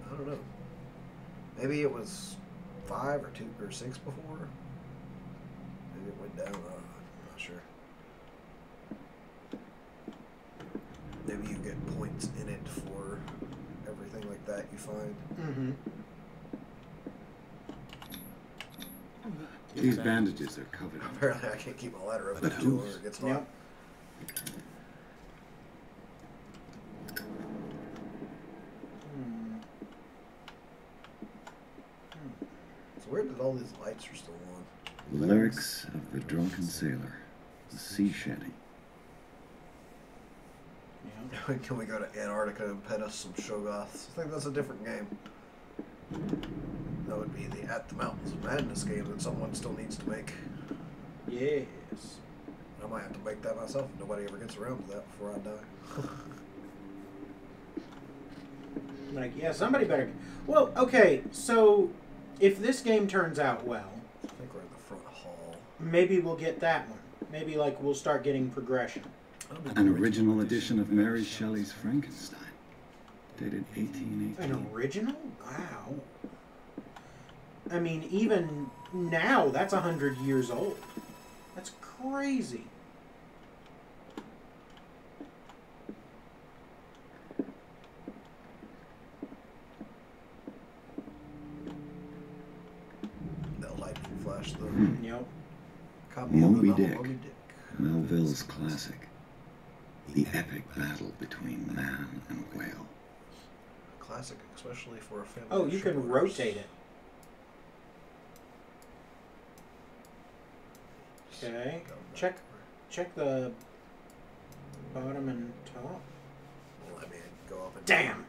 I don't know. Maybe it was 5 or 2 or 6 before. Maybe it went down. I'm not sure. Maybe you get points in it for everything like that you find. Mm-hmm. These bandages are covered. Apparently I can't keep my ladder open But anymore. whose? It gets hot. Yep. So where did all these lights are still on? Lyrics of the Drunken Sailor. The sea shanty. Yeah. Can we go to Antarctica and pet us some Shoggoths? I think that's a different game. That would be the At the Mountains of Madness game that someone still needs to make. Yes. I might have to make that myself if nobody ever gets around to that before I die. Like, yeah, somebody better... Well, okay, so if this game turns out well... I think we're in the front hall. Maybe we'll get that one. Maybe, like, we'll start getting progression. An original edition of Mary Shelley's Frankenstein. Dated 1818. An original? Wow. I mean, even now, that's 100 years old. That's crazy. That lightning flash, though. Yep. Copy of the Moby novel Dick. Moby Dick. Melville's classic. The epic battle between man and whale. Classic, especially for a family. Oh, of you can shipbuilders. rotate it. Okay. Check the bottom and top. Let me go up and Damn!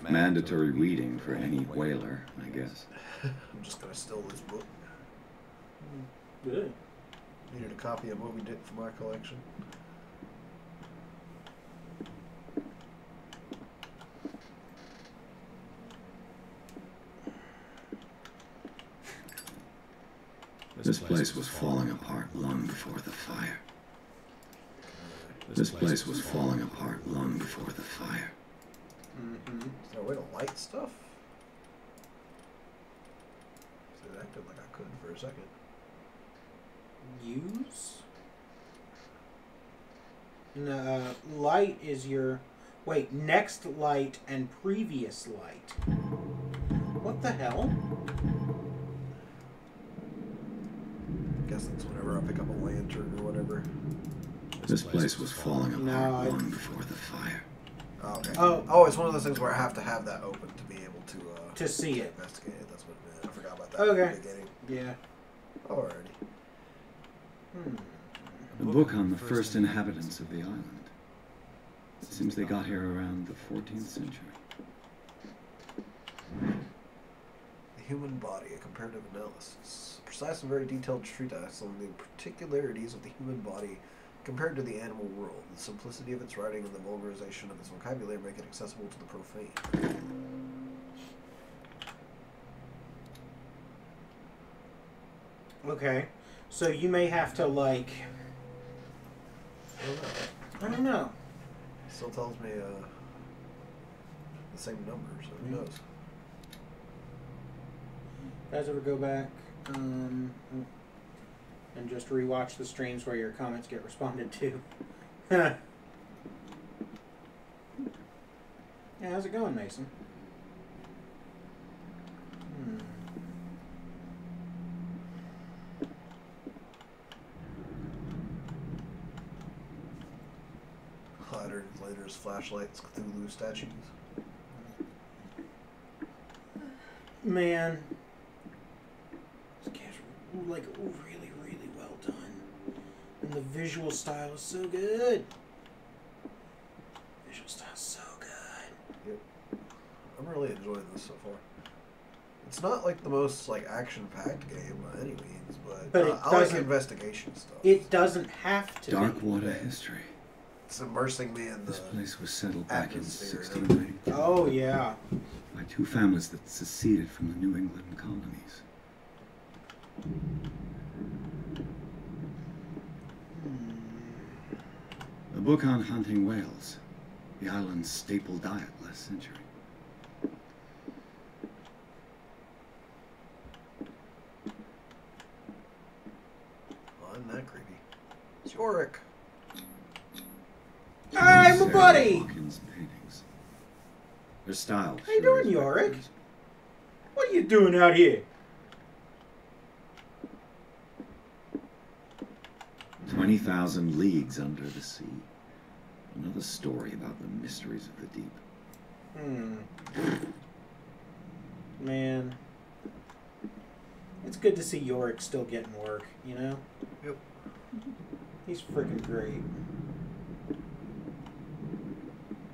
Mandatory reading for any whaler, I guess. I'm just gonna steal this book. Good. Needed a copy of Moby Dick for my collection. This place was falling apart long before the fire. This place was falling apart long before the fire. Is there a way to light stuff? So it acted like I could for a second. Use? No, light is your... Wait, next light and previous light. What the hell? I guess that's whenever I pick up a lantern or whatever. This place was falling apart long before the fire. Oh, okay. Oh, it's one of those things where I have to have that open to be able to see it. Investigate it. That's what it meant. I forgot about that Okay. at the beginning. Yeah. Alrighty. A book on the first inhabitants of the island. It seems they got here around the 14th century. The human body, a comparative analysis. A precise and very detailed treatise on the particularities of the human body compared to the animal world. The simplicity of its writing and the vulgarization of its vocabulary make it accessible to the profane. Okay. So you may have to, like... I don't know. Still tells me the same number, so who knows? Guys ever go back and just rewatch the streams where your comments get responded to? Yeah, how's it going, Mason? Later's flashlights, Cthulhu statues. Man, this game's like really, really well done, and the visual style is so good. Visual style is so good. Yep, I'm really enjoying this so far. It's not like the most like action-packed game by any means, but I like investigation stuff. It doesn't have to. Darkwater history. It's immersing me in the This place was settled back in atmosphere. 1690 Oh yeah. by two families that seceded from the New England colonies. A book on hunting whales, the island's staple diet last century. Oh, isn't that creepy? It's Yorick. Hey, my buddy! Hawkins' paintings. Their style. How you doing, Yorick? What are you doing out here? 20,000 leagues under the sea. Another story about the mysteries of the deep. Man. It's good to see Yorick still getting work, you know? Yep. He's freaking great.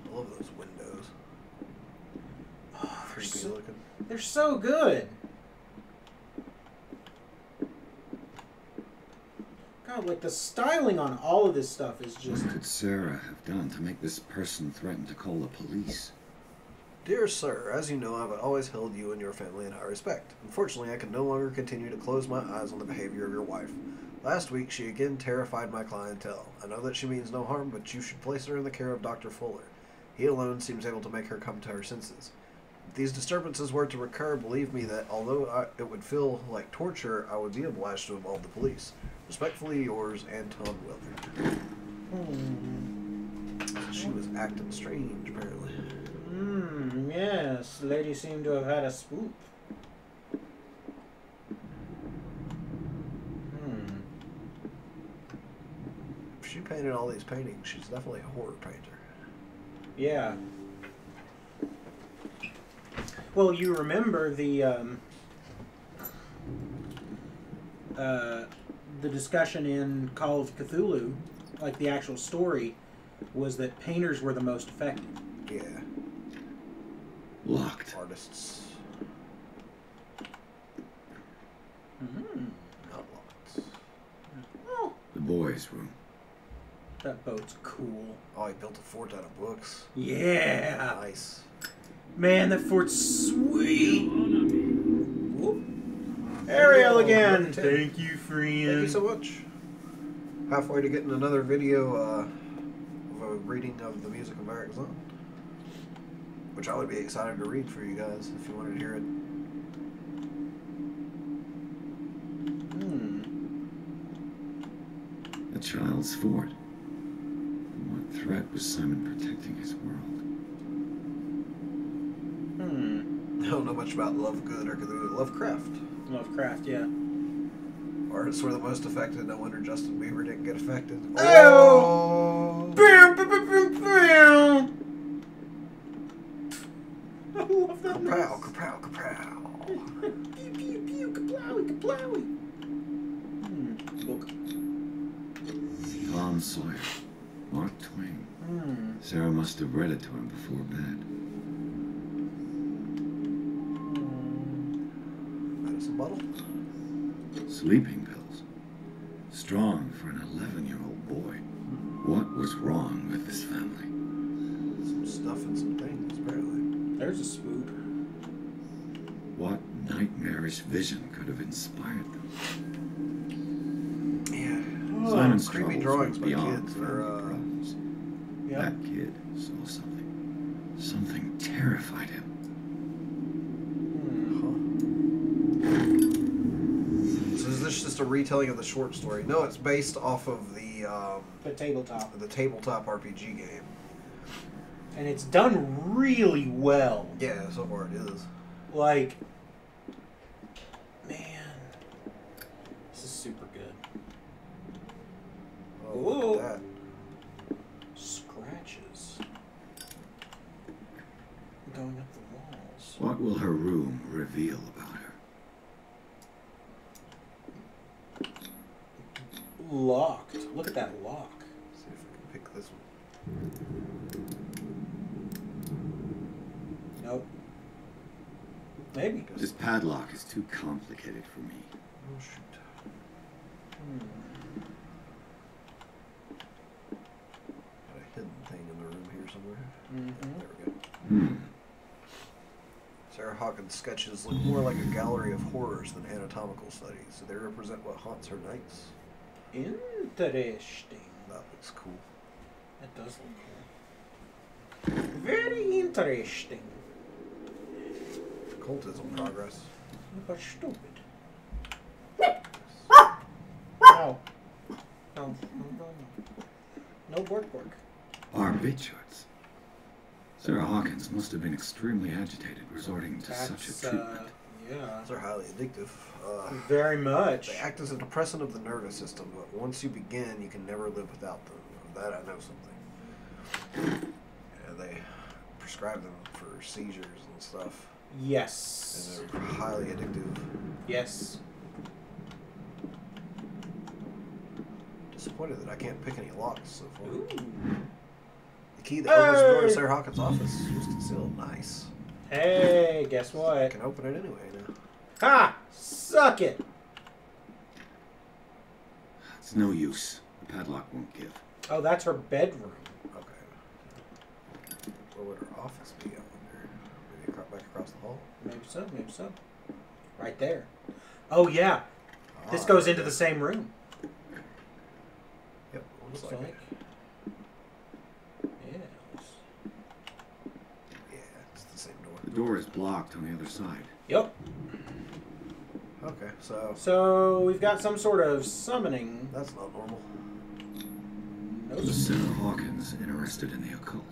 I love those windows. Oh, Creepy looking. They're so good. God, like the styling on all of this stuff is just... What could Sarah have done to make this person threaten to call the police? Dear sir, as you know, I've always held you and your family in high respect. Unfortunately, I can no longer continue to close my eyes on the behavior of your wife. Last week, she again terrified my clientele. I know that she means no harm, but you should place her in the care of Dr. Fuller. He alone seems able to make her come to her senses. If these disturbances were to recur, believe me that although it would feel like torture, I would be obliged to involve the police. Respectfully yours, Anton Willard. She was acting strange, apparently. Yes, the lady seemed to have had a spook. If she painted all these paintings, she's definitely a horror painter. Yeah. Well, you remember the discussion in Call of Cthulhu, like the actual story, was that painters were the most effective. Yeah. Locked. Artists. Not locked. Oh, The boys' room. that boat's cool. Oh, he built a fort out of books. Yeah. Nice. Man, that fort's sweet. Whoop. Ariel again. Thank you, friend. Thank you so much. Halfway to getting another video of a reading of the Music of Eric Zahn, which I would be excited to read for you guys if you wanted to hear it. A child's fort. What threat was Simon protecting his world? I don't know much about Lovegood or Cthulhu. Lovecraft. Lovecraft, yeah. Artists were the most affected. No wonder Justin Bieber didn't get affected. Oh! Bam, bam, bam, bam, bam. I love that. Kapow, kapow, kapow. Pew, pew, pew, kaplowy, kaplowy. Book. Tom Sawyer. Mark Twain. Sarah must have read it to him before bed. Medicine bottle. Sleeping pills. Strong for an 11-year-old boy. What was wrong with this family? Some stuff and some things, apparently. There's a spook. What nightmarish vision could have inspired them? Yeah. Simon's creepy troubles drawings were by beyond kids. family problems. Yep. That kid saw something. Something terrified him. So is this just a retelling of the short story? No, it's based off of the tabletop RPG game. And it's done really well. Yeah, so far it is. Like, man, this is super good. Oh, look at that. Scratches going up the walls. What will her room reveal about her? Locked. Look at that lock. See if we can pick this one. Nope. Maybe. This padlock is too complicated for me. Oh, shoot. Got a hidden thing in the room here somewhere. There we go. Sarah Hawkins' sketches look more like a gallery of horrors than anatomical studies. Do they represent what haunts her nights? Interesting. That looks cool. That does look cool. Very interesting. Cultism progress. But stupid. No. No. No bork. Our bait charts. Sarah Hawkins must have been extremely agitated, resorting to such a treatment. Yeah. Those are highly addictive. Very much. They act as a depressant of the nervous system, but once you begin, you can never live without them. Of that I know something. Yeah, they prescribe them for seizures and stuff. Yes. And they're highly addictive. Yes. Disappointed that I can't pick any locks so far. Ooh. The key that opens the door to Sarah Hawkins' office was concealed. Nice. Hey, guess what? I can open it anyway now. Ha! Suck it! It's no use. The padlock won't give. Oh, that's her bedroom. Okay. Where would her office be? I wonder. Maybe back across the hall? Maybe so. Right there. Oh, yeah. This goes into the same room. Yep. Looks Looks like. Yes. Yeah, it's the same door. The door is blocked on the other side. Yep. Okay, so... So, we've got some sort of summoning. That's not normal. Was Sarah Hawkins interested in the occult?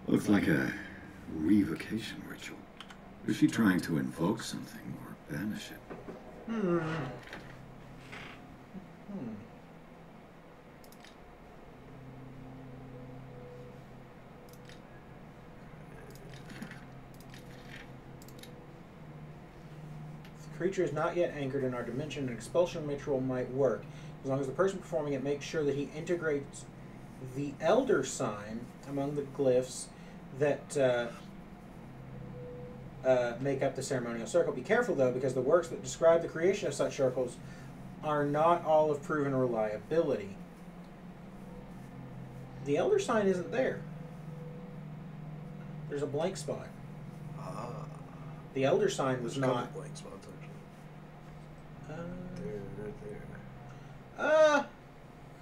Looks like a revocation ritual. Is she trying to invoke something or banish it? If the creature is not yet anchored in our dimension, an expulsion ritual might work, as long as the person performing it makes sure that he integrates the elder sign among the glyphs that make up the ceremonial circle. Be careful, though, because the works that describe the creation of such circles are not all of proven reliability. The elder sign isn't there. There's a blank spot. The Elder Sign was There's a couple not. blank spots actually. There, right there. I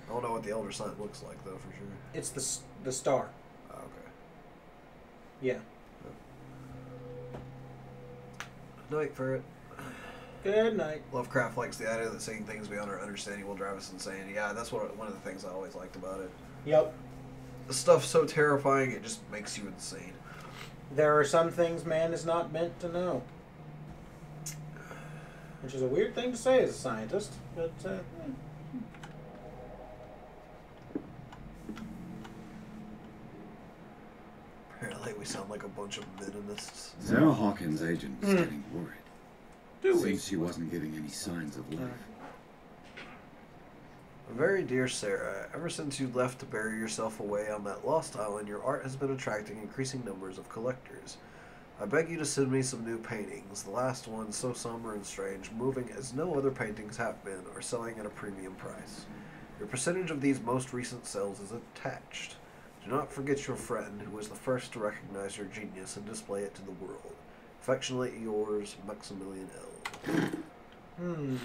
don't know what the Elder Sign looks like though for sure. It's the star. Oh, okay. Yeah. Good night, Ferret. Good night. Lovecraft likes the idea that seeing things beyond our understanding will drive us insane. Yeah, that's one of the things I always liked about it. Yep. The stuff's so terrifying, it just makes you insane. There are some things man is not meant to know. Which is a weird thing to say as a scientist, but, Apparently we sound like a bunch of minimists. Sarah Hawkins' agent was getting worried. Do we? Since she wasn't giving any signs of life. Very dear Sarah, ever since you left to bury yourself away on that lost island, your art has been attracting increasing numbers of collectors. I beg you to send me some new paintings. The last one, so somber and strange, moving as no other paintings have been, are selling at a premium price. Your percentage of these most recent sales is attached. Do not forget your friend, who was the first to recognize your genius and display it to the world. Affectionately yours, Maximilian L. Ooh.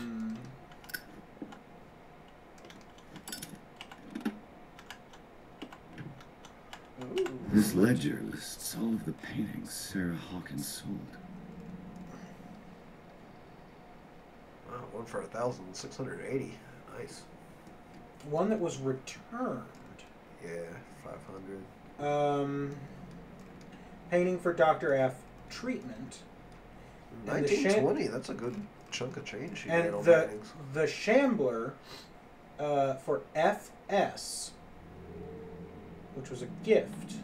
This ledger lists all of the paintings Sarah Hawkins sold. Wow, one for 1,680. Nice. One that was returned. Yeah, 500. Painting for Dr. F. Treatment. 1920. That's a good chunk of change she made And on the paintings. the Shambler for FS, which was a gift.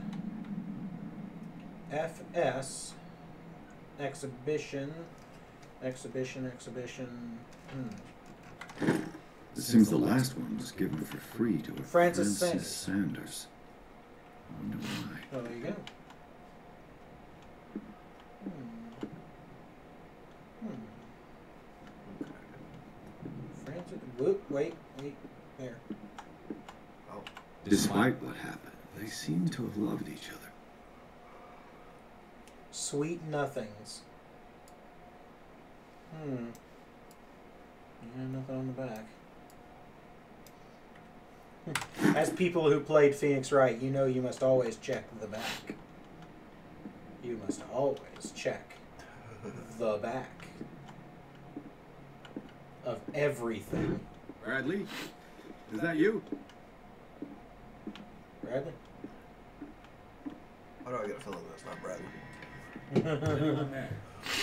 FS exhibition. It seems the last one was given for free to a Francis Sanders. I wonder why. Oh, there you go. Francis, whoop, wait, there. Oh. Despite what happened, they seem to have loved each other. Sweet nothings. Yeah, nothing on the back. As people who played Phoenix Wright, you know you must always check the back. You must always check the back of everything. Bradley? Is that you? Bradley? Why do I get a feeling that's not Bradley?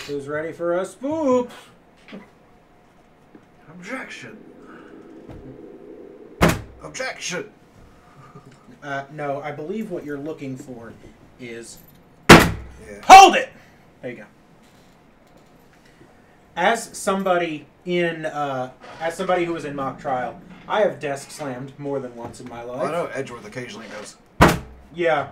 Who's ready for a spoop? Objection! Objection! No, I believe what you're looking for is... Yeah. Hold it! There you go. As somebody who was in mock trial, I have desk slammed more than once in my life. I know Edgeworth occasionally goes. Yeah.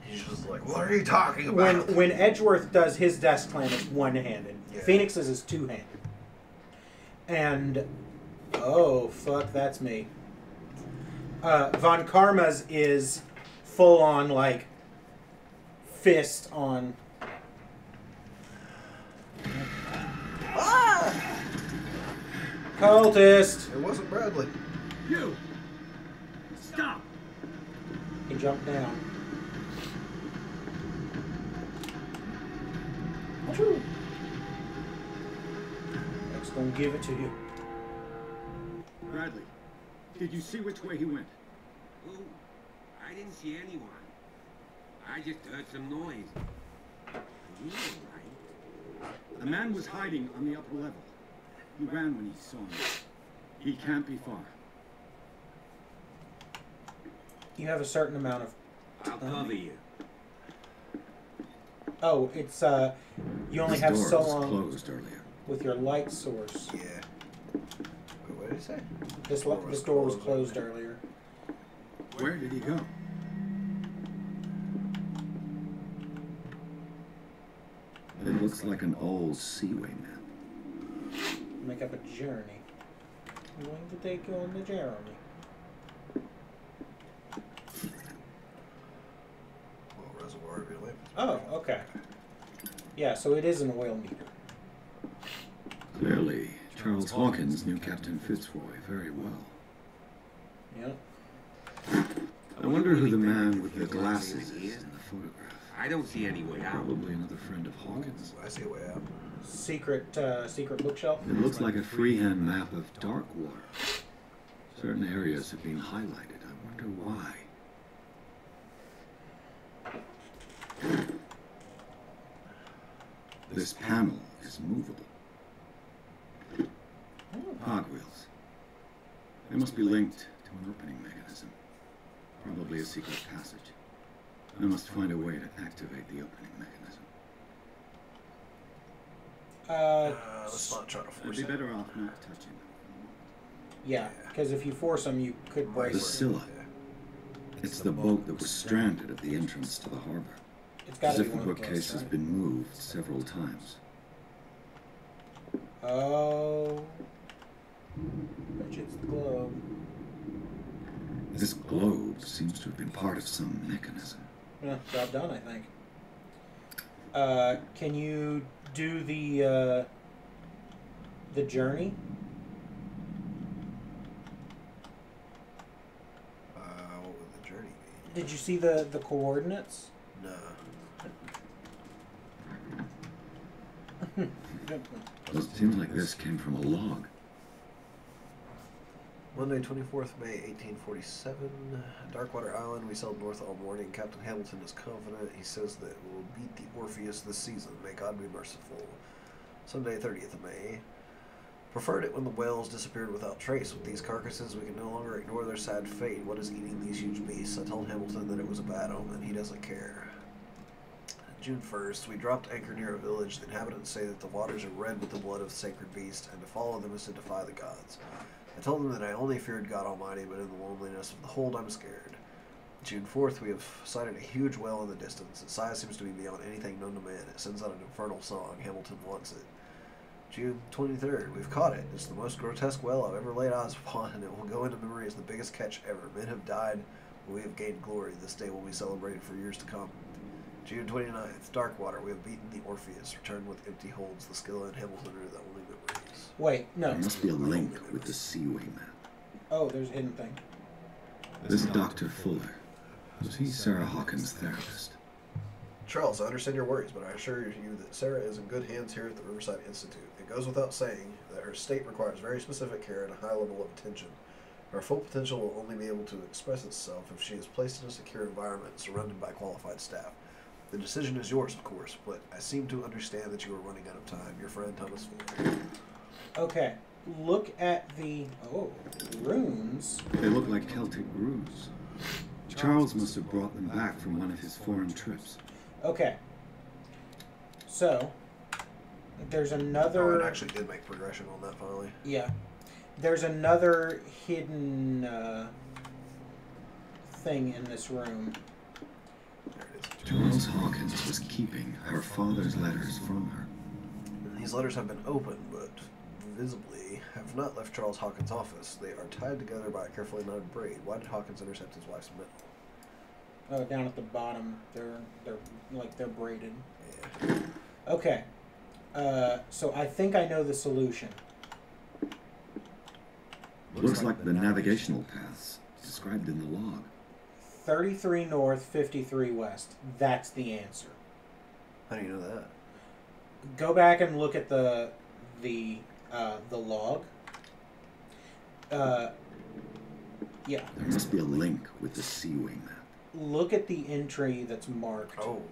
He's just like, what are you talking about? When Edgeworth does his desk slam, it's one-handed. Yeah. Phoenix's is two-handed. And oh fuck, that's me. Von Karma's is full-on like fist on. Ah! Cultist. It wasn't Bradley. You! Stop! He jumped down. That's gonna give it to you. Bradley, did you see which way he went? Who? I didn't see anyone. I just heard some noise. You all right? The man was hiding on the upper level. He ran when he saw me. He can't be far. You have a certain amount of. I'll cover you. Oh, it's you only This have door so was long closed earlier. with your light source. Yeah. Wait, what did he say? This door was closed earlier. Where did he go? It looks like an old Seaway map. Make up a journey. I'm going to take you on the journey. Oh, okay. Yeah, so it is an oil meter. Clearly, Charles Hawkins knew Captain Fitzroy very well. Yep. I wonder who the man with the glasses is in the photograph. I don't see any way out. Probably another friend of Hawkins. I see a way out. Secret bookshelf? It looks like a freehand map of Darkwater. Certain areas have been highlighted. I wonder why. This panel is movable. Cogwheels. They must be linked to an opening mechanism. Probably a secret passage. I must find a way to activate the opening mechanism. Let's not try to I'd force be it. better off not touching them. Yeah, because if you force them, you could break The it. Scylla. It's the boat that was stranded at the entrance to the harbor. It's got As to be if the one of bookcase those, has been moved several times. right? Oh. Bet you it's the globe. This globe seems to have been part of some mechanism. Yeah, job done, I think. Can you do the journey? What would the journey be? Did you see the coordinates? No. Well, it seems like this came from a log. Monday, 24th May, 1847. Darkwater Island. We sailed north all morning. Captain Hamilton is confident. He says that we'll beat the Orpheus this season. May God be merciful. Sunday, 30th of May. Preferred it when the whales disappeared without trace. With these carcasses, we can no longer ignore their sad fate. What is eating these huge beasts? I told Hamilton that it was a bad omen. He doesn't care. June 1st, we dropped anchor near a village. The inhabitants say that the waters are red with the blood of the sacred beast, and to follow them is to defy the gods. I told them that I only feared God Almighty, but in the loneliness of the hold, I'm scared. June 4th, we have sighted a huge whale in the distance. Its size seems to be beyond anything known to man. It sends out an infernal song. Hamilton wants it. June 23rd, we've caught it. It's the most grotesque whale I've ever laid eyes upon, and it will go into memory as the biggest catch ever. Men have died, but we have gained glory. This day will be celebrated for years to come. June 29th, Darkwater. We have beaten the Orpheus. Returned with empty holds. The Scylla and Hamilton are the only memories. Wait, no. There must be a link with the Seaway map. Oh, there's a hidden thing. This Dr. Fuller. Was he Sarah Hawkins' therapist? Charles, I understand your worries, but I assure you that Sarah is in good hands here at the Riverside Institute. It goes without saying that her state requires very specific care and a high level of attention. Her full potential will only be able to express itself if she is placed in a secure environment surrounded by qualified staff. The decision is yours, of course, but I seem to understand that you are running out of time. Your friend, Thomas Fuller. Okay, look at the runes. They look like Celtic runes. Charles must have brought them back from one of his foreign trips. Okay, so there's another. Oh, it actually did make progression on that finally. Yeah, there's another hidden thing in this room. There it is. Charles Hawkins was keeping her father's letters from her. These letters have been opened, but visibly have not left Charles Hawkins' office. They are tied together by a carefully knotted braid. Why did Hawkins intercept his wife's mail? Oh, down at the bottom, they're braided. Yeah. Okay, so I think I know the solution. Looks like the navigational paths described in the log. 33 north, 53 west. That's the answer. How do you know that? Go back and look at the log. Yeah. There must be a link with the Seaway map. Look at the entry that's marked. Oh,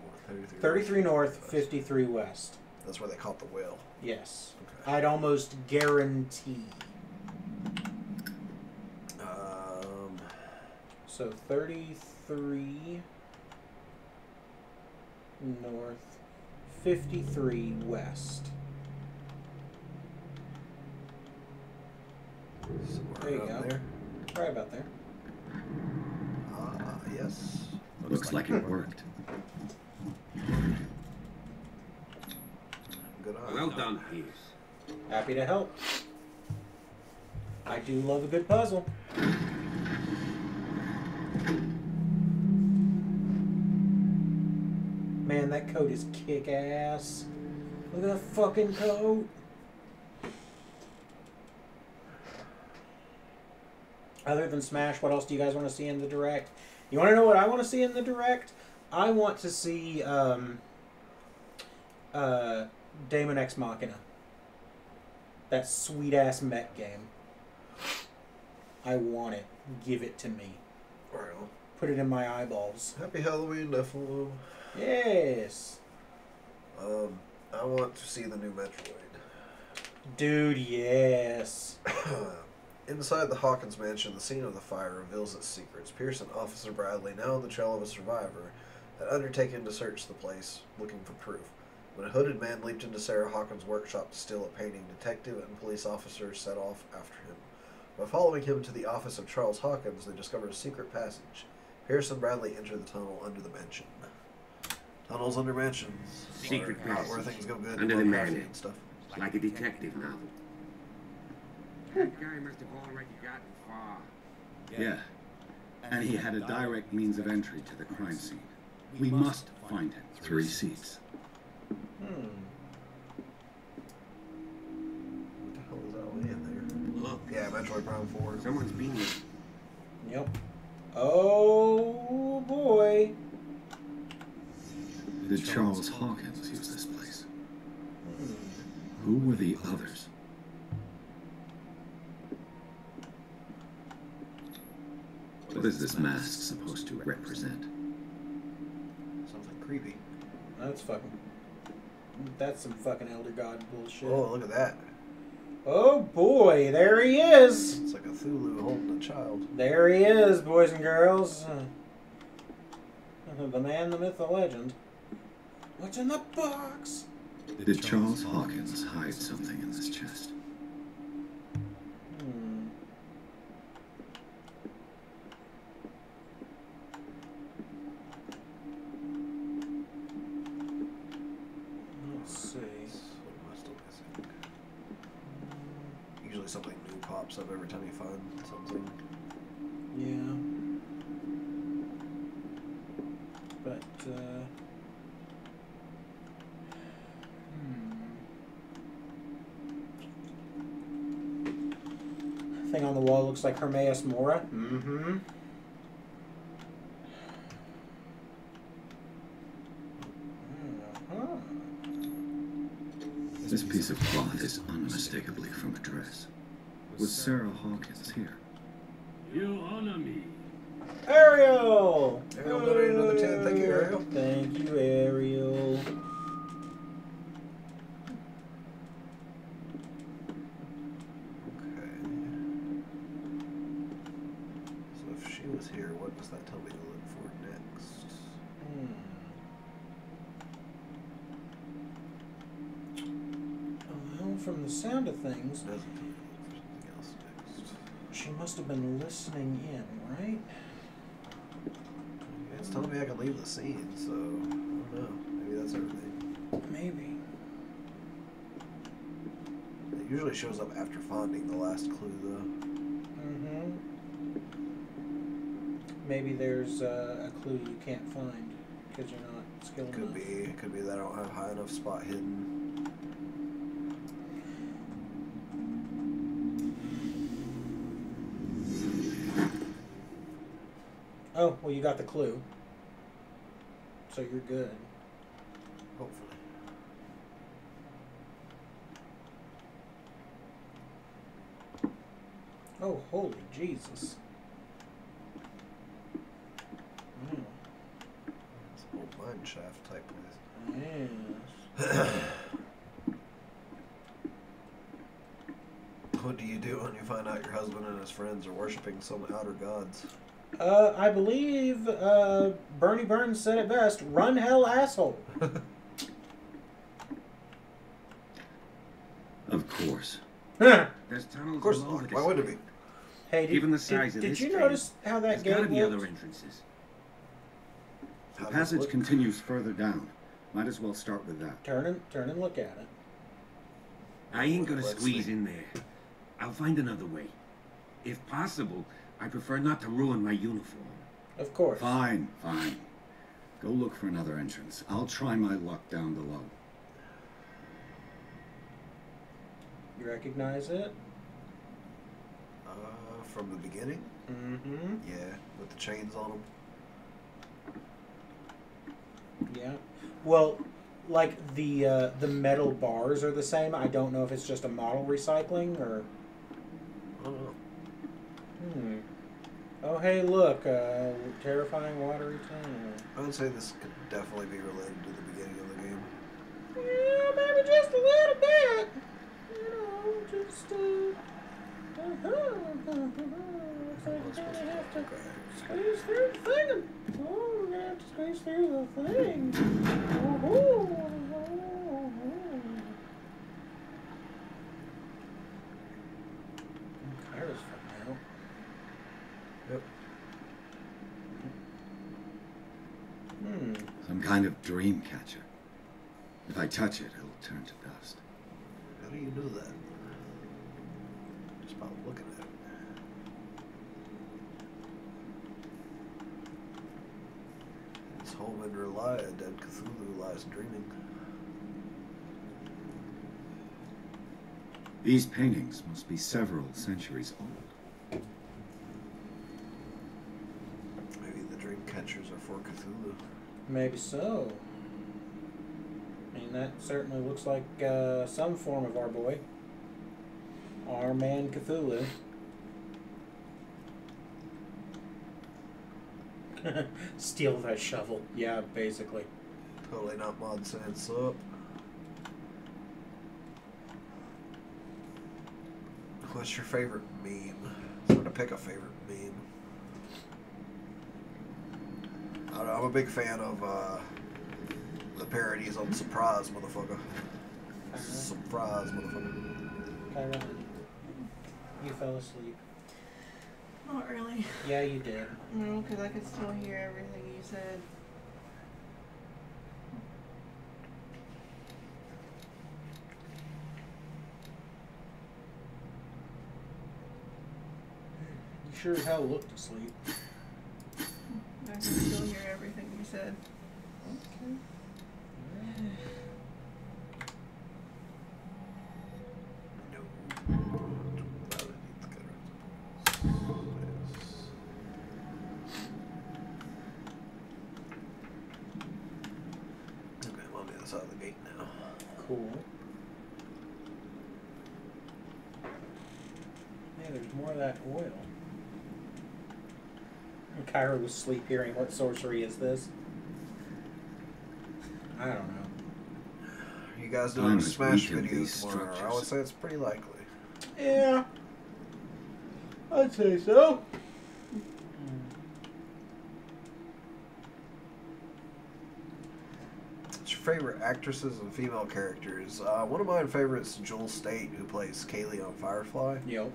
33 north, 53 west. That's where they caught the whale. Yes. Okay. I'd almost guarantee. So 33 north, 53 west. There you go. There. Right about there. Yes. Looks like it worked. Good eye. Well done, Pierce. Happy to help. I do love a good puzzle. Man, Man, that coat is kick-ass. Look at that fucking coat. Other than Smash, what else do you guys want to see in the Direct? You want to know what I want to see in the Direct? I want to see Daemon X Machina. That sweet-ass mech game. I want it. Give it to me. Right on. Put it in my eyeballs. Happy Halloween, Nephilim. Yes. I want to see the new Metroid. Dude, yes. Inside the Hawkins mansion, the scene of the fire reveals its secrets. Pierce and Officer Bradley, now on the trail of a survivor, had undertaken to search the place, looking for proof. When a hooded man leaped into Sarah Hawkins' workshop to steal a painting, detective and police officers set off after him. By following him to the office of Charles Hawkins, they discovered a secret passage. Pierce and Bradley enter the tunnel under the mansion. Tunnels under mansions. Secret Not passage. where things go good. Under the mansion. And stuff. Like a detective novel. That guy must have already gotten far. Yeah. And he had a direct means of entry to the crime scene. We must find him. 3 seats. What the hell is that way in there? Look. Yeah, Metroid Prime 4. Someone's been here. Yep. Oh, boy. Did Charles Hawkins use this place? Who were the others? What is this mask supposed to represent? Something creepy. That's some fucking Elder God bullshit. Oh, look at that. Oh boy, there he is. It's like a Cthulhu holding a child. There he is, boys and girls. The man, the myth, the legend. What's in the box? Did Charles Hawkins hide something in this chest? Let's see. What am I still missing? Usually something new pops up every time you find something. Yeah. But, Thing on the wall looks like Hermaeus Mora. Mm-hmm. This piece of cloth is unmistakably from a dress. Was Sarah Hawkins here? You honor me. Ariel! Ariel donated another 10. Thank you, Ariel. Thank you, Ariel. Okay. So if she was here, what does that tell me to look for next? Well, from the sound of things, Doesn't tell me to look for something else next. she must have been listening in, right? It's telling me I can leave the scene, so I don't know. Maybe that's everything. Maybe. It usually shows up after finding the last clue, though. Mm-hmm. Maybe there's a clue you can't find because you're not skilled enough. Could be that I don't have high enough spot hidden. Oh, well, you got the clue. So you're good. Hopefully. Oh, holy Jesus. It's an old mine shaft type place. Yeah. What do you do when you find out your husband and his friends are worshipping some outer gods? I believe Bernie Burns said it best. Run hell, asshole. Of course. There's tunnels Of course, all over this why would it be? place. Hey, Given the size of did this you train, notice how that There's gotta gate be other looked? entrances. The How does it passage look? continues further down. Might as well start with that. Turn and look at it. I ain't gonna Let's squeeze see. in there. I'll find another way. If possible, I prefer not to ruin my uniform. Of course. Fine, fine. Go look for another entrance. I'll try my luck down below. You recognize it? From the beginning? Mm-hmm. Yeah, with the chains on them. Yeah. Well, like the metal bars are the same. I don't know if it's just a model recycling or. I don't know. Oh, hey, look, terrifying watery tunnel. I would say this could definitely be related to the beginning of the game. Yeah, maybe just a little bit. You know, just looks like you're gonna have to squeeze through the thing. Oh, we're gonna have to squeeze through the thing. Kyra's fucking out. Yep. Some kind of dream catcher. If I touch it, it'll turn to dust. How do you do that? Just by looking at it. Its home and rely, a dead Cthulhu lies dreaming. These paintings must be several centuries old. Maybe the dream catchers are for Cthulhu. Maybe so. I mean, that certainly looks like some form of our boy. Our man Cthulhu. Steal that shovel. Yeah, basically. Totally not mod sense up. What's your favorite meme? Sort of pick a favorite meme. I don't know, I'm a big fan of the parodies on Surprise, motherfucker. Surprise, motherfucker. Kyra, you fell asleep. Not really. Yeah, you did. No, because I could still hear everything you said. You sure as hell looked asleep. I could still hear everything you said. Okay. Okay, I'm on the other side of the gate now. Cool. Yeah, there's more of that oil. And Kyra was sleep hearing. What sorcery is this? I don't know. You guys doing a Smash video tomorrow? I would say it's pretty likely. Yeah. I'd say so. What's your favorite actresses and female characters? One of my favorites is Joel State, who plays Kaylee on Firefly. Yep.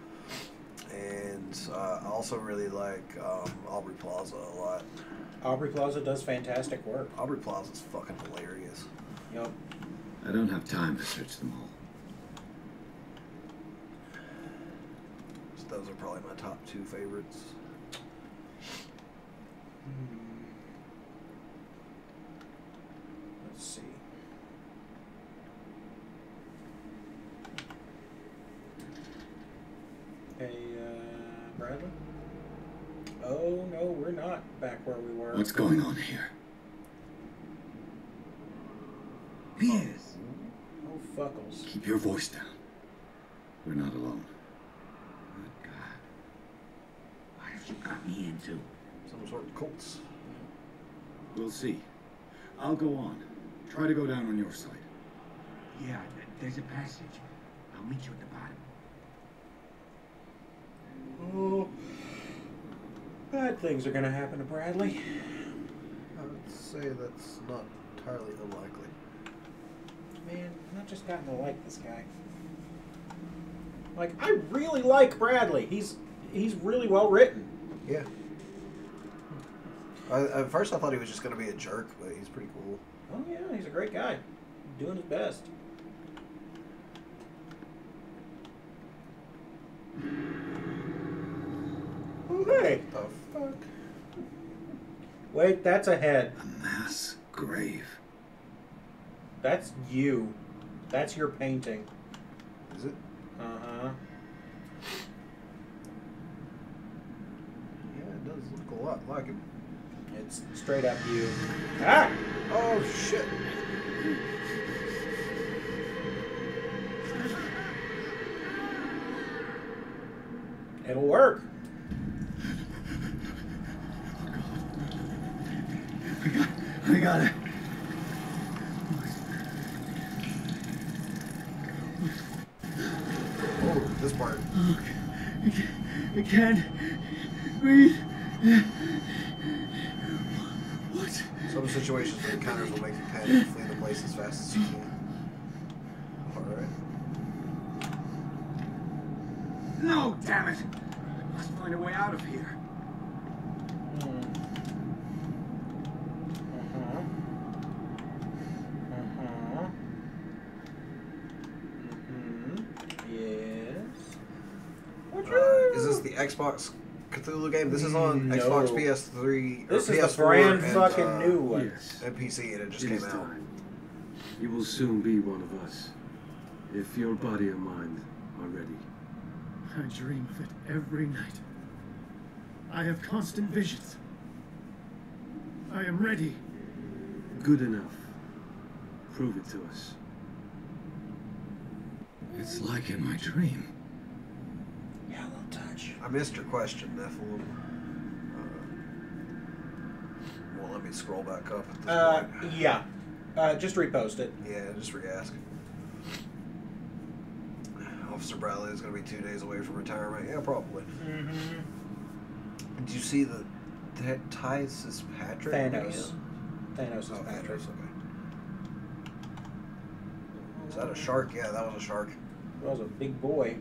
And I also really like Aubrey Plaza a lot. Aubrey Plaza does fantastic work. Aubrey Plaza's fucking hilarious. Yep. I don't have time to search them all. So those are probably my top two favorites. Let's see. Hey, Bradley? Oh, no, we're not back where we were. What's going on here? Pierce! Oh, fuckles. Keep your voice down. We're not alone. Good God. What have you got me into? Some sort of cults. We'll see. I'll go on. Try to go down on your side. Yeah, there's a passage. I'll meet you at the bottom. Oh, bad things are gonna happen to Bradley. I would say that's not entirely unlikely. Man, I'm not just gotten to like this guy. Like, I really like Bradley. He's really well written. Yeah. At first I thought he was just going to be a jerk, but he's pretty cool. Oh yeah, he's a great guy. Doing his best. Oh hey. The fuck? Wait, that's a head. A map. mass grave. That's you. That's your painting. Is it? Uh-huh. Yeah, it does look a lot like him. It's straight up you. Ah! Oh, shit. It'll work. I got it. Oh, this part. I can't breathe. What? Some situations and encounters will make you panic and flee the place as fast as you can. Alright. No, damn it! I must find a way out of here. Is this the Xbox Cthulhu game? This is on No. Xbox PS3 or This is PS4 the brand and, fucking new one. Yes. and PC, and it just It came is out. time. You will soon be one of us, if your body and mind are ready. I dream of it every night. I have constant visions. I am ready. Good enough. Prove it to us. It's like in my dream. Yellow touch. I missed your question, Nephilim. Well, let me scroll back up at this point. Yeah. Just repost it. Yeah, just re-ask. Officer Bradley is going to be 2 days away from retirement. Yeah, probably. Mm-hmm. Did you see the Tys Patrick? Thanos. Thanos is Oh, Patrick. Thanos, okay. Is that a shark? Yeah, that was a shark. That was a big boy.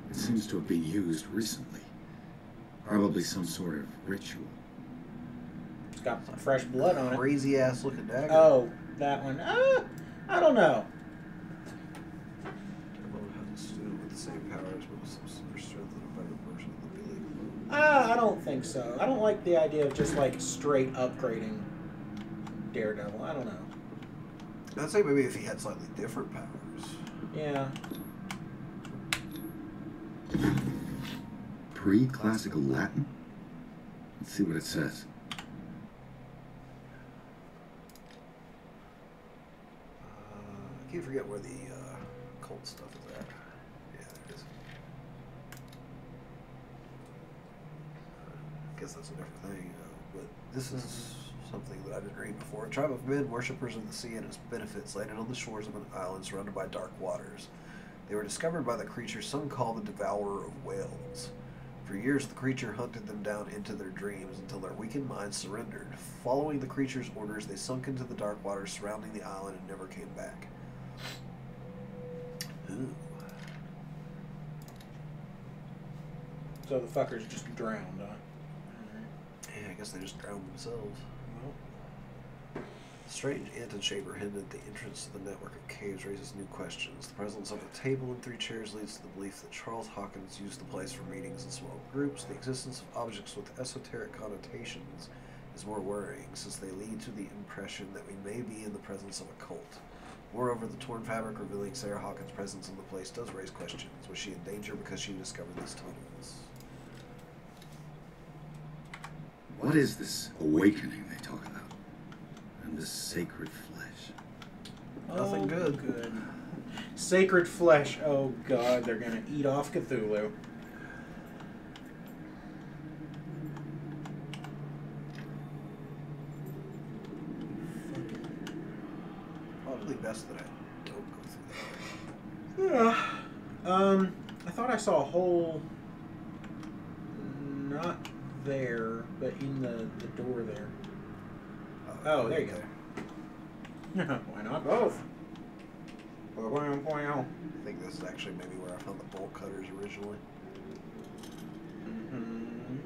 It seems to have been used recently. Probably some sort of ritual. It's got fresh blood on it. Crazy ass looking dagger. Oh, that one. I don't know. Everyone has a student with the same powers, but with some super strength and a better version of the ability. I don't think so. I don't like the idea of just like straight upgrading Daredevil. I don't know. I'd say maybe if he had slightly different powers. Yeah. Pre-classical Latin? Let's see what it says. I can't forget where the cult stuff is at. Yeah, there it is. I guess that's a different thing, but this is something that I didn't read before. A tribe of men, worshippers of the sea and its benefits, landed on the shores of an island surrounded by dark waters. They were discovered by the creature some call the Devourer of Whales. For years, the creature hunted them down into their dreams until their weakened minds surrendered. Following the creature's orders, they sunk into the dark waters surrounding the island and never came back. Ooh. So the fuckers just drowned, huh? Yeah, I guess they just drowned themselves. The strange antechamber hidden at the entrance to the network of caves raises new questions. The presence of a table and 3 chairs leads to the belief that Charles Hawkins used the place for meetings in small groups. The existence of objects with esoteric connotations is more worrying, since they lead to the impression that we may be in the presence of a cult. Moreover, the torn fabric revealing Sarah Hawkins' presence in the place does raise questions. Was she in danger because she discovered these tunnels? What is this awakening they talk about? And this sacred flesh? Nothing good. Good. Sacred flesh. Oh god, they're gonna eat off Cthulhu. Probably best that I don't go through that. Yeah. I thought I saw a hole not there, but in the door there. Oh, there you go. Why not both? I think this is actually maybe where I found the bolt cutters originally. Mm-hmm.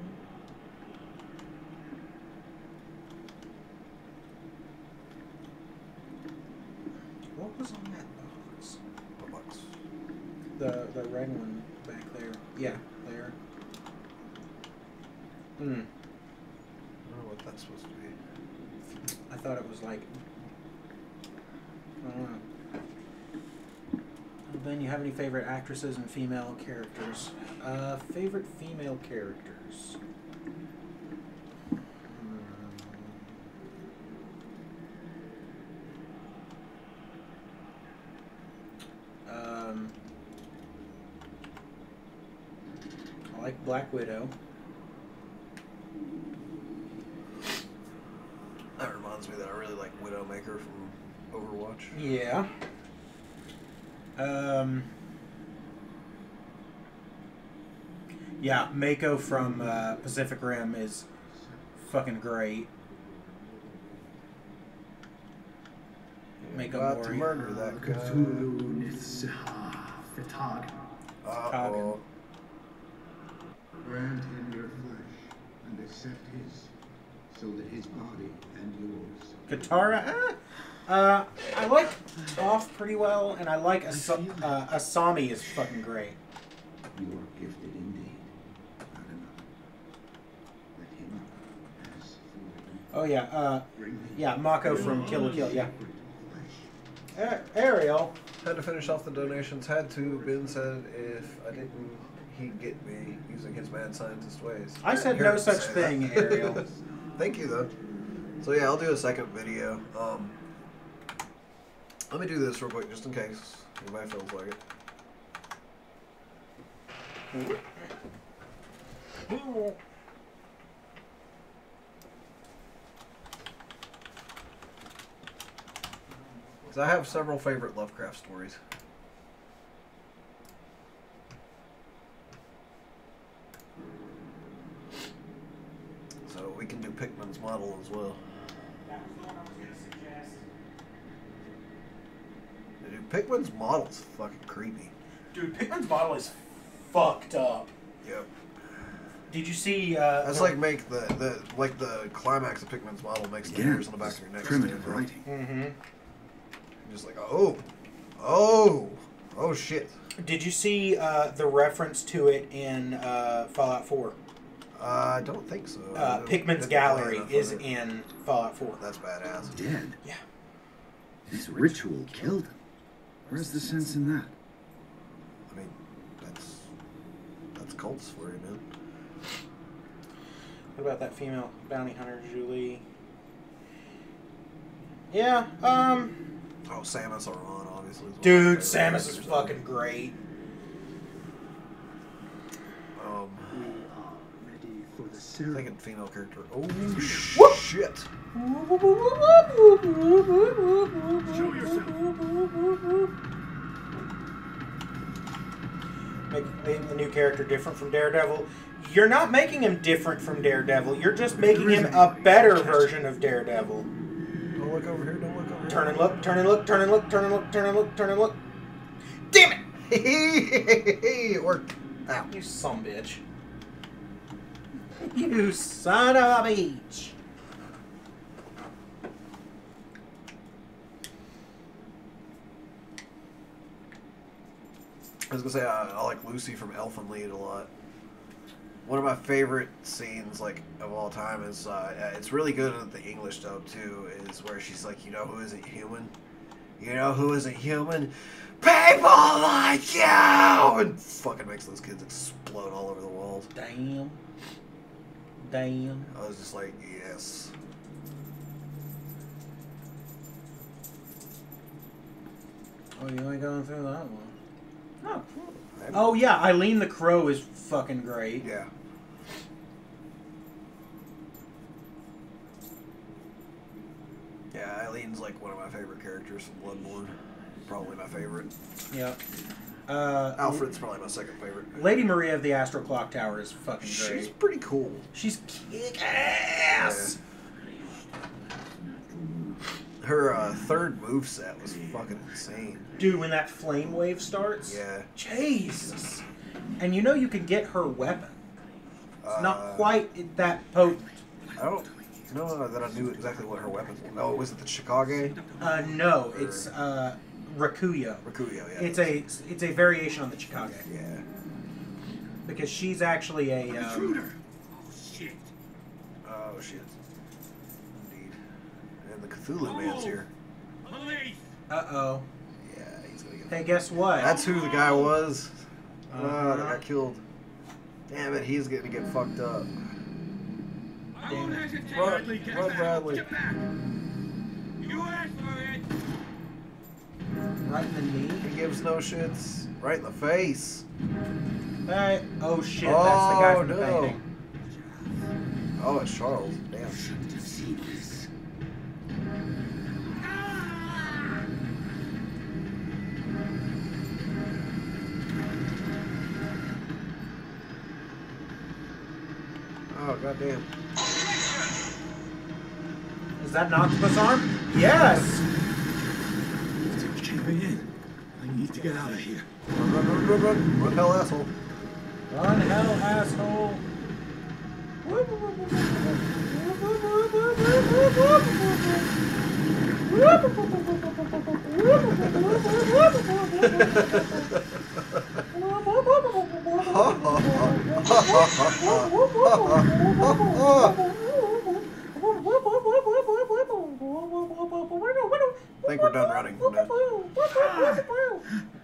What was on that box? What box? The red one back there. Yeah, there. Hmm. I don't know what that's supposed to be. I thought it was like... I don't know. Ben, you have any favorite actresses and female characters? Favorite female characters? I like Black Widow. That reminds me that I really like Widowmaker from Overwatch. Yeah. Yeah, Mako from Pacific Rim is fucking great. Mako About to Mori. murder that guy. Cthulhu Fitag. Uh-oh. Grant him your flesh and accept his, so that his body and yours. Katara, I like Toph pretty well, and I like Asami is fucking great. You are gifted indeed. Not enough. Let him pass through. Oh yeah, yeah, Mako from Kill la Kill, yeah. Flesh. Ariel. Had to finish off the donations. Had to. Ben said if I didn't, he'd get me using his mad scientist ways. I said Hear no him such say thing, that. Ariel. Thank you, though. So yeah, I'll do a second video. Let me do this real quick, just in case anybody feels like it. So I have several favorite Lovecraft stories. So we can do Pickman's model as well. That was the one I was going to suggest. Dude, Pickman's model's fucking creepy. Dude, Pickman's model is fucked up. Yep. Did you see? That's like make the climax of Pickman's model makes the hairs on the back of your neck stand Primitive up. writing. Mm-hmm. Just like oh shit. Did you see the reference to it in Fallout 4? I don't think so. Pickman's gallery is in Fallout 4. That's badass. Dead. Yeah. His ritual killed him. Where's the sense in that? I mean, that's cults for you, man. What about that female bounty hunter, Julie? Yeah, Oh, Samus Aran, obviously. Dude, Samus is fucking great. Ready for the I'm ceremony. thinking female character. Oh, shit. Show yourself. Making the new character different from Daredevil. You're not making him different from Daredevil. You're just making him a better version of Daredevil. Don't look over here. Don't look over here. Turn and look, turn and look, turn and look, turn and look, turn and look, turn and look. Damn it! It worked. Ow. You son bitch. You son of a bitch. I was gonna say I like Lucy from Elfen Lied a lot. One of my favorite scenes, like, of all time is it's really good in the English dub too. Is where she's like, you know who isn't human? You know who isn't human? People like you! And fucking makes those kids explode all over the walls. Damn. Damn. I was just like, yes. Oh, you ain't going through that one. Oh, Oh yeah, Eileen the Crow is fucking great. yeah. Yeah, Eileen's like one of my favorite characters from Bloodborne. Probably my favorite. Yep. Alfred's probably my second favorite. Lady Maria of the Astral Clock Tower is fucking great. She's pretty cool. She's kick ass. Her third moveset was fucking insane. Dude, when that flame wave starts. Yeah. Jesus. And you know you can get her weapon. It's not Uh, quite that potent. I don't know that I knew exactly what her weapon was. Oh, was it the Chicago? No, it's Rakuya. Rakuya, yeah. It's a variation on the Chicago. Yeah. Because she's actually a Intruder. Oh shit. Oh shit. Indeed. And the Cthulhu man's here. Uh-oh. Yeah, he's gonna get. Hey, guess what? That's who the guy was. They got killed. Damn it, he's gonna get fucked up. Run, Run, Bradley. Get back. You asked for it. Right in the knee. He gives no shits. Right in the face. Hey. Oh shit, that's the guy from the no. painting. Oh, it's Charles. Damn. Shouldn't have seen this. Oh, goddamn. Is that an octopus arm? Yes! It's caving in. I need to get out of here. Run, run, run, run, run. Run, hell, asshole. Run, hell, asshole. I think we're done running. We're done.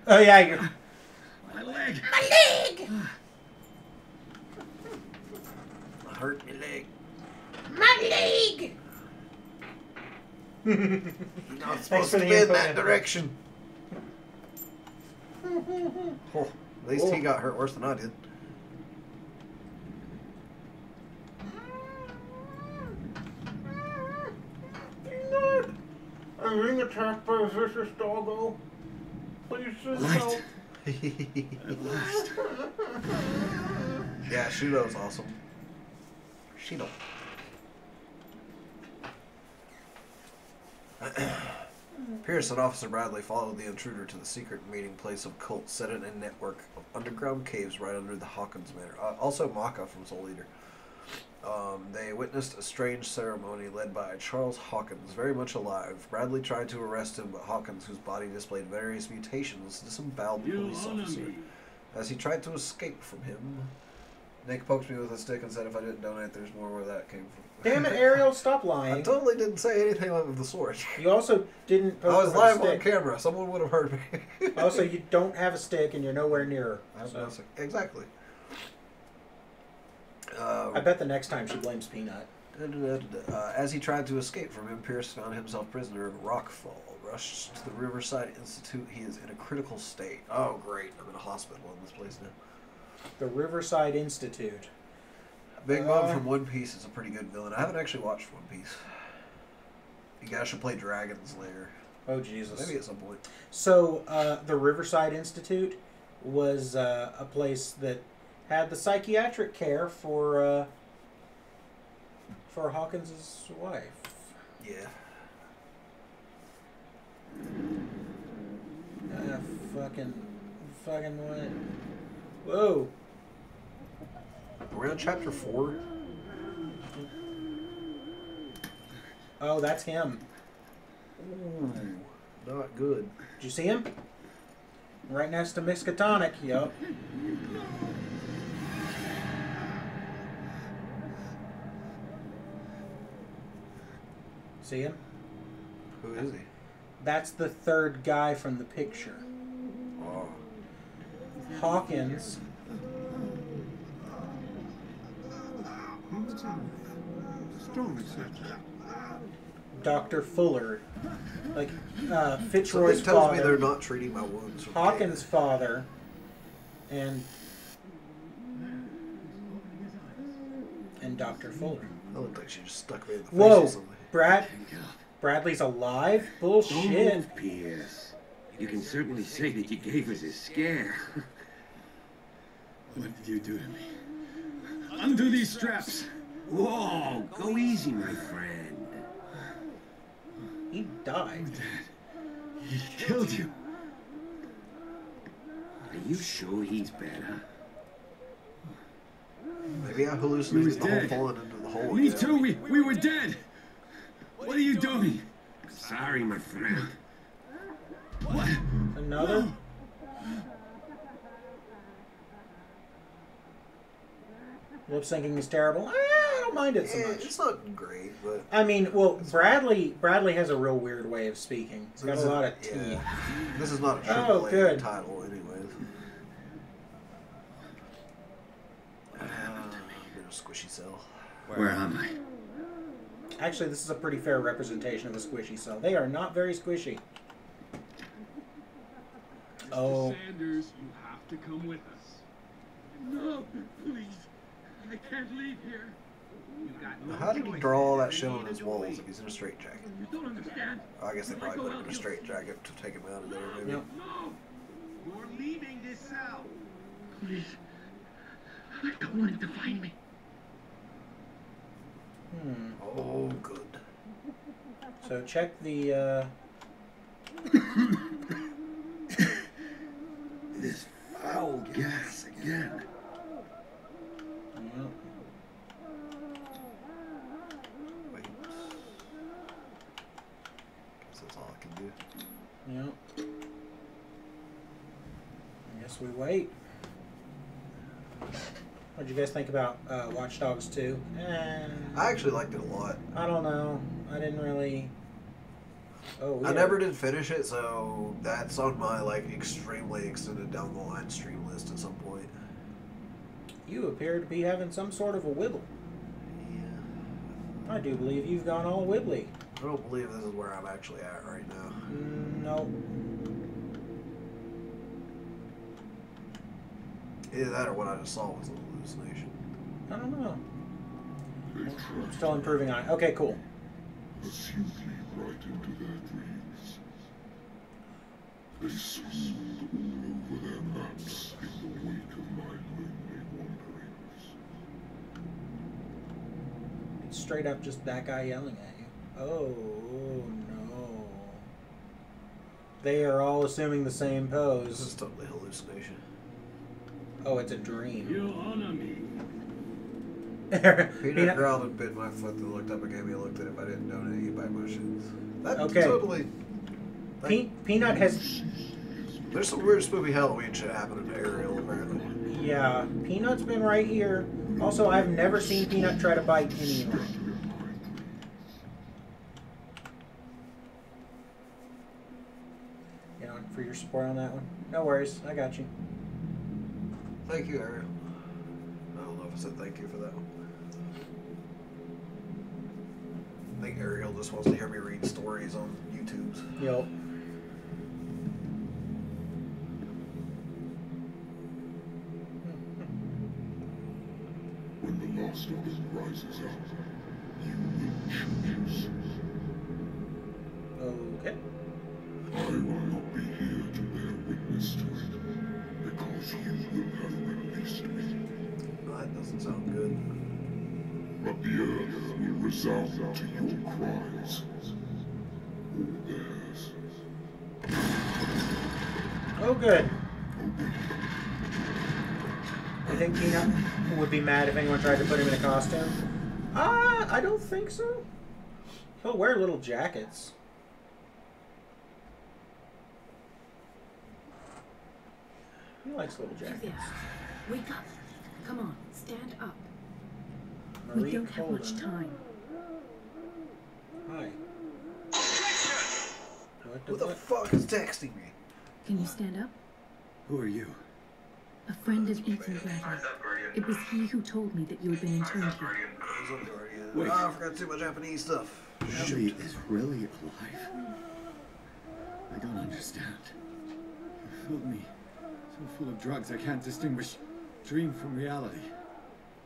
Oh yeah, you're... My leg. My leg! I hurt my leg. My leg! You're not supposed to be in that direction. Oh, at least he got hurt worse than I did. I'm being attacked by a vicious doggo. Please just help. At last. Yeah, Shudo's awesome. Shido. Pierce and Officer Bradley followed the intruder to the secret meeting place of cults set in a network of underground caves right under the Hawkins Manor. Also Maka from Soul Eater. They witnessed a strange ceremony led by Charles Hawkins, very much alive. Bradley tried to arrest him, but Hawkins, whose body displayed various mutations, disemboweled the police officer. As he tried to escape from him, Nick poked me with a stick and said if I didn't donate, there's more where that came from. Damn it, Ariel, stop lying. I totally didn't say anything of the sort. You also didn't poke I was with a live stick. on camera. Someone would have heard me. Also, you don't have a stick and you're nowhere near her. So. Exactly. I bet the next time she blames Peanut. As he tried to escape from him, Pierce found himself prisoner of Rockfall. Rushed to the Riverside Institute. He is in a critical state. Oh, great. I'm in a hospital in this place now. The Riverside Institute. Big Mom from One Piece is a pretty good villain. I haven't actually watched One Piece. You guys should play Dragon's Lair. Oh, Jesus. Maybe at some point. So, the Riverside Institute was a place that had the psychiatric care for Hawkins' wife. Yeah. Fucking what? Whoa. We're on chapter 4. Oh, that's him. Ooh, not good. Did you see him? Right next to Miskatonic, yup. See him? Who is he? That's the third guy from the picture. Oh. Hawkins. Dr. Fuller. Like, Fitzroy's Something tells father. me they're not treating my wounds. From Hawkins' father. And Dr. Fuller. I don't think she just stuck me in the face Whoa! or something. Bradley's alive? Don't Bullshit. move, Pierce. You can certainly say that you gave us a scare. What did you do to me? Undo these straps. Whoa, go easy, my friend. He died. He killed you. Are you sure he's better? Maybe I hallucinated the whole falling into the hole. Me again. too. We were dead. What are you doing? Sorry, my friend. What? Another? No. Lip syncing is terrible. Ah, don't mind it so Yeah, much. it's not great, but I mean, well, Bradley has a real weird way of speaking. He's got a lot of teeth. yeah. This is not a Oh, AAA good. title, anyways. What happened to me? Little squishy cell. Where am I? Actually, this is a pretty fair representation of a squishy cell. They are not very squishy. Oh. Mr. Sanders, you have to come with us. No, please. I can't leave here. You got no How did he choice. draw all that shit on his walls if he's in a straitjacket? You don't understand. I guess they probably put him in a straitjacket to take him out of there, maybe. Yep. No! You're leaving this cell. Please. I don't want him to find me. Oh, good. So check the, This foul gas again. Yep. Wait. Guess that's all I can do. Yep. I guess we wait. What'd you guys think about Watch Dogs 2? I actually liked it a lot. I don't know. I didn't really... Oh, I never did finish it, so that's on my, like, extremely extended down the line stream list at some point. You appear to be having some sort of a wibble. Yeah. I do believe you've gone all wibbly. I don't believe this is where I'm actually at right now. No. Either that or what I just saw was an hallucination. I don't know. I'm still improving on it. Okay, cool. Pursue me right into their dreams. They swooned all over their maps in the wake of my lonely wanderings. It's straight up just that guy yelling at you. Oh, no. They are all assuming the same This pose. is totally hallucination. Oh, it's a dream. You honor me. Peanut growled and bit my foot and looked up and gave me a look that if I didn't donate, he'd buy my shits. That Okay. totally... Peanut has... There's some weird spooky Halloween shit happening to Ariel, apparently. Yeah, Peanut's been right here. Also, I've never seen Peanut try to bite anyone. You know, for your support on that one. No worries, I got you. Thank you, Ariel. I don't know if I said thank you for that one. I think Ariel just wants to hear me read stories on YouTube's. Yo. When the last of it rises up, you will choose. Okay. I will not be here to bear witness to it, because you will have released me. That doesn't sound good. But the earth will resound to your cries. Or theirs. Oh, good. You think Peanut would be mad if anyone tried to put him in a costume? I don't think so. He'll wear little jackets. He likes little jackets. Julia, wake up. Come on, stand up. Marie We don't have much Colvin. time. Hi. What Who the fuck is texting me? Can you stand up? Who are you? A friend of Ethan Bradley. It was he who told me that you had been interned here. Wait. Oh, I forgot too much Japanese stuff. Ellie is really alive? I don't understand. You filled me so full of drugs I can't distinguish dream from reality.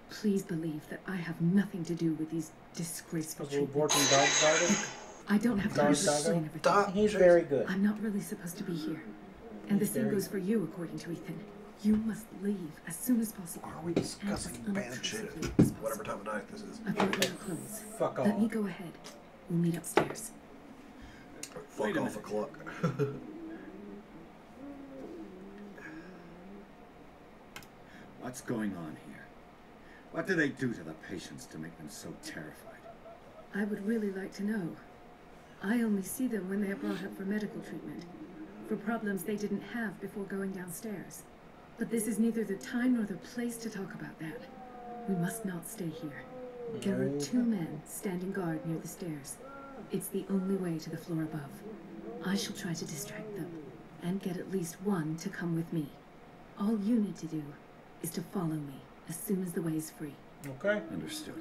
Please believe that I have nothing to do with these disgraceful Little treatments. Borton dog doggo? I don't have time to Dog explain doggo? everything. He's very good. I'm not really supposed to be here. And the same Very goes for you, according to Ethan. You must leave as soon as possible. Are we discussing bad shit at whatever time of night this is? I've brought your clothes. Fuck Let me off. go ahead. We'll meet upstairs. Fuck off a clock. What's going on here? What do they do to the patients to make them so terrified? I would really like to know. I only see them when they are brought up for medical treatment, for problems they didn't have before going downstairs. But this is neither the time nor the place to talk about that. We must not stay here. There are 2 men standing guard near the stairs. It's the only way to the floor above. I shall try to distract them, and get at least one to come with me. All you need to do is to follow me as soon as the way is free. Okay. Understood.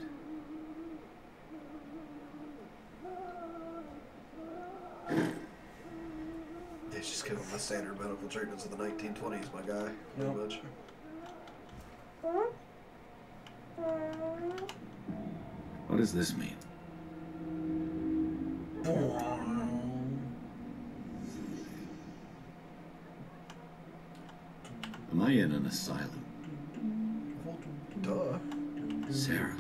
It's just giving the standard medical treatments of the 1920s, my guy. Pretty much. What does this mean? Am I in an asylum? Duh. Sarah.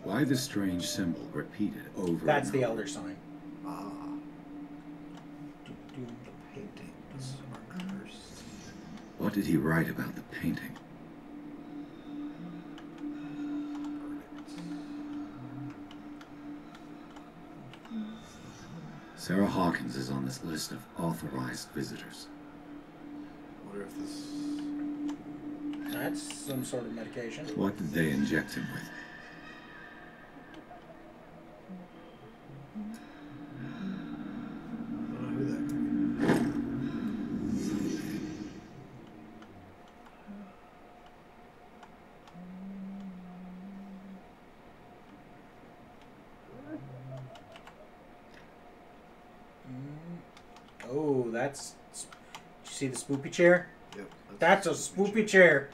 Why the strange symbol repeated over That's and the over? elder sign. Ah. The paintings are cursed. What did he write about the painting? Sarah Hawkins is on this list of authorized visitors. I wonder if this... That's some sort of medication. What did they inject him with? I don't know who that could Oh, that's... Did you see the spoopy chair? Yep. That's a spoopy chair.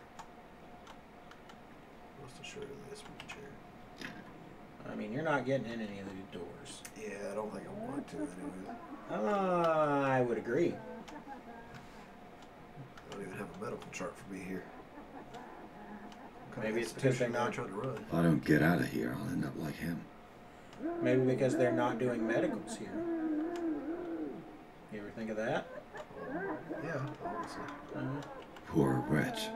Most assuredly a spoopy chair. I mean, you're not getting in any of the doors. Yeah, I don't think I want to anyway. I would agree. I don't even have a medical chart for me here. Maybe it's because they're not trying to run. If I don't get out of here, I'll end up like him. Maybe because they're not doing medicals here. You ever think of that? Yeah, obviously. Poor wretch. I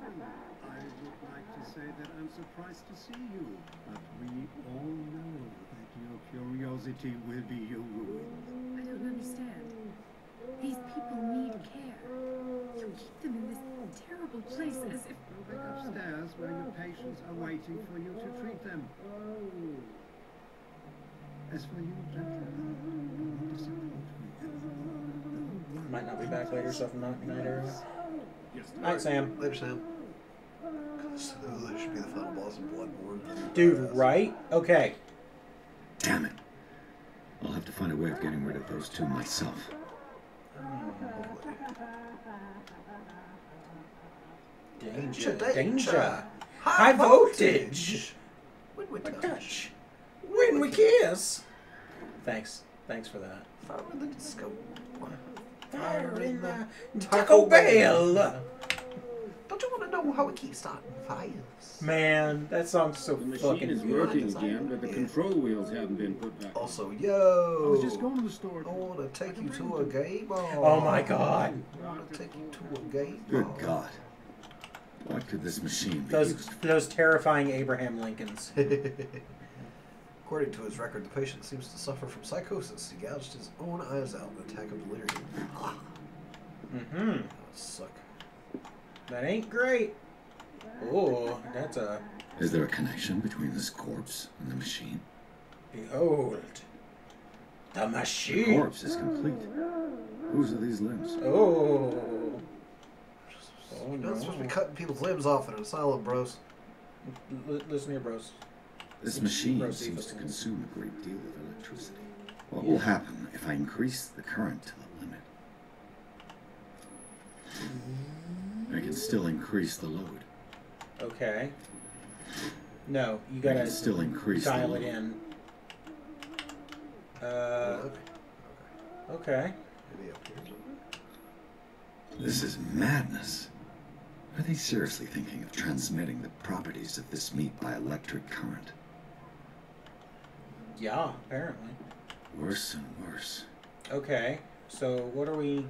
would like to say that I'm surprised to see you, but we all know that your curiosity will be your ruin. I don't understand. These people need care. You keep them in this terrible place as if... Go back upstairs where your patients are waiting for you to treat them. As for you, gentlemen, do not disappoint me. Might not be back later, so if I'm not tonight, area. Yes, Night, Sam. Later, Sam. Cthulhu should be the final boss of Bloodborne. Dude, right? Okay. Damn it. I'll have to find a way of getting rid of those two myself. Danger, Danger. danger. High voltage. When we touch. When we kiss. Thanks. Thanks for that. Fire in the disco. Fire in the Taco Bell. Don't you want to know how we keep starting fires? Man, that song's so The fucking machine is good. working again, but the control wheels haven't been put back. Also, yo. I was just going to the store. I want to take you to a gay bar. Oh my god. I want to take you to a gay Good bar. God. What could this machine be Those used for? those terrifying Abraham Lincolns. According to his record, the patient seems to suffer from psychosis. He gouged his own eyes out in an attack of delirium. Mm-hmm. That would suck. That ain't great. Oh, that's a... Is there a connection between this corpse and the machine? Behold. The The machine. corpse is complete. Whose are these limbs? Oh. You're not supposed to be cutting people's limbs off in an asylum, bros. Listen here, bros. This machine Proceed. seems to consume a great deal of electricity. What will happen if I increase the current to the limit? I can still increase the load. Okay. No, you I gotta can still increase the dial load. it in. Okay. Maybe up here. This is madness. Are they seriously thinking of transmitting the properties of this meat by electric current? Yeah, apparently. Worse and worse. Okay, so what are we...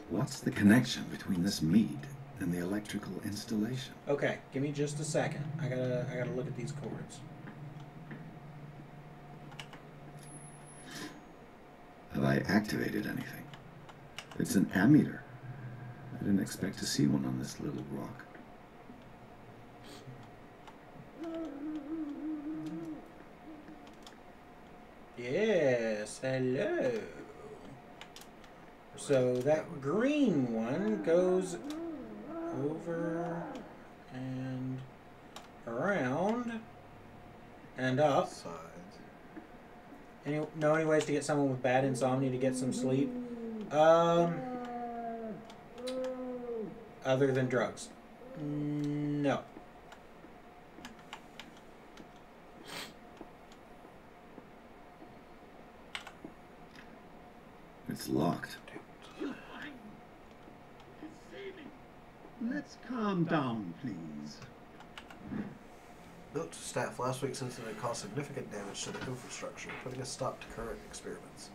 What's the connection between this meat and the electrical installation? Okay, give me just a second. I gotta look at these chords. Have I activated anything? It's an ammeter. I didn't expect to see one on this little rock. Yes, hello. So that green one goes over and around and up. Know any ways to get someone with bad insomnia to get some sleep? Other than drugs? No. It's locked. Let's calm down, please. Note to staff, last week's incident caused significant damage to the infrastructure, putting a stop to current experiments.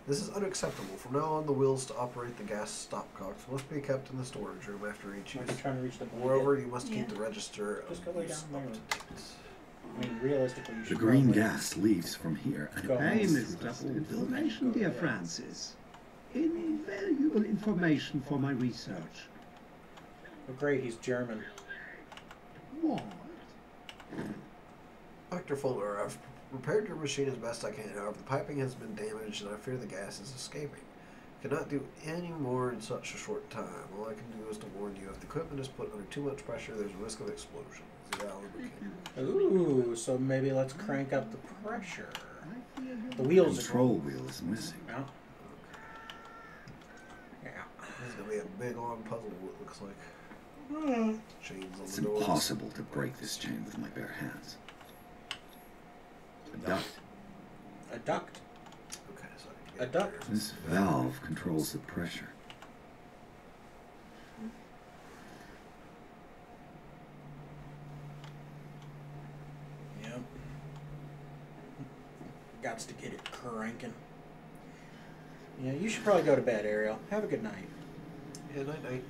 This is unacceptable. From now on, the wheels to operate the gas stopcocks must be kept in the storage room after each use. Trying to reach the Moreover, you must keep the register Just of go lay use down up to date. I mean, realistically, you The should green probably gas leaves from here and go Hey, passes Miss through this Duffel. building. Information, dear Francis. Invaluable information for my research. Oh, great, he's German. What? Dr. Fuller, I've repaired your machine as best I can. However, the piping has been damaged and I fear the gas is escaping. I cannot do any more in such a short time. All I can do is to warn you, if the equipment is put under too much pressure, there's a risk of explosion. Ooh, so maybe let's crank up the pressure. The wheels The control wheel is missing. Yeah. This is going to be a big, long puzzle, it looks like. Chains on It's the doors. impossible to break this chain with my bare hands. A duct. A duct? Okay, so a duct. This valve controls the pressure. Yep. Gots to get it cranking. Yeah, you should probably go to bed, Ariel. Have a good night. Yeah, night-night.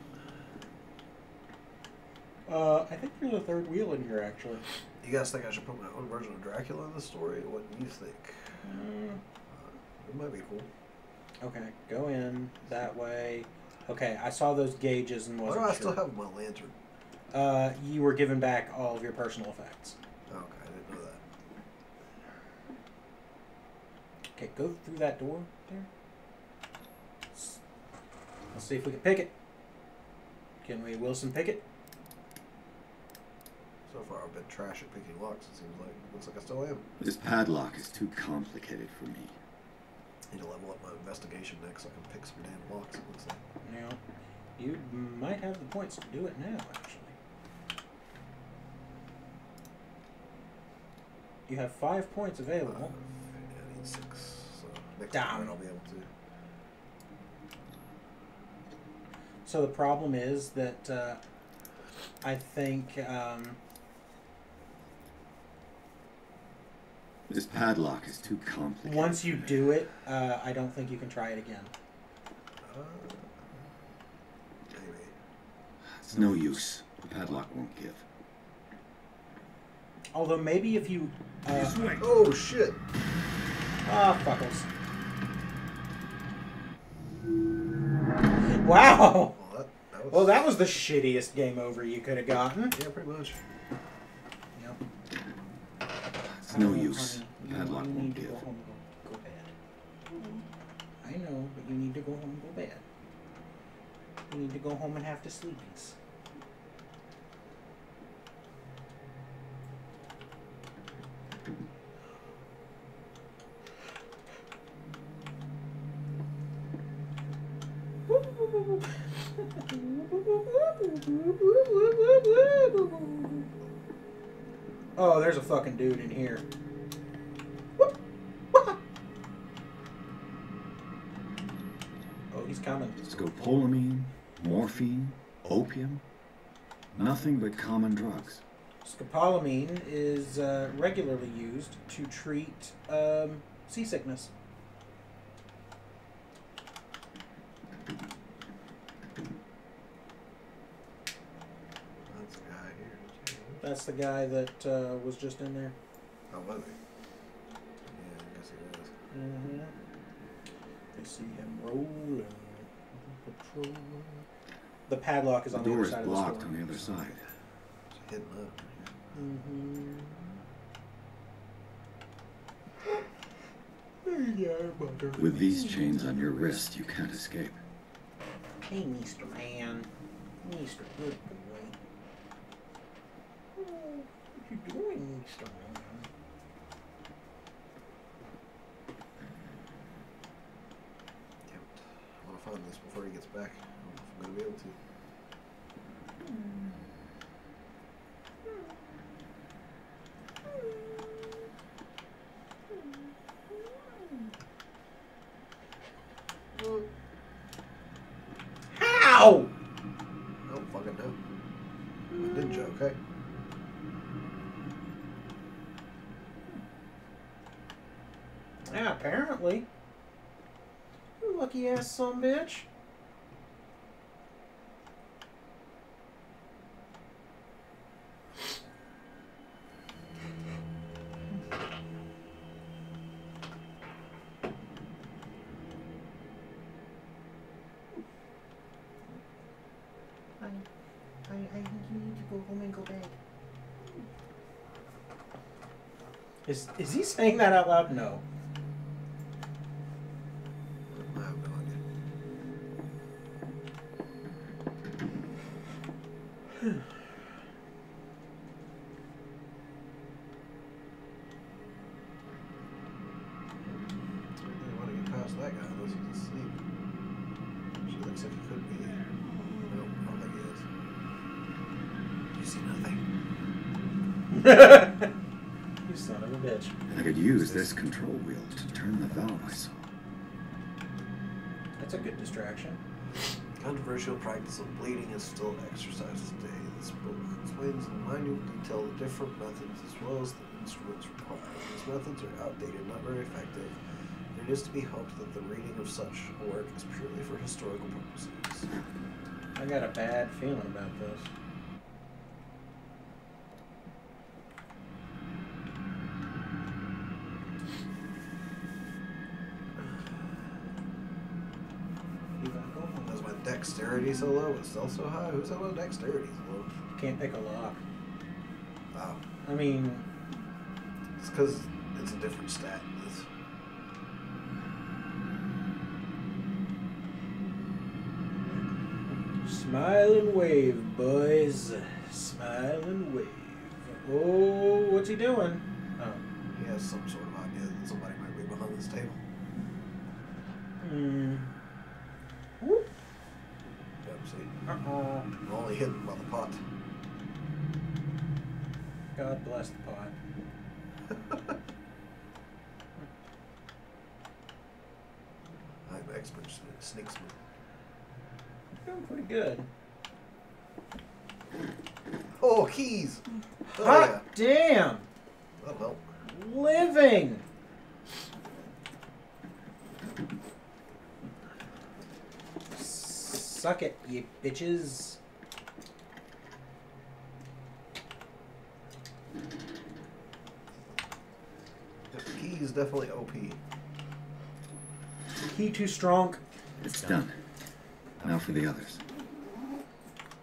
I think there's a third wheel in here, actually. You guys think I should put my own version of Dracula in the story? What do you think? It might be cool. Okay, go in that way. Okay, I saw those gauges and Why wasn't do I sure. still have my lantern? You were given back all of your personal effects. Okay, I didn't know that. Okay, go through that door there. Let's see if we can pick it. Can we Wilson pick it? So far, I've been trash at picking locks, it seems like. Looks like I still am. This padlock is too complicated for me. Need to level up my investigation next so I can pick some damn locks, it looks like. Now, you might have the points to do it now, actually. You have 5 points available. Yeah, I need 6. So next Down. time I'll be able to. So the problem is that I think This padlock is too complicated. once you do it, I don't think you can try it again. Maybe. It's no use. The padlock won't give. Although maybe if you... oh, shit! Ah, fuckles. Wow! Well, that was the shittiest game over you could have gotten. Yeah, pretty much. Yep. It's no use. The padlock You won't need to give. go home and go bed. I know, but you need to go home and go bed. You need to go home and have the sleepies. Oh, there's a fucking dude in here. Oh, he's coming. Scopolamine, morphine, opium. Nothing but common drugs. Scopolamine is regularly used to treat seasickness. That's the guy here. That's the guy that was just in there. Oh, was he? Yeah, I guess he was. They see him rolling. Patrol. The padlock is on the door other is side of the blocked store. on the other side. It's hidden up. With these chains on your wrist, you can't escape. Hey, Mr. Man. Mr. Good Boy. Oh, what you doing, Mr. Man? Damn it. I want to find this before he gets back. I don't know if I'm going to be able to. How? I don't fucking know. I did you, okay? Yeah, apparently. You lucky ass son bitch. I think you need to go home and go bed. Is he saying that out loud? No. I have no idea. I want to get past that guy unless he's asleep. She looks like he could be. Nope, I don't think he is. You see nothing. You son of a bitch. I could use this control wheel to turn the valve I saw. That's a good distraction. Controversial practice of bleeding is still exercised today. This book explains in minute detail the different methods as well as the instruments required. These methods are outdated, not very effective. It is to be hoped that the reading of such work is purely for historical purposes. I got a bad feeling about this. Is my dexterity so low, but still so high? Who said my dexterity is low? Can't pick a lock. Wow. I mean, It's because it's a different stat. smile and wave, boys. Smile and wave. Oh, what's he doing? Oh. He has some sort of idea that somebody might be behind this table. Whoop. Yep, see? Uh-oh. I'm only hidden by the pot. God bless the pot. I'm expert sneaksman. Doing pretty good. Oh, keys! Oh, Hot damn! That'll help. Living! Suck it, you bitches. The key is definitely OP. Key too strong. It's done. Now for the others.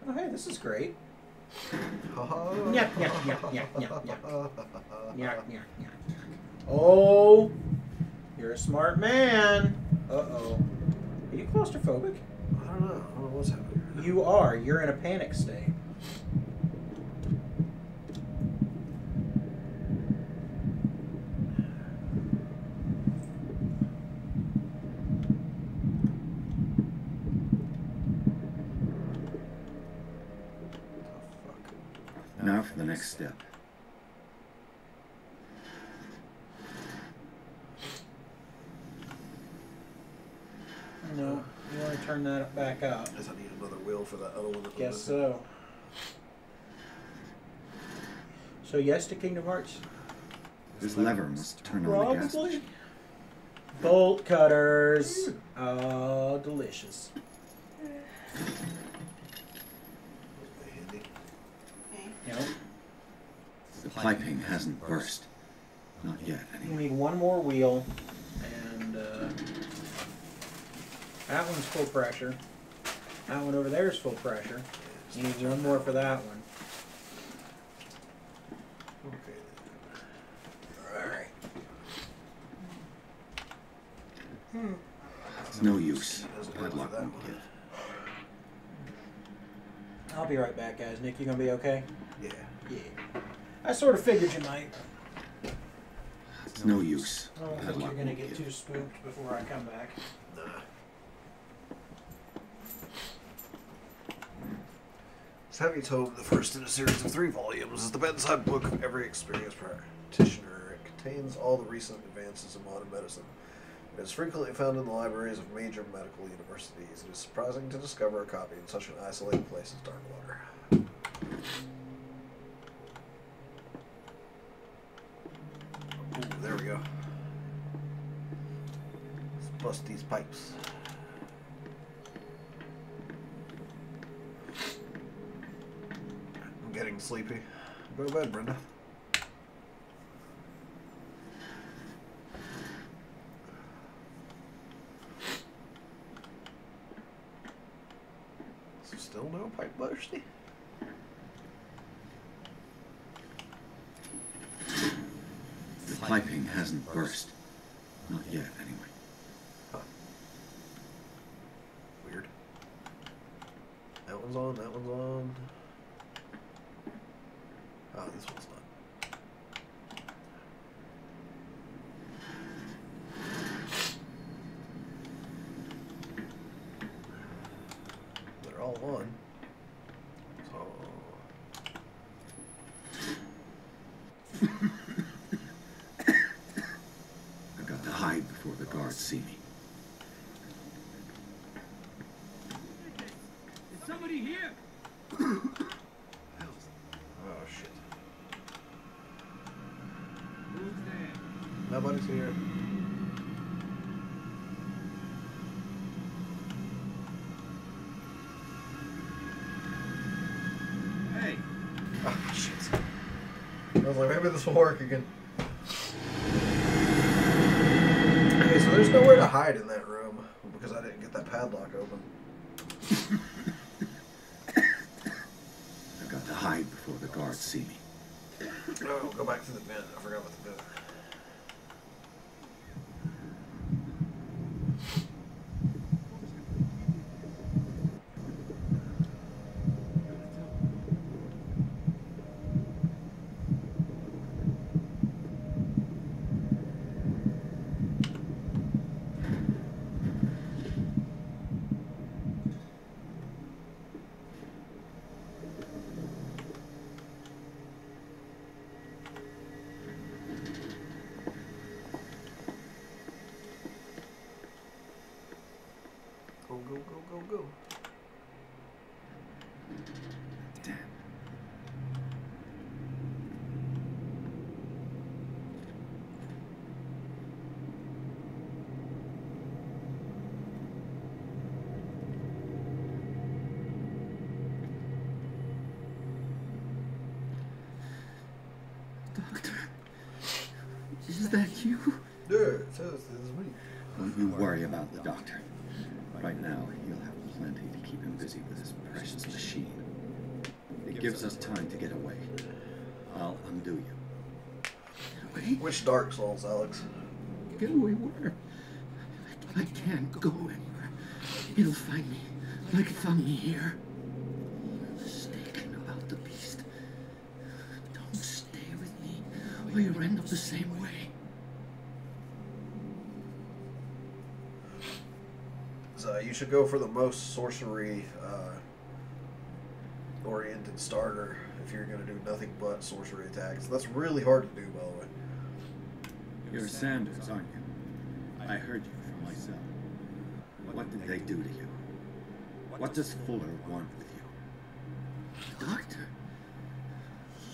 Oh, hey, this is great. Yeah, Oh, you're a smart man. Uh-oh. Are you claustrophobic? I don't know. I don't know what's happening. You are. You're in a panic state. Now for the next step. No, you want to turn that back up. Guess I need another wheel for that other one. Guess so. So yes to Kingdom Hearts? This lever must turn on the gas. Probably. Bolt cutters. Oh, delicious. Nope. The piping hasn't burst. Not yet, We anyway. need one more wheel, and That one's full pressure. That one over there is full pressure. You need one more for that one. Okay. Alright. It's no use. Padlock won't give. I'll be right back, guys. Nick, you gonna be okay? Yeah. Yeah. I sort of figured you might. It's no use. I don't think you're gonna get too spooked before I come back. Nah. Savvy Tome, the first in a series of 3 volumes, is the bedside book of every experienced practitioner. It contains all the recent advances in modern medicine. It is frequently found in the libraries of major medical universities. It is surprising to discover a copy in such an isolated place as Darkwater. Ooh, there we go. Let's bust these pipes. I'm getting sleepy. Go to bed, Brenda. Still no pipe bursty? The piping hasn't burst. Not yet, anyway. Huh. Weird. That one's on, that one's on. Oh, this one's not. They're all on. So... I've got to hide before the guards see me. Is somebody here? Oh, shit. Who's there? Nobody's here. Hey. Oh, shit. I was like, maybe this will work again. Okay, so there's nowhere to hide in that room because I didn't get that padlock open. I've got to hide before the guards see me. Oh, go back to the vent. I forgot about the vent. Go, go, go, go, go. Damn. Doctor, is that you? Yeah, it says this is me. Don't you worry about the doctor. Right now, he'll have plenty to keep him busy with his precious machine. It gives us time to get away. I'll undo you. Get away? Which Dark Souls, Alex? Get away where? I can't go anywhere. It'll find me, like it found me here. You're mistaken about the beast. Don't stay with me, or you'll end up the same way. You should go for the most sorcery oriented starter if you're going to do nothing but sorcery attacks. That's really hard to do, by the way. You're Sanders, aren't you? I heard you from my cell. What did they do to you? What does Fuller want with you? Doctor?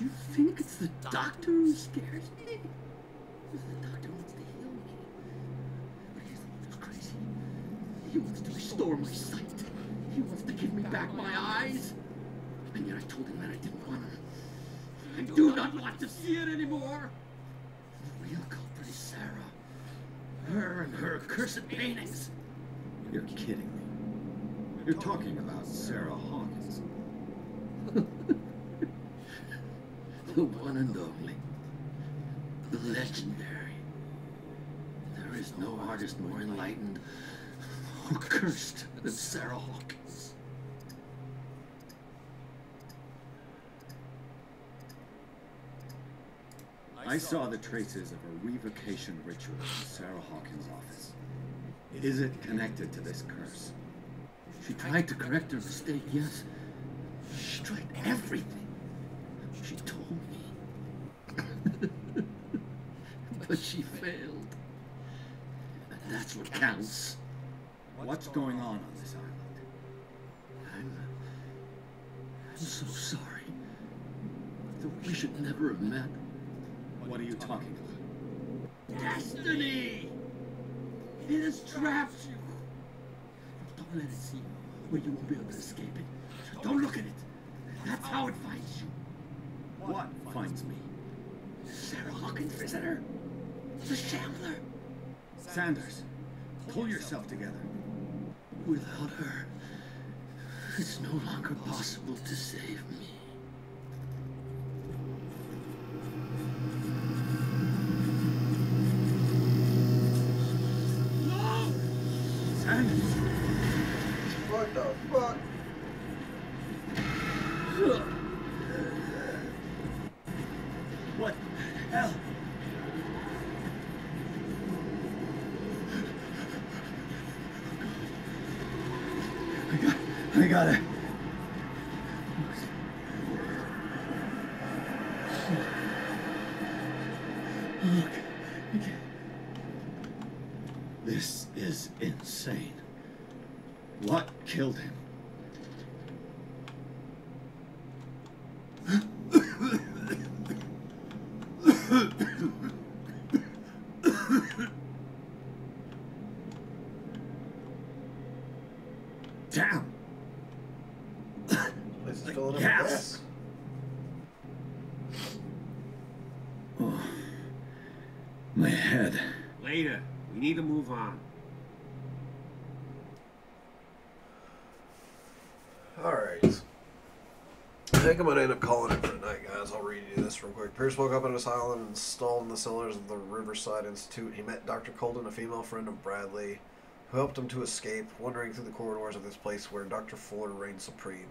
You think it's the doctor who scares me? The doctor wants to heal me. But he's the one who's crazy. He wants to restore my sight. He wants to give me back my eyes. And yet I told him that I didn't want him. I do not want to see it anymore. The real culprit is Sarah. Her and her accursed paintings. You're kidding me. You're talking about Sarah Hawkins. The one and only. The legendary. There is no artist more enlightened or cursed than Sarah Hawkins. I saw the traces of a revocation ritual in Sarah Hawkins' office. Is it connected to this curse? She tried to correct her mistake, yes. She tried everything. She told me. But she failed. And that's what counts. What's going on this island? I'm so sorry. We should never have met. What are you talking about? Destiny! It has trapped you. Don't let it see you where you won't be able to escape it. Don't look at it. That's how it finds you. What finds me? Sarah Hawkins' visitor. The Shambler. Sanders, pull yourself together. Without her, it's no longer possible to save me. No! Sanders! What the fuck? What the hell? I got it. This is insane. What killed him? Damn! This is filling up with Gas. gas. Oh, my head. Later. We need to move on. Alright. I think I'm going to end up calling it for tonight, guys. I'll read you this real quick. Pierce woke up in an asylum installed in the cellars of the Riverside Institute. He met Dr. Colden, a female friend of Bradley, who helped him to escape, wandering through the corridors of this place where Dr. Fuller reigned supreme.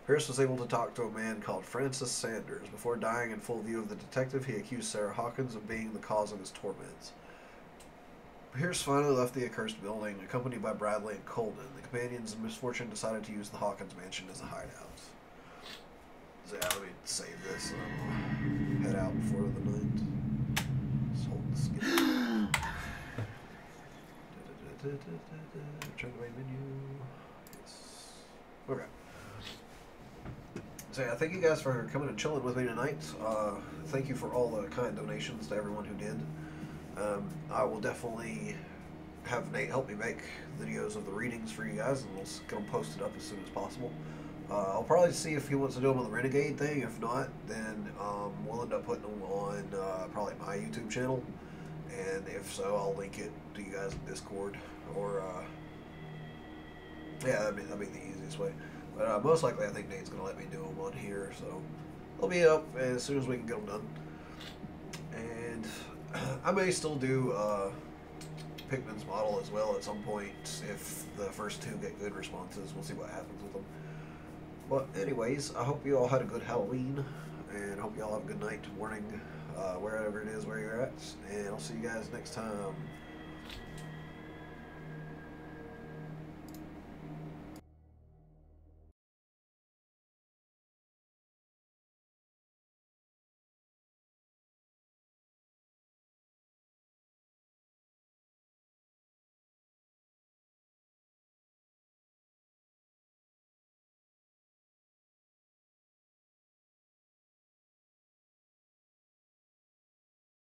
Pierce was able to talk to a man called Francis Sanders. Before dying in full view of the detective, he accused Sarah Hawkins of being the cause of his torments. Pierce finally left the accursed building, accompanied by Bradley and Colden. The companions in misfortune decided to use the Hawkins mansion as a hideout. So yeah, let me save this and head out before the night. Just hold the skip. Return to main menu. Yes. Okay. So yeah, thank you guys for coming and chilling with me tonight. Thank you for all the kind donations to everyone who did. I will definitely have Nate help me make videos of the readings for you guys, and we'll get them posted up as soon as possible. I'll probably see if he wants to do them on the Renegade thing. If not, then we'll end up putting them on probably my YouTube channel. And if so, I'll link it to you guys in Discord. Or, yeah, that'd be the easiest way. But most likely, I think Nate's going to let me do them on here. So they'll be up as soon as we can get them done. And I may still do Pikmin's model as well at some point. If the first two get good responses, we'll see what happens with them. But anyways, I hope you all had a good Halloween, and I hope you all have a good night, morning, wherever it is where you're at, and I'll see you guys next time.